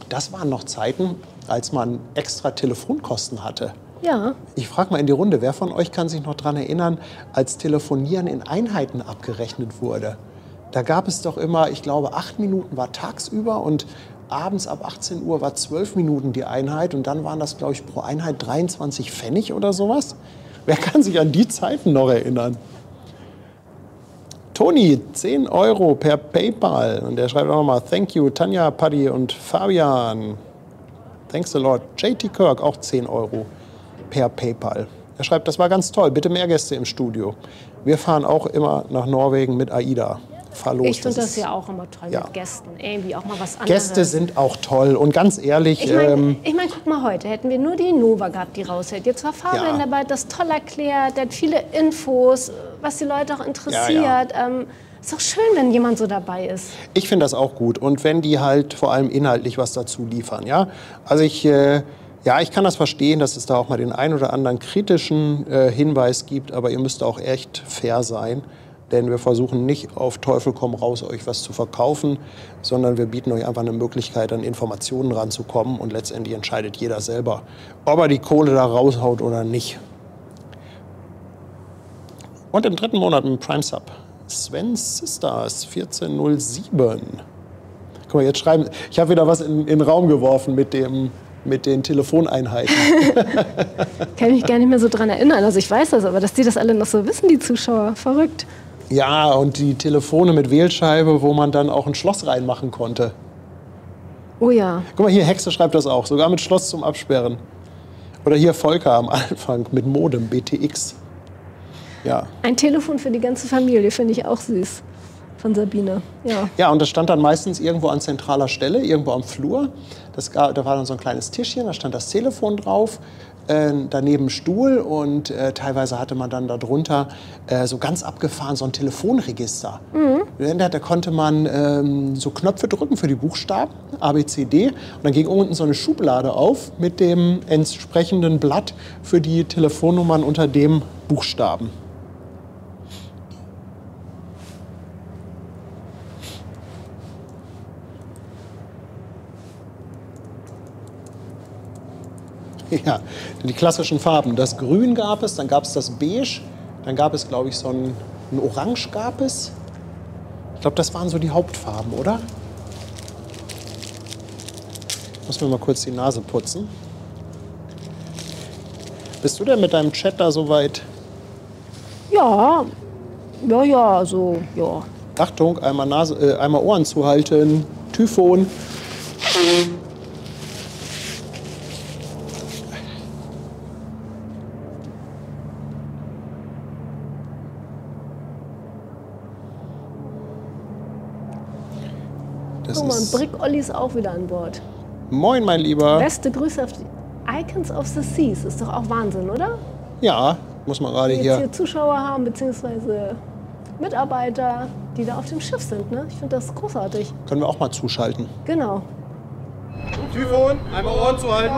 Das waren noch Zeiten, als man extra Telefonkosten hatte. Ja. Ich frage mal in die Runde, wer von euch kann sich noch daran erinnern, als Telefonieren in Einheiten abgerechnet wurde? Da gab es doch immer, ich glaube, 8 Minuten war tagsüber und abends ab 18 Uhr war 12 Minuten die Einheit. Und dann waren das, glaube ich, pro Einheit 23 Pfennig oder sowas. Wer kann sich an die Zeiten noch erinnern? Toni, 10 Euro per PayPal. Und der schreibt auch nochmal, thank you, Tanja, Paddy und Fabian. Thanks a lot. JT Kirk, auch 10 Euro per PayPal. Er schreibt, das war ganz toll, bitte mehr Gäste im Studio. Wir fahren auch immer nach Norwegen mit AIDA. Fahrlos, Ich finde das ist- ja auch immer toll ja. mit Gästen. Irgendwie auch mal was anderes. Gäste sind auch toll und ganz ehrlich, Ich meine, guck mal, heute hätten wir nur die Nova gehabt, die raushält. Jetzt war Fabian Ja. dabei, das toll erklärt, der hat viele Infos, was die Leute auch interessiert. Ist doch schön, wenn jemand so dabei ist. ich finde das auch gut. Und wenn die halt vor allem inhaltlich was dazu liefern. Ja? Also ich kann das verstehen, dass es da auch mal den ein oder anderen kritischen Hinweis gibt. Aber ihr müsst auch echt fair sein. Denn wir versuchen nicht auf Teufel komm raus, euch was zu verkaufen, sondern wir bieten euch einfach eine Möglichkeit, an Informationen ranzukommen. Und letztendlich entscheidet jeder selber, ob er die Kohle da raushaut oder nicht. Und im 3. Monat mit dem Prime Sub Sven Sisters 1407. Guck mal, jetzt schreiben, ich habe wieder was in den Raum geworfen mit den Telefoneinheiten. Kann mich gar nicht mehr so dran erinnern. Also ich weiß das, aber dass die das alle noch so wissen, die Zuschauer. Verrückt. Ja, und die Telefone mit Wählscheibe, wo man dann auch ein Schloss reinmachen konnte. Oh ja. Guck mal hier, Hexe schreibt das auch, sogar mit Schloss zum Absperren. Oder hier Volker am Anfang mit Modem, BTX. Ja. Ein Telefon für die ganze Familie, finde ich auch süß. Von Sabine. Ja. Ja, und das stand dann meistens irgendwo an zentraler Stelle, irgendwo am Flur. Da war dann so ein kleines Tischchen, da stand das Telefon drauf, daneben ein Stuhl und teilweise hatte man dann darunter so ganz abgefahren so ein Telefonregister. Da konnte man so Knöpfe drücken für die Buchstaben, A, B, C, D. Und dann ging unten so eine Schublade auf mit dem entsprechenden Blatt für die Telefonnummern unter dem Buchstaben. Ja, die klassischen Farben. Das Grün gab es, dann gab es das Beige, dann gab es, glaube ich, so ein Orange gab es. Ich glaube, das waren so die Hauptfarben, oder? Ich muss mir mal kurz die Nase putzen. Bist du denn mit deinem Chat da soweit? Ja, so, ja. Achtung, einmal Ohren zuhalten. Typhon. Guck mal, und Brick Olli ist auch wieder an Bord. Moin, mein Lieber. Beste Grüße auf die Icons of the Seas. Ist doch auch Wahnsinn, oder? Ja, muss man gerade Die jetzt hier. hier Zuschauer haben, beziehungsweise Mitarbeiter, die da auf dem Schiff sind. Ne? Ich finde das großartig. Können wir auch mal zuschalten. Genau. Typhon, einmal Ohren zuhalten.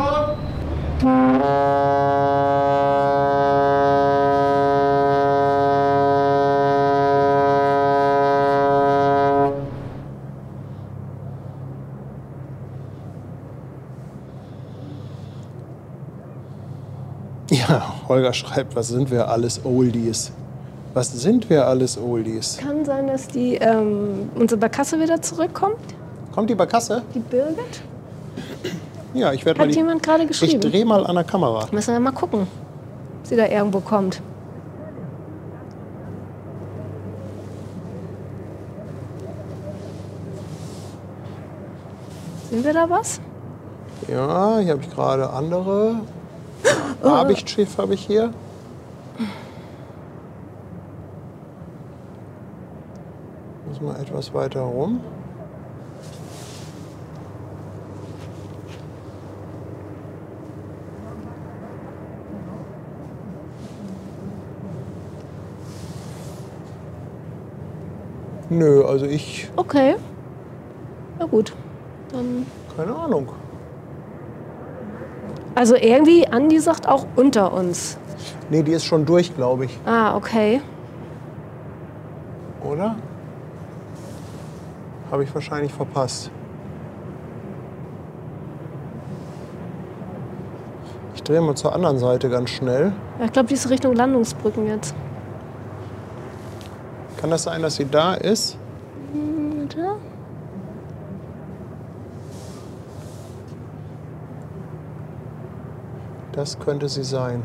Ja, Holger schreibt, was sind wir alles Oldies? Was sind wir alles Oldies? Kann sein, dass die unsere Barkasse wieder zurückkommt. Kommt die Barkasse? Die Birgit. Ja, ich werde mal. Hat jemand gerade geschrieben? Ich drehe mal an der Kamera. Müssen wir mal gucken, ob sie da irgendwo kommt. Sehen wir da was? Ja, hier habe ich gerade andere. Habichtschiff habe ich hier. Muss mal etwas weiter rum. Nö, also ich. Okay. Na gut. Dann. Keine Ahnung. Also irgendwie, Andi sagt auch unter uns. Nee, die ist schon durch, glaube ich. Ah, okay. Oder? Habe ich wahrscheinlich verpasst. Ich drehe mal zur anderen Seite ganz schnell. Ja, ich glaube, die ist Richtung Landungsbrücken jetzt. Kann das sein, dass sie da ist? Warte. Das könnte sie sein.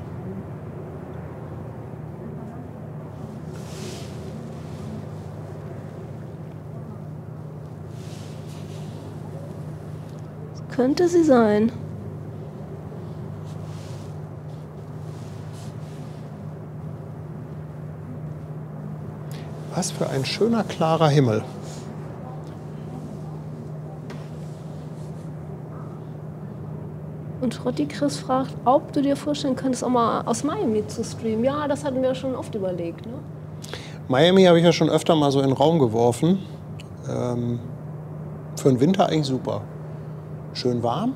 Das könnte sie sein. Was für ein schöner, klarer Himmel. Und Rotti Chris fragt, ob du dir vorstellen könntest, auch mal aus Miami zu streamen. Ja, das hatten wir schon oft überlegt. Ne? Miami habe ich ja schon öfter mal so in den Raum geworfen. Für den Winter eigentlich super. Schön warm,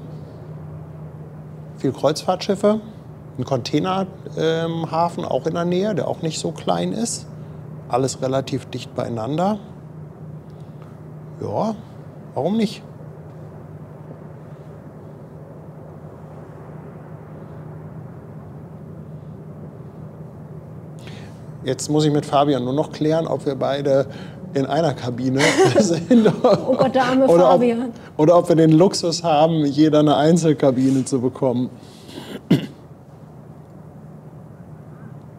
viel Kreuzfahrtschiffe, ein Containerhafen auch in der Nähe, der auch nicht so klein ist. Alles relativ dicht beieinander. Ja, warum nicht? Jetzt muss ich mit Fabian nur noch klären, ob wir beide in einer Kabine sind. Oh Gott, der arme oder Fabian. Oder ob wir den Luxus haben, jeder eine Einzelkabine zu bekommen.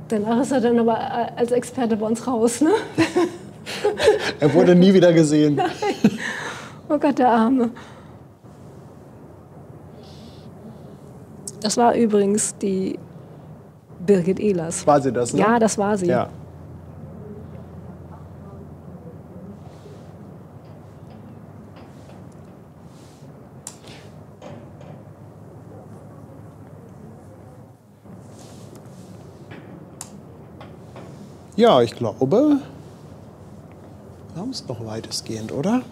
Danach ist er dann aber als Experte bei uns raus, ne? Er wurde nie wieder gesehen. Oh Gott, der Arme. Das war übrigens die Birgit Ehlers. War sie das, ne? Ja, das war sie. Ja. Ja, ich glaube, wir haben es noch weitestgehend, oder?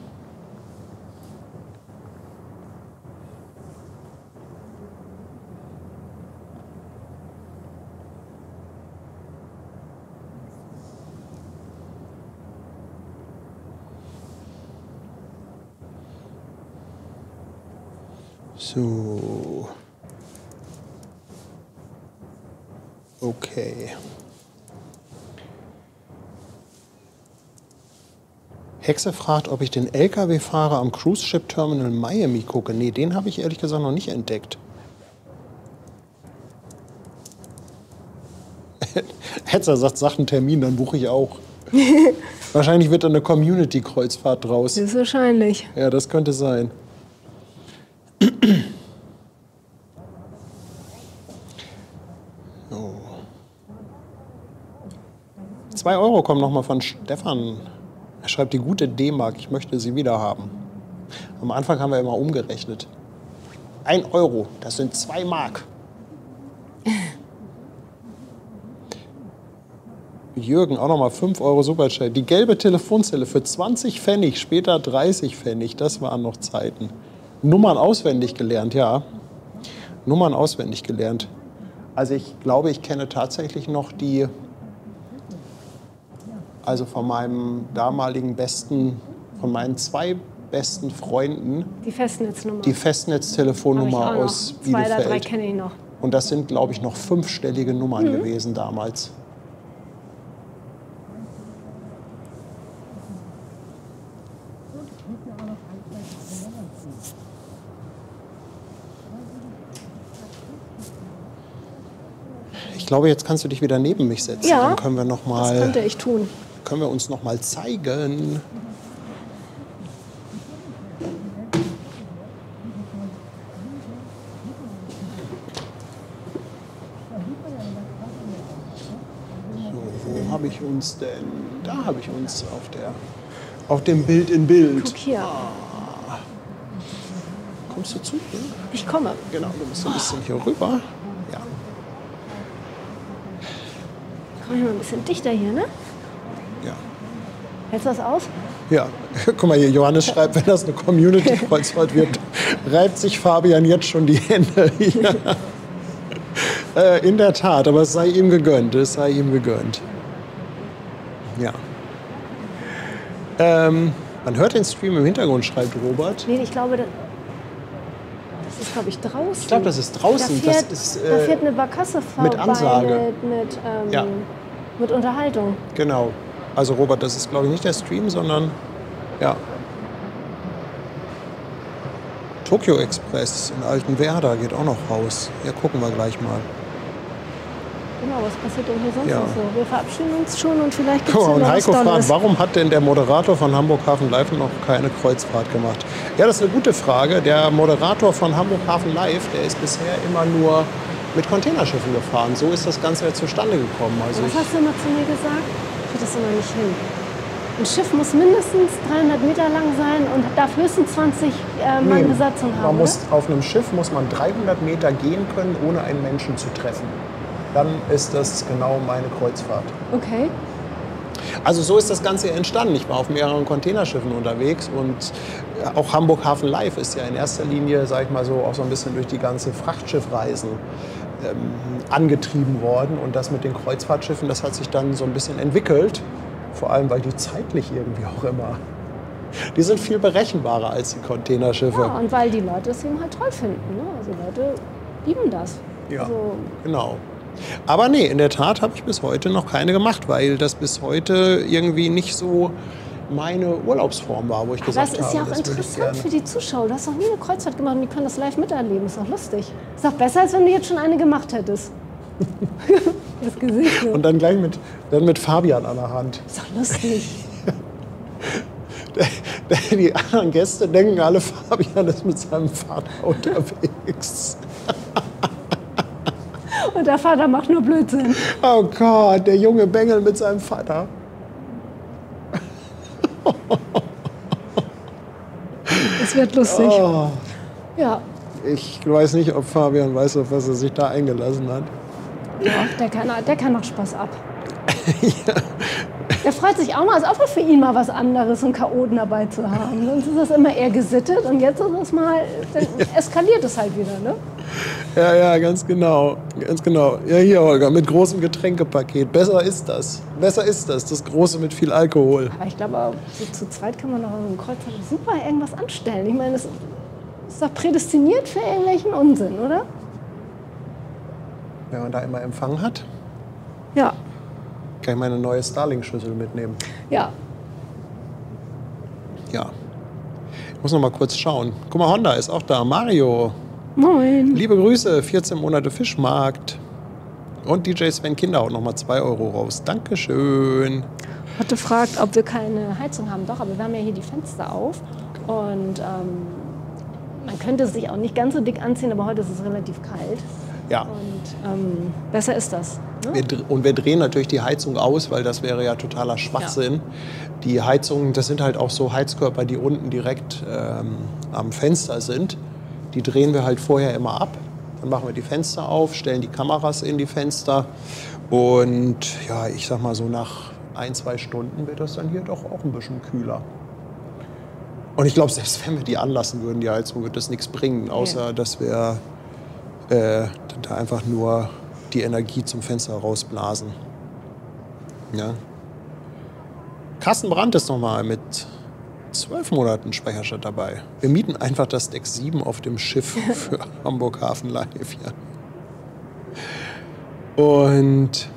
So. Okay. Hexe fragt, ob ich den LKW-Fahrer am Cruise Ship Terminal Miami gucke. Nee, den habe ich ehrlich gesagt noch nicht entdeckt. Hetzer sagt, sag einen Termin, dann buche ich auch. Wahrscheinlich wird da eine Community-Kreuzfahrt draus. Das ist wahrscheinlich. Ja, das könnte sein. So. 2 Euro kommen nochmal von Stefan. Er schreibt, die gute D-Mark, ich möchte sie wieder haben. Am Anfang haben wir immer umgerechnet. 1 Euro, das sind 2 Mark. Jürgen, auch nochmal 5 Euro Superchat. Die gelbe Telefonzelle für 20 Pfennig, später 30 Pfennig. Das waren noch Zeiten. Nummern auswendig gelernt, ja. Nummern auswendig gelernt. Also ich glaube, ich kenne tatsächlich noch die, also von meinem damaligen besten, von meinen 2 besten Freunden. Die Festnetznummer. Die Festnetztelefonnummer aus Bielefeld. 2 oder 3 kenne ich noch. Und das sind, glaube ich, noch 5-stellige Nummern gewesen damals. Ich glaube, jetzt kannst du dich wieder neben mich setzen. Ja, dann können wir noch mal, das könnte ich tun. können wir uns noch mal zeigen. So, wo habe ich uns denn? Da habe ich uns auf dem Bild in Bild. Guck hier. Kommst du zu? Ja? Ich komme. Genau, du musst ein bisschen hier rüber. Ja. Komm ich mal ein bisschen dichter hier, ne? Ja. Hältst du das aus? Ja, guck mal hier, Johannes schreibt, wenn das eine Community-Kreuzfahrt wird, reibt sich Fabian jetzt schon die Hände. In der Tat, aber es sei ihm gegönnt, es sei ihm gegönnt. Ja. Man hört den Stream im Hintergrund, schreibt Robert. Nee, ich glaube, das ist, glaube ich, draußen. Ich glaube, das ist draußen. Da fährt, das ist, da fährt eine Barkasse vorbei mit Ansage. Ja. Mit Unterhaltung. Genau. Also Robert, das ist, glaube ich, nicht der Stream, sondern ja. Tokyo Express in Altenwerder geht auch noch raus. Ja, gucken wir gleich mal. Genau, was passiert denn hier sonst Ja. noch so? Wir verabschieden uns schon und vielleicht gibt es Guck mal, ja und noch was Heiko fragt, Tolles. warum hat denn der Moderator von Hamburg Hafen Live noch keine Kreuzfahrt gemacht? Ja, das ist eine gute Frage. Der Moderator von Hamburg Hafen Live, der ist bisher immer nur mit Containerschiffen gefahren. So ist das Ganze ja zustande gekommen. Also Was hast du immer zu mir gesagt? Ich krieg das immer nicht hin. Ein Schiff muss mindestens 300 Meter lang sein und darf höchstens 20 Mann Besatzung haben. Auf einem Schiff muss man 300 Meter gehen können, ohne einen Menschen zu treffen. Dann ist das genau meine Kreuzfahrt. Okay. Also so ist das Ganze entstanden. Ich war auf mehreren Containerschiffen unterwegs und auch Hamburg Hafen Live ist ja in erster Linie, sag ich mal so, auch so ein bisschen durch die ganze Frachtschiffreisen angetrieben worden. Und das mit den Kreuzfahrtschiffen, das hat sich dann so ein bisschen entwickelt. Vor allem, weil die zeitlich irgendwie auch immer, die sind viel berechenbarer als die Containerschiffe. Ja, und weil die Leute es eben halt toll finden. Ne? Also Leute lieben das. Ja, Also, genau. Aber nee, in der Tat habe ich bis heute noch keine gemacht, weil das bis heute irgendwie nicht so meine Urlaubsform war, wo ich gesagt das ist habe, ja auch das würde ich interessant gerne. für die Zuschauer. Du hast noch nie eine Kreuzfahrt gemacht und die können das live miterleben. Ist doch lustig. Ist doch besser, als wenn du jetzt schon eine gemacht hättest. Das Gesicht so. Und dann gleich mit Fabian an der Hand. Ist doch lustig. Die anderen Gäste denken alle, Fabian ist mit seinem Vater unterwegs. Und der Vater macht nur Blödsinn. Oh Gott, der junge Bengel mit seinem Vater. Es wird lustig. Oh. Ja, Ich weiß nicht, ob Fabian weiß, auf was er sich da eingelassen hat. der kann noch Spaß ab. Der freut sich auch mal, ist auch für ihn mal was anderes, einen Chaoten dabei zu haben. Sonst ist das immer eher gesittet und jetzt ist es mal, dann eskaliert es halt wieder, ne? Ja, ganz genau. Ganz genau. Ja, hier, Holger, mit großem Getränkepaket. Besser ist das. Das große mit viel Alkohol. Aber ich glaube, so zu zweit kann man noch im Kreuzfahrt super irgendwas anstellen. Ich meine, das ist doch prädestiniert für irgendwelchen Unsinn, oder? Wenn man da immer Empfang hat, Ja. kann ich meine neue Starlink-Schüssel mitnehmen. Ja. Ja. Ich muss noch mal kurz schauen. Guck mal, Honda ist auch da. Mario. Moin. Liebe Grüße, 14 Monate Fischmarkt. Und DJ Sven Kinder haut noch mal 2 Euro raus. Dankeschön. Hatte fragt, ob wir keine Heizung haben. Doch, aber wir haben ja hier die Fenster auf. Und man könnte sich auch nicht ganz so dick anziehen, aber heute ist es relativ kalt. Ja. Und besser ist das. Ne? Wir drehen natürlich die Heizung aus, weil das wäre ja totaler Schwachsinn. Ja. Die Heizungen, das sind halt auch so Heizkörper, die unten direkt am Fenster sind. Die drehen wir halt vorher immer ab. Dann machen wir die Fenster auf, stellen die Kameras in die Fenster. Und ja, ich sag mal so nach 1-2 Stunden wird das dann hier doch auch ein bisschen kühler. Und ich glaube, selbst wenn wir die anlassen würden, die Heizung, wird das nichts bringen, außer dass wir da einfach nur die Energie zum Fenster rausblasen. Ja. Carsten Brandt ist noch mal mit 12 Monaten Speicherstadt dabei. Wir mieten einfach das Deck 7 auf dem Schiff für Hamburg Hafen Live. Ja. Und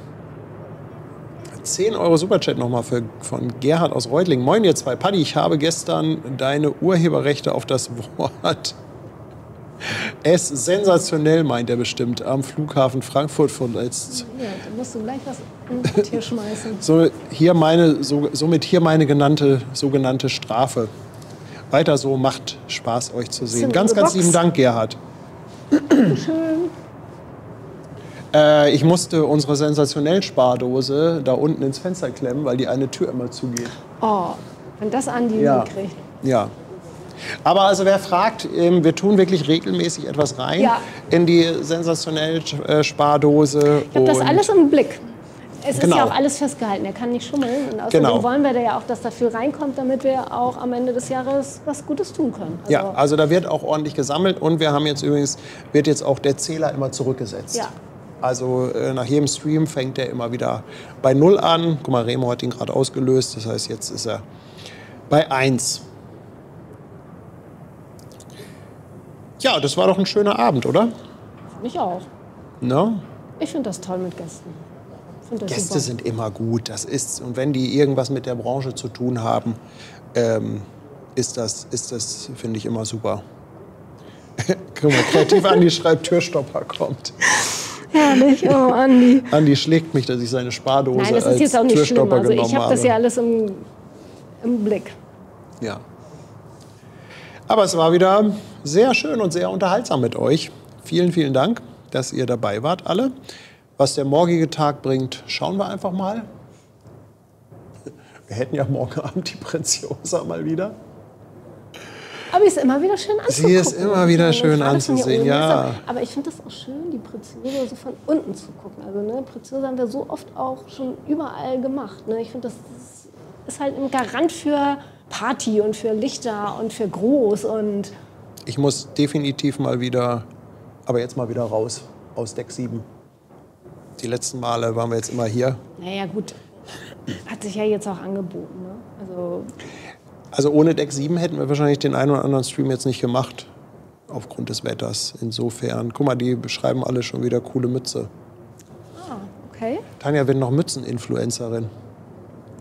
10 Euro Superchat nochmal von Gerhard aus Reutlingen. Moin ihr zwei. Paddy, ich habe gestern deine Urheberrechte auf das Wort es sensationell, meint er bestimmt, am Flughafen Frankfurt verletzt. Ja, da musst du gleich was ins Papier schmeißen. Somit hier meine sogenannte Strafe. Weiter so, macht Spaß, euch zu sehen. Ganz lieben Dank, Gerhard. Schön. Ich musste unsere Sensationell-Spardose da unten ins Fenster klemmen, weil die eine Tür immer zugeht. Oh, wenn das Andi kriegt. Ja. Aber also wer fragt, wir tun wirklich regelmäßig etwas rein in die Sensationell-Spardose. Ich habe das alles im Blick. Es ist ja auch alles festgehalten, er kann nicht schummeln. Und außerdem wollen wir da ja auch, dass da viel reinkommt, damit wir auch am Ende des Jahres was Gutes tun können. Also ja, also da wird auch ordentlich gesammelt und wir haben jetzt übrigens, wird jetzt auch der Zähler immer zurückgesetzt. Ja. Also nach jedem Stream fängt er immer wieder bei 0 an. Guck mal, Remo hat ihn gerade ausgelöst, das heißt, jetzt ist er bei 1. Ja, das war doch ein schöner Abend, oder? Ich auch. No? Ich finde das toll mit Gästen. Gäste sind immer gut. Das ist, und wenn die irgendwas mit der Branche zu tun haben, ist das finde ich, immer super. Guck mal, kreativ Andi schreibt, Türstopper kommt. Herrlich, oh Andi. Andi schlägt mich, dass ich seine Spardose Nein, das ist als jetzt auch nicht Türstopper schlimm. Also ich habe. habe das ja alles im Blick. Ja. Aber es war wieder sehr schön und sehr unterhaltsam mit euch. Vielen, vielen Dank, dass ihr dabei wart, alle. Was der morgige Tag bringt, schauen wir einfach mal. Wir hätten ja morgen Abend die Preziosa mal wieder. Aber sie ist immer wieder schön anzugucken. Sie ist immer wieder schön anzusehen, ja. Aber ich finde das auch schön, die Preziosa so von unten zu gucken. Also ne, Preziosa haben wir so oft auch schon überall gemacht. Ne? Ich finde, das ist halt ein Garant für Party und für Lichter und für groß. Und ich muss definitiv mal wieder, aber jetzt mal wieder raus aus Deck 7. Die letzten Male waren wir jetzt immer hier. Naja gut, hat sich ja jetzt auch angeboten. Ne? Also ohne Deck 7 hätten wir wahrscheinlich den einen oder anderen Stream jetzt nicht gemacht. Aufgrund des Wetters. Insofern, guck mal, die beschreiben alle schon wieder coole Mütze. Ah, okay. Tanja wird noch Mützen-Influencerin.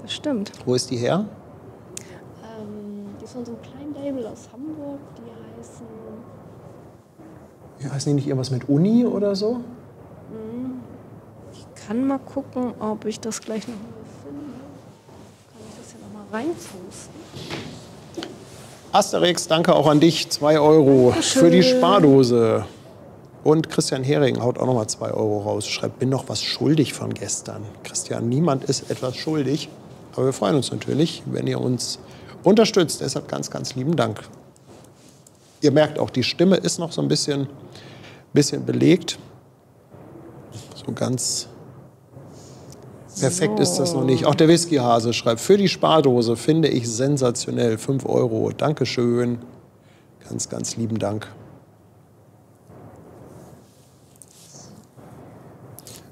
Das stimmt. Wo ist die her? Die ist von so einem kleinen Label aus Hamburg. Die heißen... Heißen die nicht irgendwas mit Uni oder so? Ich kann mal gucken, ob ich das gleich noch mal finde. Kann ich das hier noch mal reinposten? Asterix, danke auch an dich. 2 Euro für die Spardose. Und Christian Hering haut auch noch mal 2 Euro raus. Schreibt, bin noch was schuldig von gestern. Christian, niemand ist etwas schuldig. Aber wir freuen uns natürlich, wenn ihr uns unterstützt. Deshalb ganz, ganz lieben Dank. Ihr merkt auch, die Stimme ist noch so ein bisschen belegt. So ganz perfekt ist das noch nicht. Auch der Whiskyhase schreibt, für die Spardose finde ich sensationell. 5 Euro. Dankeschön. Ganz, ganz lieben Dank.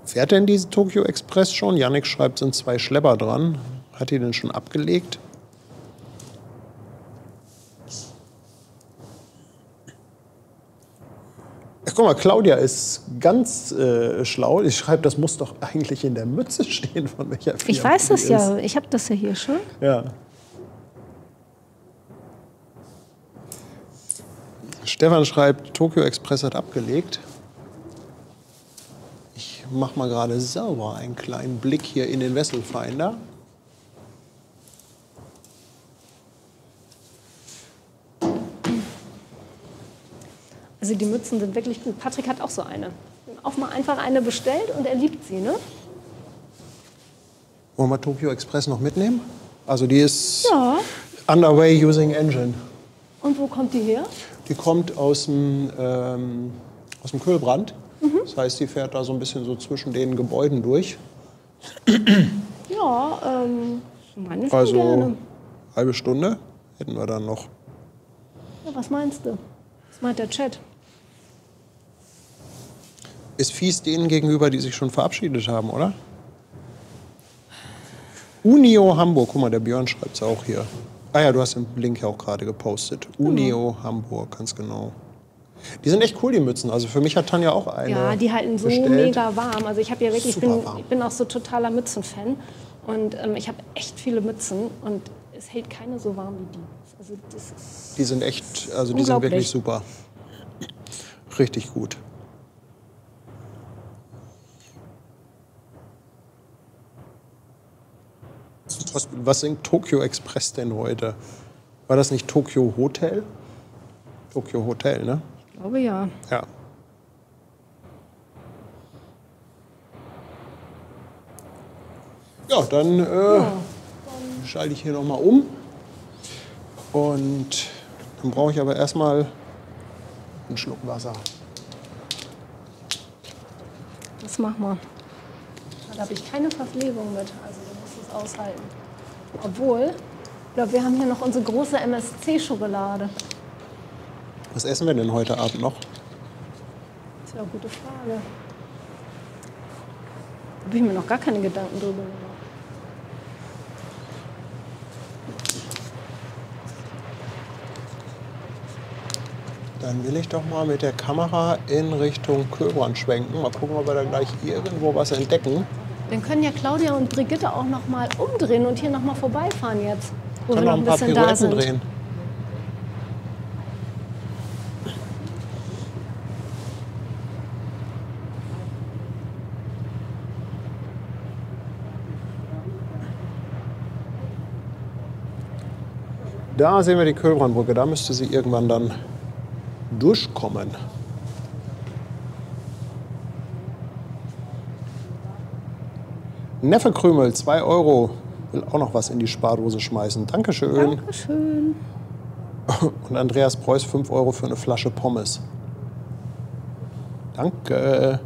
Fährt denn diese Tokyo Express schon? Yannick schreibt, sind 2 Schlepper dran. Hat die denn schon abgelegt? Ja, guck mal, Claudia ist ganz schlau. Ich schreibe, das muss doch eigentlich in der Mütze stehen, von welcher Firma Ich weiß das die ja. ist. Ich habe das ja hier schon. Ja. Stefan schreibt, Tokyo Express hat abgelegt. Ich mache mal gerade selber einen kleinen Blick hier in den Wesselfinder. Also die Mützen sind wirklich gut. Patrick hat auch so eine. Auch mal einfach eine bestellt und er liebt sie, ne? Wollen wir Tokyo Express noch mitnehmen? Also die ist Ja. underway using engine. Und wo kommt die her? Die kommt aus dem Kühlbrand. Das heißt, die fährt da so ein bisschen so zwischen den Gebäuden durch. Ja, meine schon Also gerne. halbe Stunde hätten wir dann noch. Ja, was meinst du? Was meint der Chat? Ist fies denen gegenüber, die sich schon verabschiedet haben, oder? Unio Hamburg. Guck mal, der Björn schreibt es auch hier. Ah ja, du hast den Link ja auch gerade gepostet. Unio Hamburg, ganz genau. Die sind echt cool, die Mützen. Also für mich hat Tanja auch eine Ja, die halten so bestellt. mega warm. Also ich habe ja wirklich, Super warm. ich bin auch so totaler Mützenfan. Und ich habe echt viele Mützen und es hält keine so warm wie die. Also das ist Die sind echt, also die sind unglaublich. wirklich super. Richtig gut. Was singt Tokyo Express denn heute? War das nicht Tokyo Hotel? Tokyo Hotel, ne? Ich glaube ja. Ja. Ja, dann schalte ich hier noch mal um. Und dann brauche ich aber erstmal einen Schluck Wasser. Das machen wir. Da habe ich keine Verpflegung mit, also du musst es aushalten. Obwohl, ich glaube, wir haben hier noch unsere große MSC-Schokolade. Was essen wir denn heute Abend noch? Das ist ja eine gute Frage. Da habe ich mir noch gar keine Gedanken drüber gemacht. Dann will ich doch mal mit der Kamera in Richtung Kühlbrand schwenken. Mal gucken, ob wir da gleich irgendwo was entdecken. Dann können ja Claudia und Brigitte auch noch mal umdrehen und hier noch mal vorbeifahren jetzt, wo wir Können noch noch ein ein paar bisschen da Pirouetten sind. drehen. Da sehen wir die Kühlbrandbrücke. Da müsste sie irgendwann dann durchkommen. Neffe Krümel, 2 Euro. Will auch noch was in die Spardose schmeißen. Dankeschön. Dankeschön. Und Andreas Preuß, 5 Euro für eine Flasche Pommes. Danke.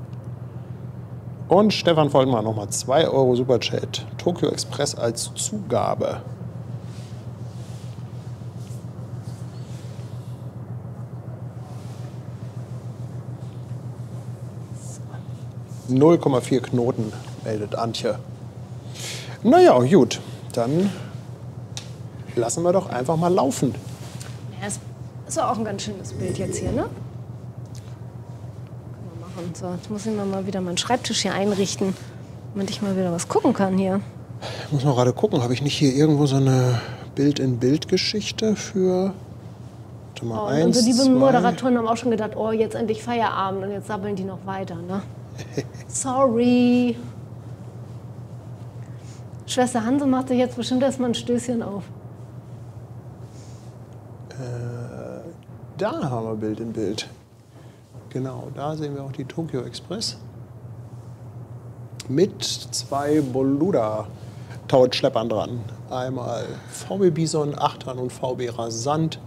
Und Stefan Vollmann nochmal 2 Euro Superchat. Tokyo Express als Zugabe. So. 0,4 Knoten, meldet Antje. Naja, gut. Dann lassen wir doch einfach mal laufen. Ja, das ist ja auch ein ganz schönes Bild jetzt hier, ne? Können wir machen. So, jetzt muss ich mir mal wieder meinen Schreibtisch hier einrichten, damit ich mal wieder was gucken kann hier. Ich muss mal gerade gucken, habe ich nicht hier irgendwo so eine Bild-in-Bild-Geschichte für... Warte mal, Oh, und 1, unsere lieben 2... Moderatoren haben auch schon gedacht, oh, jetzt endlich Feierabend und jetzt sabbeln die noch weiter, ne? Sorry. Schwester Hanse macht sich jetzt bestimmt erstmal ein Stößchen auf. Da haben wir Bild in Bild. Genau, da sehen wir auch die Tokyo Express. Mit 2 Boluda-Tauschleppern dran. Einmal VW Bison, 8ern und VW Rasant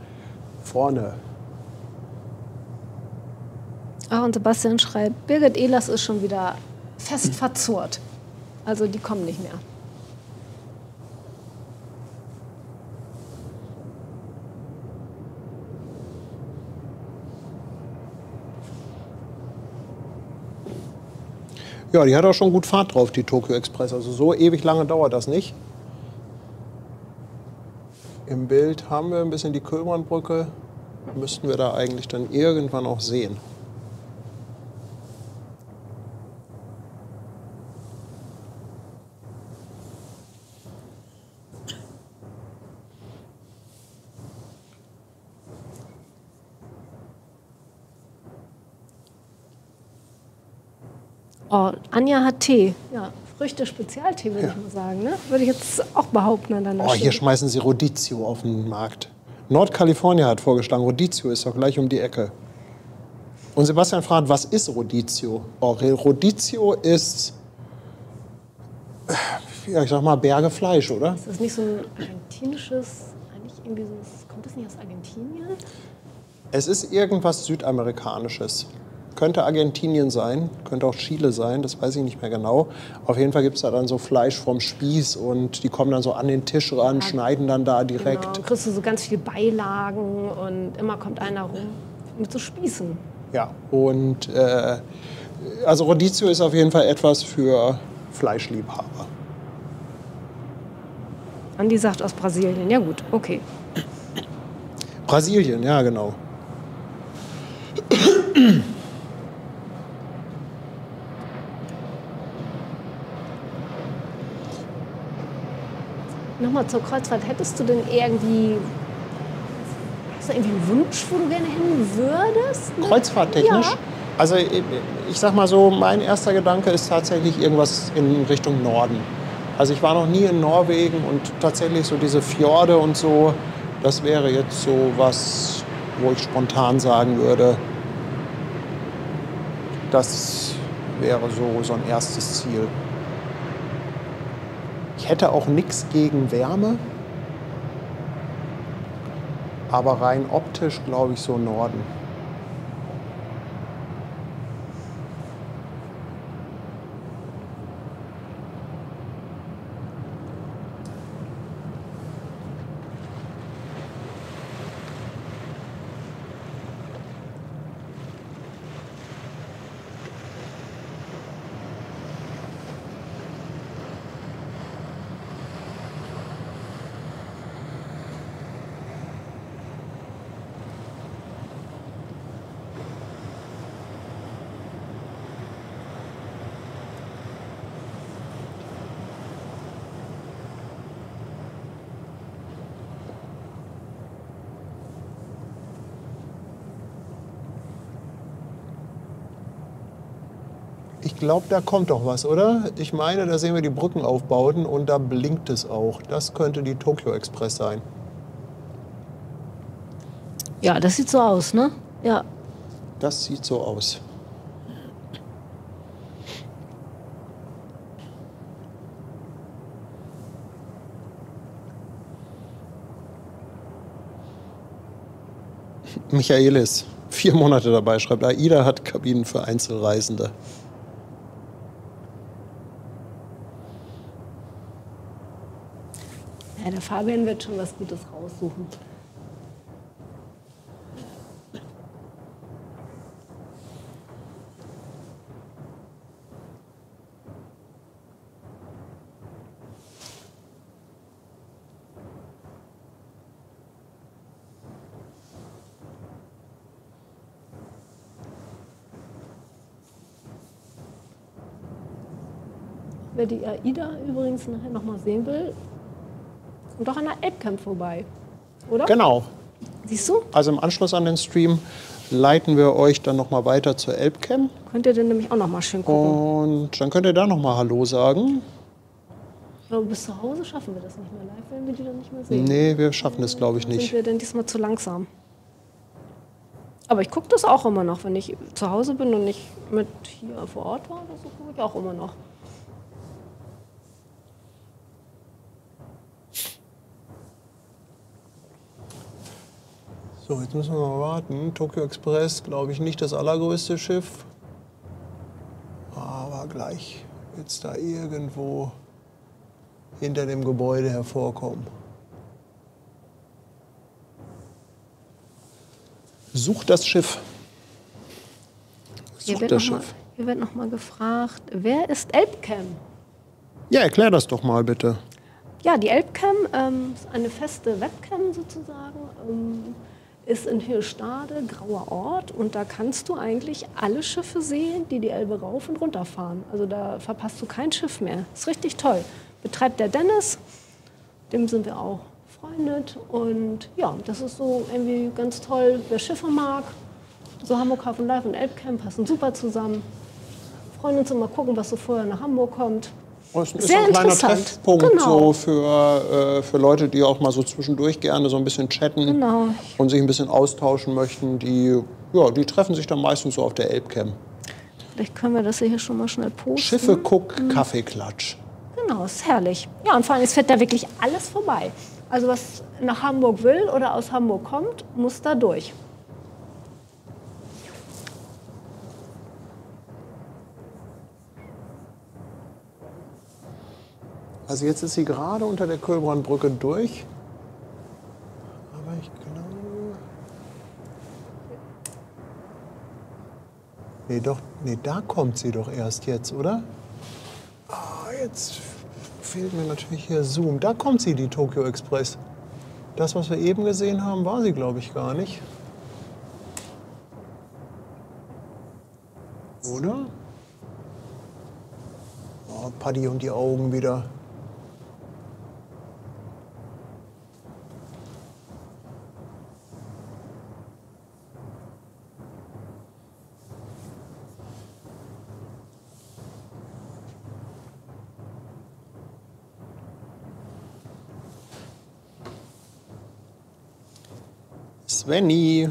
vorne. Ah, und Sebastian schreibt, Birgit Ehlers ist schon wieder fest verzurrt. Also die kommen nicht mehr. Ja, die hat auch schon gut Fahrt drauf, die Tokyo Express. Also so ewig lange dauert das nicht. Im Bild haben wir ein bisschen die Köhlbrandbrücke. Müssten wir da eigentlich dann irgendwann auch sehen. Oh, Anja hat Tee. Ja, Früchte-Spezialtee, würde ich mal sagen. Ne? Würde ich jetzt auch behaupten an deiner Oh, hier Stelle. schmeißen sie Rodizio auf den Markt. Nordkalifornien hat vorgeschlagen, Rodizio ist doch gleich um die Ecke. Und Sebastian fragt, was ist Rodizio? Oh, Rodizio ist, ja, ich sag mal, Berge Fleisch, oder? Ist das nicht so ein argentinisches, eigentlich irgendwie so, kommt das nicht aus Argentinien? Es ist irgendwas Südamerikanisches. Könnte Argentinien sein, könnte auch Chile sein, das weiß ich nicht mehr genau. Auf jeden Fall gibt es da dann so Fleisch vom Spieß und die kommen dann so an den Tisch ran, schneiden dann da direkt. Genau, und kriegst du so ganz viele Beilagen und immer kommt einer rum mit so Spießen. Ja, und also Rodizio ist auf jeden Fall etwas für Fleischliebhaber. Andi sagt aus Brasilien. Ja gut, okay. Brasilien, ja genau. Nochmal zur Kreuzfahrt. Hättest du denn irgendwie, hast du irgendwie einen Wunsch, wo du gerne hin würdest? Kreuzfahrttechnisch? Ja. Also ich sag mal so, mein erster Gedanke ist tatsächlich irgendwas in Richtung Norden. Also ich war noch nie in Norwegen und tatsächlich so diese Fjorde und so, das wäre jetzt so was, wo ich spontan sagen würde, das wäre so ein erstes Ziel. Ich hätte auch nichts gegen Wärme, aber rein optisch glaube ich so Norden. Ich glaube, da kommt doch was, oder? Ich meine, da sehen wir die Brückenaufbauten und da blinkt es auch. Das könnte die Tokyo Express sein. Ja, das sieht so aus, ne? Ja. Das sieht so aus. Michaelis, 4 Monate dabei, schreibt, AIDA hat Kabinen für Einzelreisende. Ja, der Fabian wird schon was Gutes raussuchen. Wer die AIDA übrigens nachher noch mal sehen will, kommt doch an der Elbcamp vorbei, oder? Genau. Siehst du? Also im Anschluss an den Stream leiten wir euch dann noch mal weiter zur Elbcam. Könnt ihr denn nämlich auch noch mal schön gucken. Und dann könnt ihr da noch mal Hallo sagen. Aber bis zu Hause schaffen wir das nicht mehr live, werden wir die dann nicht mehr sehen. Nee, wir schaffen es, glaube ich, Sind nicht. wir denn diesmal zu langsam? Aber ich gucke das auch immer noch, wenn ich zu Hause bin und nicht mit hier vor Ort war. Das gucke ich auch immer noch. So, jetzt müssen wir mal warten. Tokyo Express, glaube ich, nicht das allergrößte Schiff. Aber gleich wird es da irgendwo hinter dem Gebäude hervorkommen. Sucht das Schiff. Sucht das Schiff. Hier wird noch mal gefragt, wer ist Elbcam? Ja, erklär das doch mal bitte. Ja, die Elbcam ist eine feste Webcam sozusagen. Ist in Hirstade, grauer Ort. Und da kannst du eigentlich alle Schiffe sehen, die Elbe rauf und runter fahren. Also da verpasst du kein Schiff mehr. Ist richtig toll. Betreibt der Dennis, dem sind wir auch befreundet. Und ja, das ist so irgendwie ganz toll, wer Schiffe mag. So Hamburg Hafen Live und Elbcam passen super zusammen. Freuen uns immer gucken, was so vorher nach Hamburg kommt. Das ist Sehr ein kleiner interessant. Treffpunkt Genau. so für Leute, die auch mal so zwischendurch gerne so ein bisschen chatten Genau. und sich ein bisschen austauschen möchten. Die treffen sich dann meistens so auf der Elbcam. Vielleicht können wir das hier schon mal schnell posten. Schiffe, Guck, Kaffeeklatsch. Genau, ist herrlich. Ja, und vor allem, es fährt da wirklich alles vorbei. Also was nach Hamburg will oder aus Hamburg kommt, muss da durch. Also jetzt ist sie gerade unter der Kölbrandbrücke durch. Aber ich glaube... Nee, da kommt sie doch erst jetzt, oder? Jetzt fehlt mir natürlich hier Zoom. Da kommt sie, die Tokyo Express. Das, was wir eben gesehen haben, war sie, glaube ich, gar nicht. Oder? Oh, Paddy und die Augen wieder. Svenny,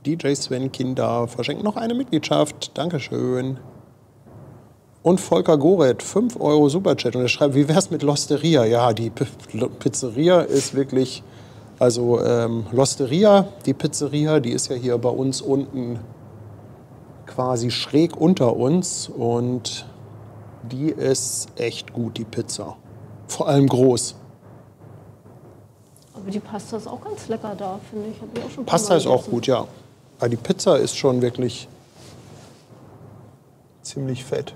DJ Sven Kinder, verschenkt noch eine Mitgliedschaft. Dankeschön. Und Volker Goret, 5 € Superchat. Und er schreibt, wie wär's mit L'Osteria? Ja, die Pizzeria ist wirklich, also L'Osteria, die Pizzeria, die ist ja hier bei uns unten quasi schräg unter uns. Und die ist echt gut, die Pizza. Vor allem groß. Aber die Pasta ist auch ganz lecker da, finde ich. Hab ich auch schon ein paar Pasta Mal ist auch gegessen. gut, ja. Aber die Pizza ist schon wirklich ziemlich fett.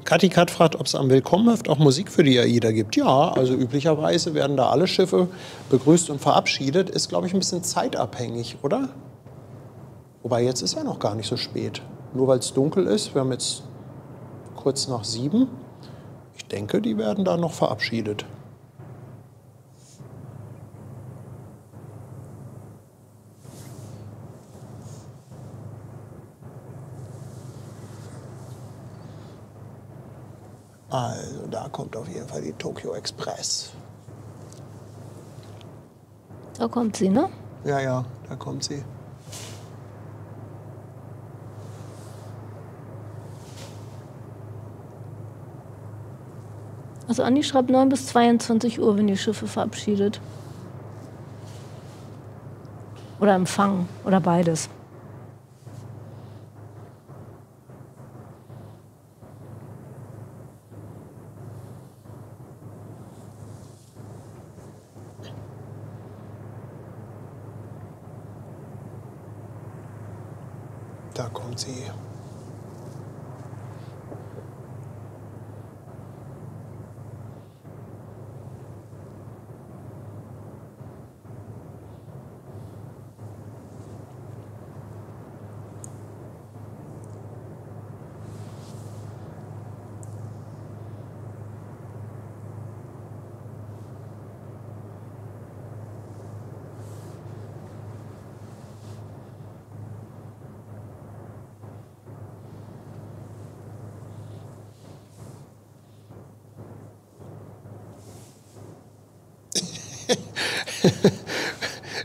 Kathi Kat fragt, ob es am Willkommenhöft auch Musik für die AIDA gibt. Ja, also üblicherweise werden da alle Schiffe begrüßt und verabschiedet. Ist, glaube ich, ein bisschen zeitabhängig, oder? Wobei, jetzt ist ja noch gar nicht so spät. Nur weil es dunkel ist, wir haben jetzt kurz nach 7. Ich denke, die werden da noch verabschiedet. Also da kommt auf jeden Fall die Tokyo Express. Da kommt sie, ne? Ja, ja, da kommt sie. Also Andi schreibt 9 bis 22 Uhr, wenn die Schiffe verabschiedet. Oder empfangen. Oder beides. Da kommt sie.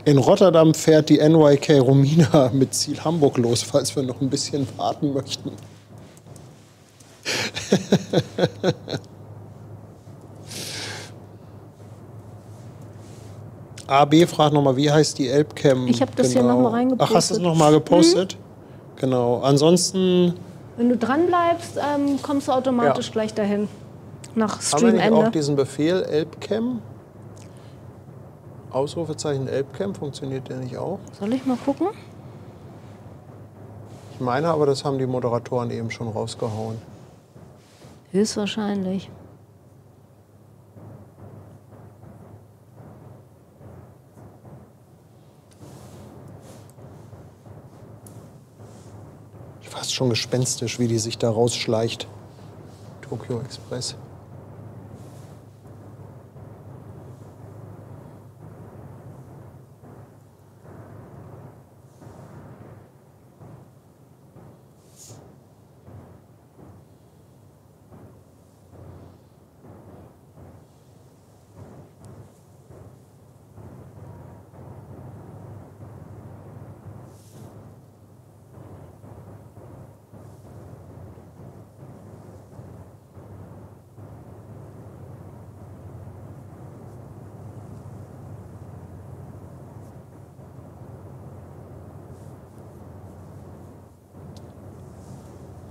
In Rotterdam fährt die NYK Romina mit Ziel Hamburg los, falls wir noch ein bisschen warten möchten. AB fragt nochmal, wie heißt die Elbcam? Ich habe das hier nochmal reingepostet. Ach, hast du es nochmal gepostet? Genau. Ansonsten... Wenn du dran bleibst, kommst du automatisch gleich dahin. Nach Haben wir nicht Streamende. auch diesen Befehl Elbcam? Ausrufezeichen Elbcam, funktioniert der nicht auch? Soll ich mal gucken? Ich meine aber, das haben die Moderatoren eben schon rausgehauen. Höchstwahrscheinlich. Fast schon gespenstisch, wie die sich da rausschleicht. Tokyo Express.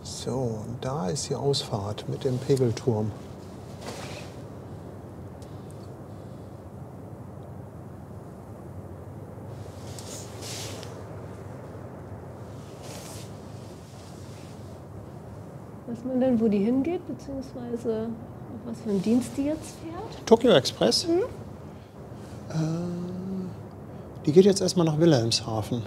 So, und da ist die Ausfahrt mit dem Pegelturm. Weiß man denn, wo die hingeht, beziehungsweise auf was für einen Dienst die jetzt fährt? Tokyo Express? Die geht jetzt erstmal nach Wilhelmshaven.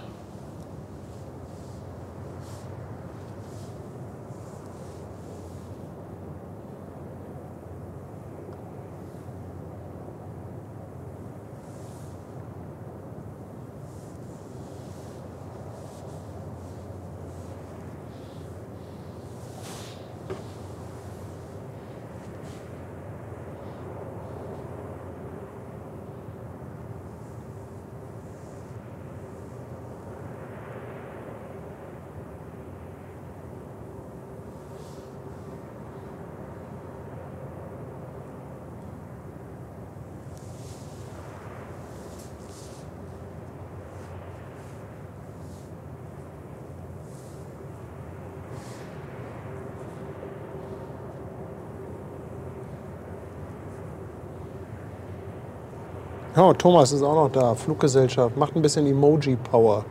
Oh, Thomas ist auch noch da. Fluggesellschaft. Macht ein bisschen Emoji-Power.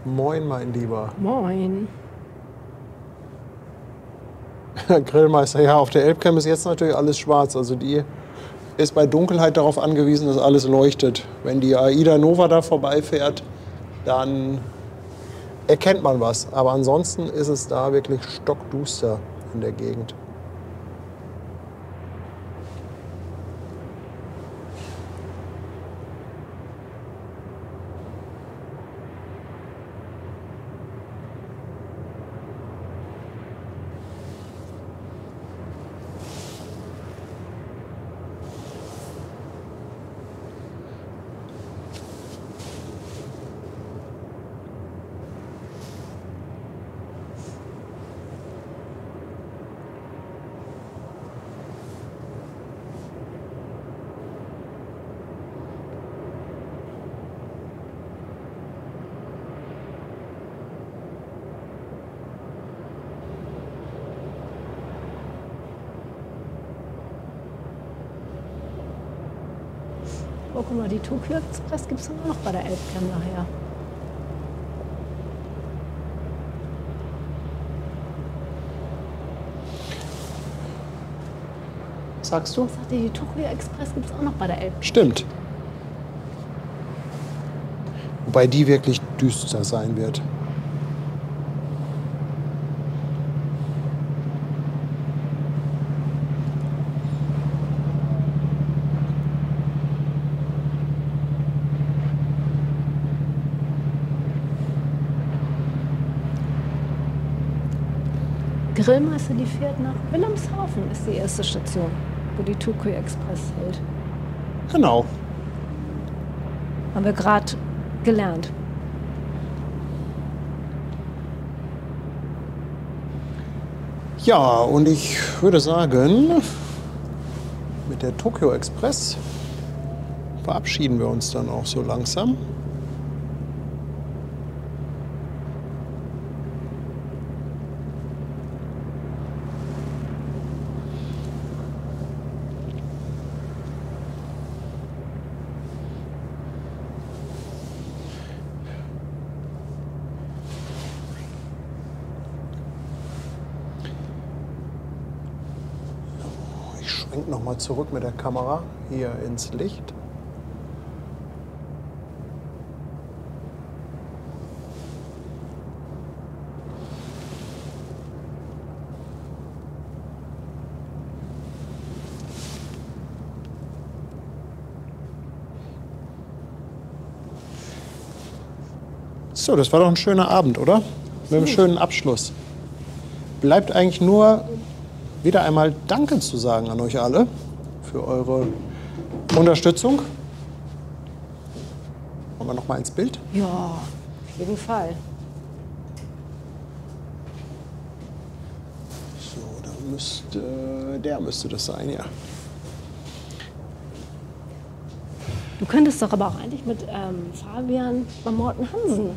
Moin, mein Lieber. Moin. Grillmeister, ja, auf der Elbcam ist jetzt natürlich alles schwarz. Also die ist bei Dunkelheit darauf angewiesen, dass alles leuchtet. Wenn die Aida Nova da vorbeifährt, dann erkennt man was. Aber ansonsten ist es da wirklich stockduster in der Gegend. Oh, guck mal, die Tokyo Express gibt es dann auch noch bei der Elbcam nachher. Sagst du? Ich sagte, die Tokyo Express gibt es auch noch bei der Elbcam. Stimmt. Wobei die wirklich düster sein wird. Grillmeister, die fährt nach Wilhelmshaven, ist die erste Station, wo die Tokyo Express hält. Genau. Haben wir gerade gelernt. Ja, und ich würde sagen, mit der Tokyo Express verabschieden wir uns dann auch so langsam. Noch mal zurück mit der Kamera hier ins Licht. So, das war doch ein schöner Abend, oder? Mit einem schönen Abschluss. Bleibt eigentlich nur wieder einmal Danke zu sagen an euch alle für eure Unterstützung. Wollen wir noch mal ins Bild? Ja, auf jeden Fall. So, der müsste das sein, ja. Du könntest doch aber auch eigentlich mit Fabian bei Morten Hansen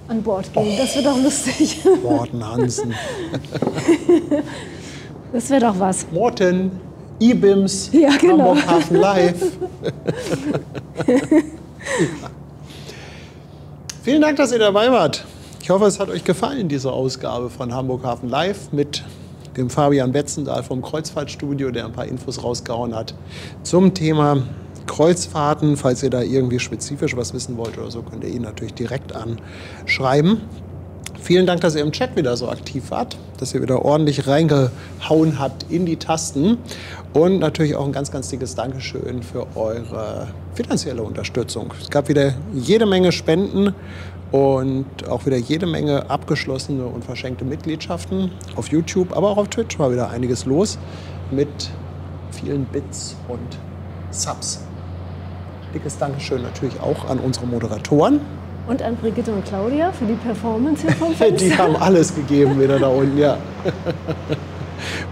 an Bord gehen. Das wäre doch lustig. Morten Hansen. Das wäre doch was. Morten, IBIMS, Ja, genau. Hamburg Hafen Live. Ja. Vielen Dank, dass ihr dabei wart. Ich hoffe, es hat euch gefallen, diese Ausgabe von Hamburg Hafen Live mit dem Fabian Betzendahl vom Kreuzfahrtstudio, der ein paar Infos rausgehauen hat zum Thema Kreuzfahrten. Falls ihr da irgendwie spezifisch was wissen wollt oder so, könnt ihr ihn natürlich direkt anschreiben. Vielen Dank, dass ihr im Chat wieder so aktiv wart, dass ihr wieder ordentlich reingehauen habt in die Tasten. Und natürlich auch ein ganz, ganz dickes Dankeschön für eure finanzielle Unterstützung. Es gab wieder jede Menge Spenden und auch wieder jede Menge abgeschlossene und verschenkte Mitgliedschaften auf YouTube. Aber auch auf Twitch war wieder einiges los mit vielen Bits und Subs. Dickes Dankeschön natürlich auch an unsere Moderatoren. Und an Brigitte und Claudia für die Performance hier vom Fenster. Die haben alles gegeben wieder da unten, ja.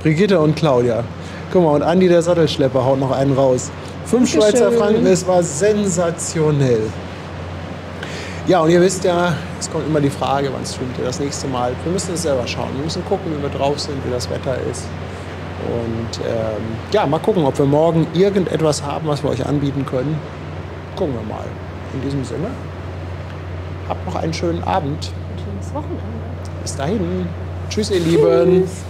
Brigitte und Claudia. Guck mal, und Andi, der Sattelschlepper, haut noch einen raus. 5 Schweizer Franken, es war sensationell. Ja, und ihr wisst ja, es kommt immer die Frage, wann streamt ihr das nächste Mal. Wir müssen es selber schauen. Wir müssen gucken, wie wir drauf sind, wie das Wetter ist. Und ja, mal gucken, ob wir morgen irgendetwas haben, was wir euch anbieten können. Gucken wir mal. In diesem Sinne, habt noch einen schönen Abend. Ein schönes Wochenende. Bis dahin. Tschüss, ihr Lieben. Tschüss.